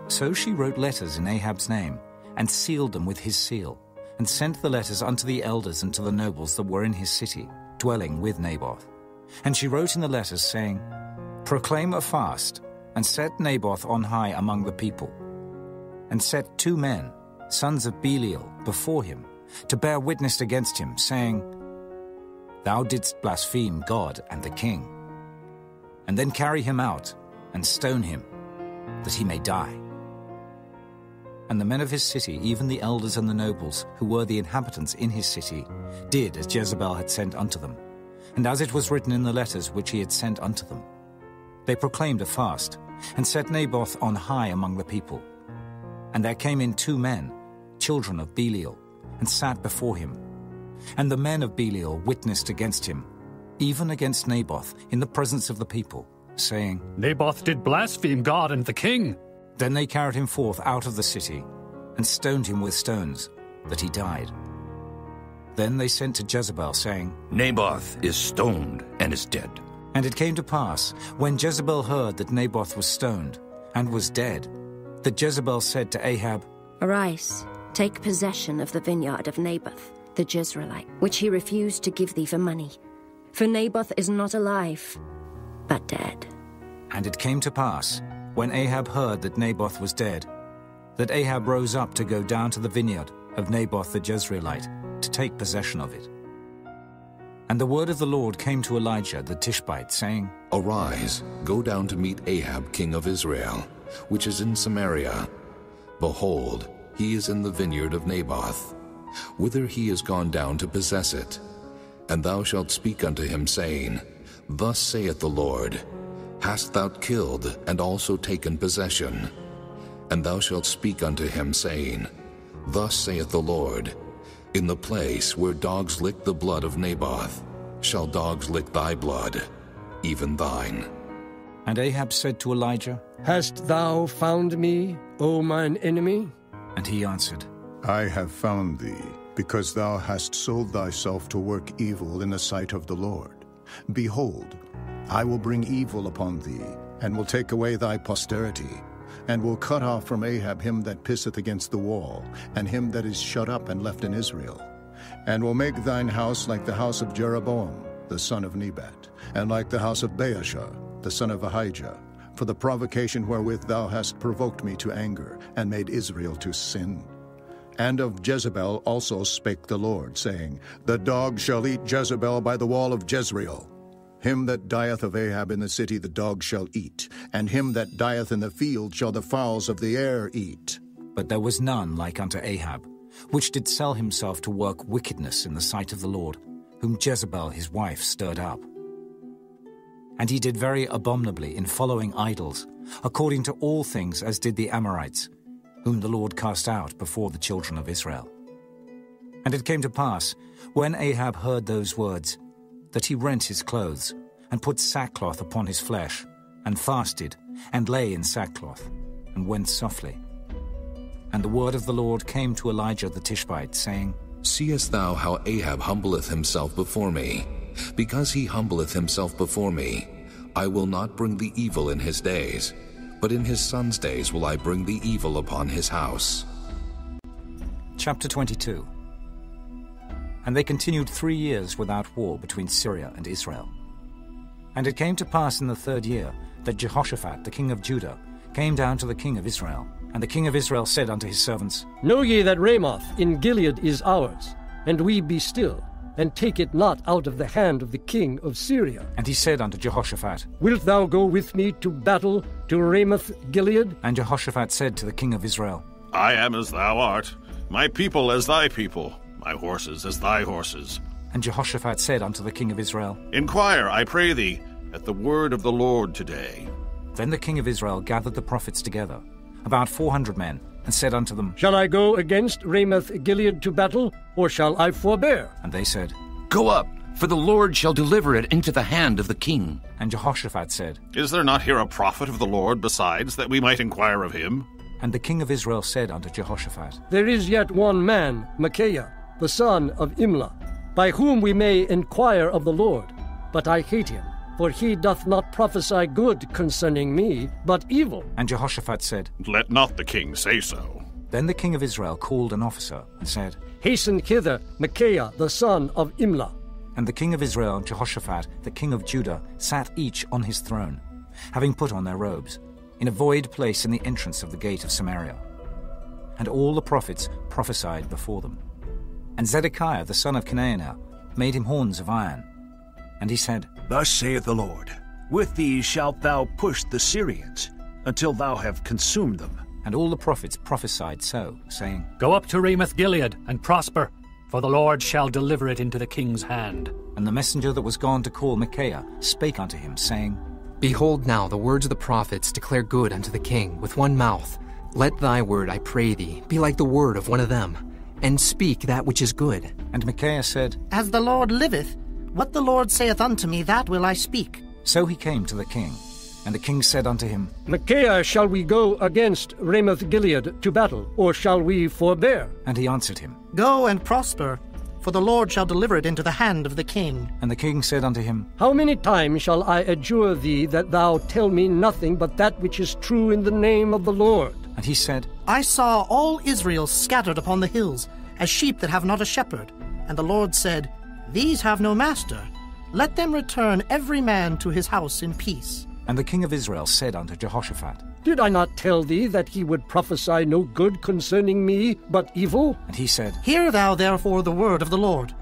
So she wrote letters in Ahab's name, and sealed them with his seal, and sent the letters unto the elders and to the nobles that were in his city, dwelling with Naboth. And she wrote in the letters, saying, Proclaim a fast, and set Naboth on high among the people. And set 2 men, sons of Belial, before him, to bear witness against him, saying, Thou didst blaspheme God and the king. And then carry him out, and stone him, that he may die. And the men of his city, even the elders and the nobles, who were the inhabitants in his city, did as Jezebel had sent unto them, and as it was written in the letters which he had sent unto them. They proclaimed a fast, and set Naboth on high among the people. And there came in 2 men, children of Belial, and sat before him. And the men of Belial witnessed against him, even against Naboth, in the presence of the people, saying, Naboth did blaspheme God and the king. Then they carried him forth out of the city, and stoned him with stones, that he died. Then they sent to Jezebel, saying, Naboth is stoned and is dead. And it came to pass, when Jezebel heard that Naboth was stoned, and was dead, that Jezebel said to Ahab, Arise, take possession of the vineyard of Naboth, the Jezreelite, which he refused to give thee for money. For Naboth is not alive, but dead. And it came to pass, when Ahab heard that Naboth was dead, that Ahab rose up to go down to the vineyard of Naboth the Jezreelite, to take possession of it. And the word of the Lord came to Elijah the Tishbite, saying, Arise, go down to meet Ahab king of Israel, which is in Samaria. Behold, he is in the vineyard of Naboth, whither he is gone down to possess it. And thou shalt speak unto him, saying, Thus saith the Lord, Hast thou killed and also taken possession? And thou shalt speak unto him, saying, Thus saith the Lord, In the place where dogs lick the blood of Naboth, shall dogs lick thy blood, even thine. And Ahab said to Elijah, Hast thou found me, O mine enemy? And he answered, I have found thee, because thou hast sold thyself to work evil in the sight of the Lord. Behold, I will bring evil upon thee, and will take away thy posterity, and will cut off from Ahab him that pisseth against the wall, and him that is shut up and left in Israel, and will make thine house like the house of Jeroboam, the son of Nebat, and like the house of Baasha, the son of Ahijah, for the provocation wherewith thou hast provoked me to anger, and made Israel to sin. And of Jezebel also spake the Lord, saying, The dog shall eat Jezebel by the wall of Jezreel. Him that dieth of Ahab in the city the dog shall eat, and him that dieth in the field shall the fowls of the air eat. But there was none like unto Ahab, which did sell himself to work wickedness in the sight of the Lord, whom Jezebel his wife stirred up. And he did very abominably in following idols, according to all things as did the Amorites, whom the Lord cast out before the children of Israel. And it came to pass, when Ahab heard those words, that he rent his clothes, and put sackcloth upon his flesh, and fasted, and lay in sackcloth, and went softly. And the word of the Lord came to Elijah the Tishbite, saying, Seest thou how Ahab humbleth himself before me? Because he humbleth himself before me, I will not bring the evil in his days, but in his son's days will I bring the evil upon his house. Chapter 22. And they continued 3 years without war between Syria and Israel. And it came to pass in the 3rd year that Jehoshaphat the king of Judah came down to the king of Israel. And the king of Israel said unto his servants, Know ye that Ramoth in Gilead is ours, and we be still, and take it not out of the hand of the king of Syria. And he said unto Jehoshaphat, Wilt thou go with me to battle to Ramoth Gilead? And Jehoshaphat said to the king of Israel, I am as thou art, my people as thy people, my horses as thy horses. And Jehoshaphat said unto the king of Israel, Inquire, I pray thee, at the word of the Lord today. Then the king of Israel gathered the prophets together, about 400 men, and said unto them, Shall I go against Ramoth Gilead to battle, or shall I forbear? And they said, Go up, for the Lord shall deliver it into the hand of the king. And Jehoshaphat said, Is there not here a prophet of the Lord besides, that we might inquire of him? And the king of Israel said unto Jehoshaphat, There is yet one man, Micaiah, the son of Imlah, by whom we may inquire of the Lord. But I hate him, for he doth not prophesy good concerning me, but evil. And Jehoshaphat said, Let not the king say so. Then the king of Israel called an officer and said, Hasten hither Micaiah the son of Imlah. And the king of Israel and Jehoshaphat, the king of Judah, sat each on his throne, having put on their robes, in a void place in the entrance of the gate of Samaria. And all the prophets prophesied before them. And Zedekiah the son of Kenaniah made him horns of iron. And he said, Thus saith the Lord, With these shalt thou push the Syrians, until thou have consumed them. And all the prophets prophesied so, saying, Go up to Ramoth-Gilead and prosper, for the Lord shall deliver it into the king's hand. And the messenger that was gone to call Micaiah spake unto him, saying, Behold now, the words of the prophets declare good unto the king with one mouth. Let thy word, I pray thee, be like the word of one of them, and speak that which is good. And Micaiah said, As the Lord liveth, what the Lord saith unto me, that will I speak. So he came to the king. And the king said unto him, Micaiah, shall we go against Ramoth-Gilead to battle, or shall we forbear? And he answered him, Go and prosper, for the Lord shall deliver it into the hand of the king. And the king said unto him, How many times shall I adjure thee that thou tell me nothing but that which is true in the name of the Lord? And he said, I saw all Israel scattered upon the hills, as sheep that have not a shepherd. And the Lord said, These have no master. Let them return every man to his house in peace. And the king of Israel said unto Jehoshaphat, Did I not tell thee that he would prophesy no good concerning me, but evil? And he said, Hear thou therefore the word of the Lord.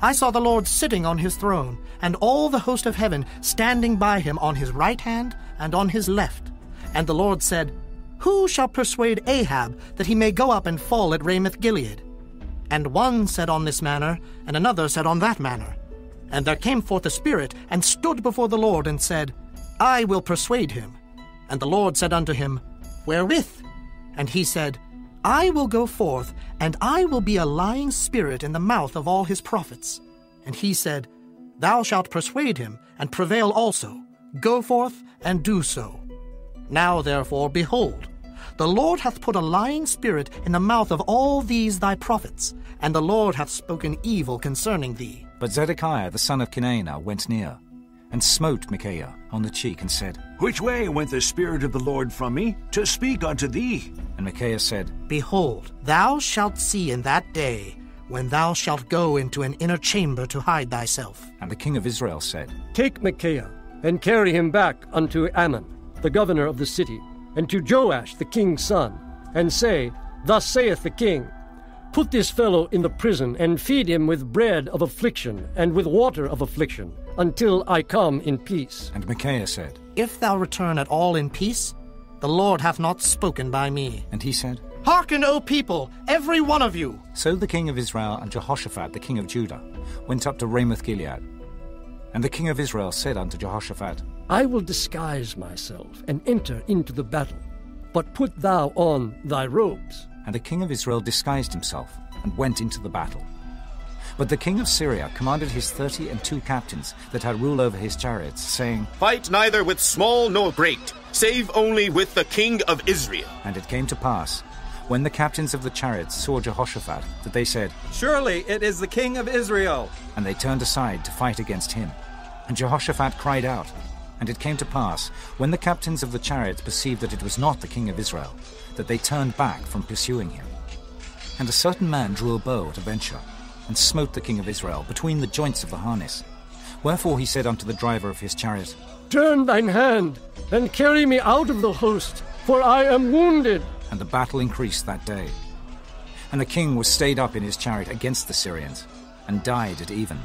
I saw the Lord sitting on his throne, and all the host of heaven standing by him on his right hand and on his left. And the Lord said, Who shall persuade Ahab that he may go up and fall at Ramoth-Gilead? And one said on this manner, and another said on that manner. And there came forth a spirit, and stood before the Lord, and said, I will persuade him. And the Lord said unto him, Wherewith? And he said, I will go forth, and I will be a lying spirit in the mouth of all his prophets. And he said, Thou shalt persuade him, and prevail also. Go forth, and do so. Now therefore, behold, the Lord hath put a lying spirit in the mouth of all these thy prophets, and the Lord hath spoken evil concerning thee. But Zedekiah the son of Kenaniah went near, and smote Micaiah on the cheek, and said, Which way went the Spirit of the Lord from me, to speak unto thee? And Micaiah said, Behold, thou shalt see in that day, when thou shalt go into an inner chamber to hide thyself. And the king of Israel said, Take Micaiah, and carry him back unto Ammon, the governor of the city, and to Joash the king's son, and say, Thus saith the king, Put this fellow in the prison, and feed him with bread of affliction, and with water of affliction, until I come in peace. And Micaiah said, If thou return at all in peace, the Lord hath not spoken by me. And he said, Hearken, O people, every one of you. So the king of Israel and Jehoshaphat the king of Judah went up to Ramoth-Gilead. And the king of Israel said unto Jehoshaphat, I will disguise myself, and enter into the battle, but put thou on thy robes. And the king of Israel disguised himself, and went into the battle. But the king of Syria commanded his 32 captains that had rule over his chariots, saying, Fight neither with small nor great, save only with the king of Israel. And it came to pass, when the captains of the chariots saw Jehoshaphat, that they said, Surely it is the king of Israel. And they turned aside to fight against him. And Jehoshaphat cried out. And it came to pass, when the captains of the chariots perceived that it was not the king of Israel, that they turned back from pursuing him. And a certain man drew a bow at a venture, and smote the king of Israel between the joints of the harness. Wherefore he said unto the driver of his chariot, Turn thine hand, and carry me out of the host, for I am wounded. And the battle increased that day. And the king was stayed up in his chariot against the Syrians, and died at even.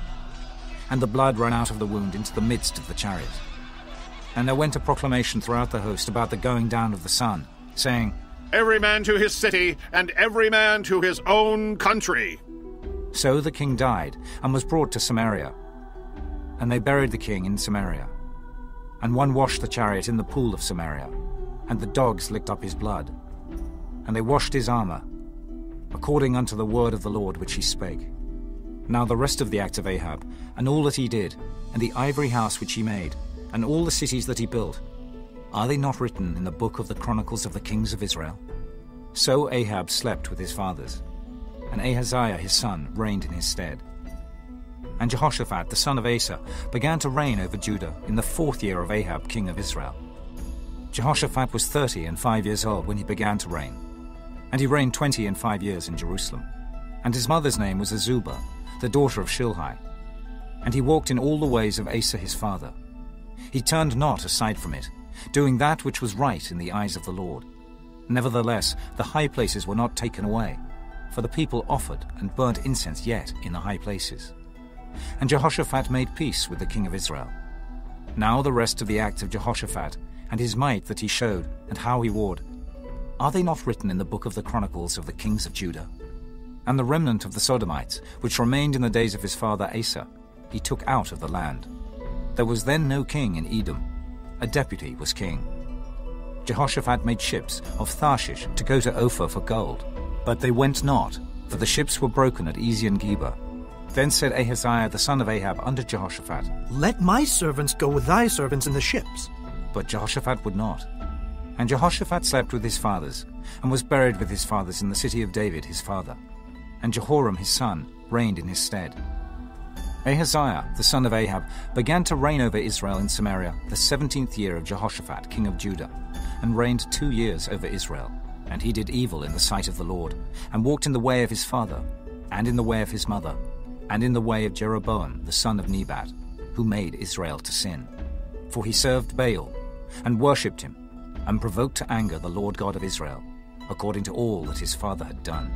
And the blood ran out of the wound into the midst of the chariot. And there went a proclamation throughout the host about the going down of the sun, saying, Every man to his city, and every man to his own country. So the king died, and was brought to Samaria. And they buried the king in Samaria. And one washed the chariot in the pool of Samaria, and the dogs licked up his blood. And they washed his armor, according unto the word of the Lord which he spake. Now the rest of the acts of Ahab, and all that he did, and the ivory house which he made, and all the cities that he built, are they not written in the book of the Chronicles of the kings of Israel? So Ahab slept with his fathers, and Ahaziah his son reigned in his stead. And Jehoshaphat the son of Asa began to reign over Judah in the 4th year of Ahab king of Israel. Jehoshaphat was 35 years old when he began to reign, And he reigned 25 years in Jerusalem. And his mother's name was Azubah, the daughter of Shilhi. And he walked in all the ways of Asa his father. He turned not aside from it, doing that which was right in the eyes of the Lord. Nevertheless, the high places were not taken away, for the people offered and burnt incense yet in the high places. And Jehoshaphat made peace with the king of Israel. Now the rest of the acts of Jehoshaphat, and his might that he showed, and how he warred, are they not written in the book of the Chronicles of the kings of Judah? And the remnant of the Sodomites, which remained in the days of his father Asa, he took out of the land. There was then no king in Edom. A deputy was king. Jehoshaphat made ships of Tharshish to go to Ophir for gold, but they went not, for the ships were broken at Ezion-Geber. Then said Ahaziah the son of Ahab unto Jehoshaphat, Let my servants go with thy servants in the ships. But Jehoshaphat would not. And Jehoshaphat slept with his fathers, and was buried with his fathers in the city of David his father. And Jehoram his son reigned in his stead. Ahaziah the son of Ahab began to reign over Israel in Samaria the 17th year of Jehoshaphat king of Judah, and reigned 2 years over Israel. And he did evil in the sight of the Lord, and walked in the way of his father, and in the way of his mother, and in the way of Jeroboam the son of Nebat, who made Israel to sin. For he served Baal, and worshipped him, and provoked to anger the Lord God of Israel, according to all that his father had done.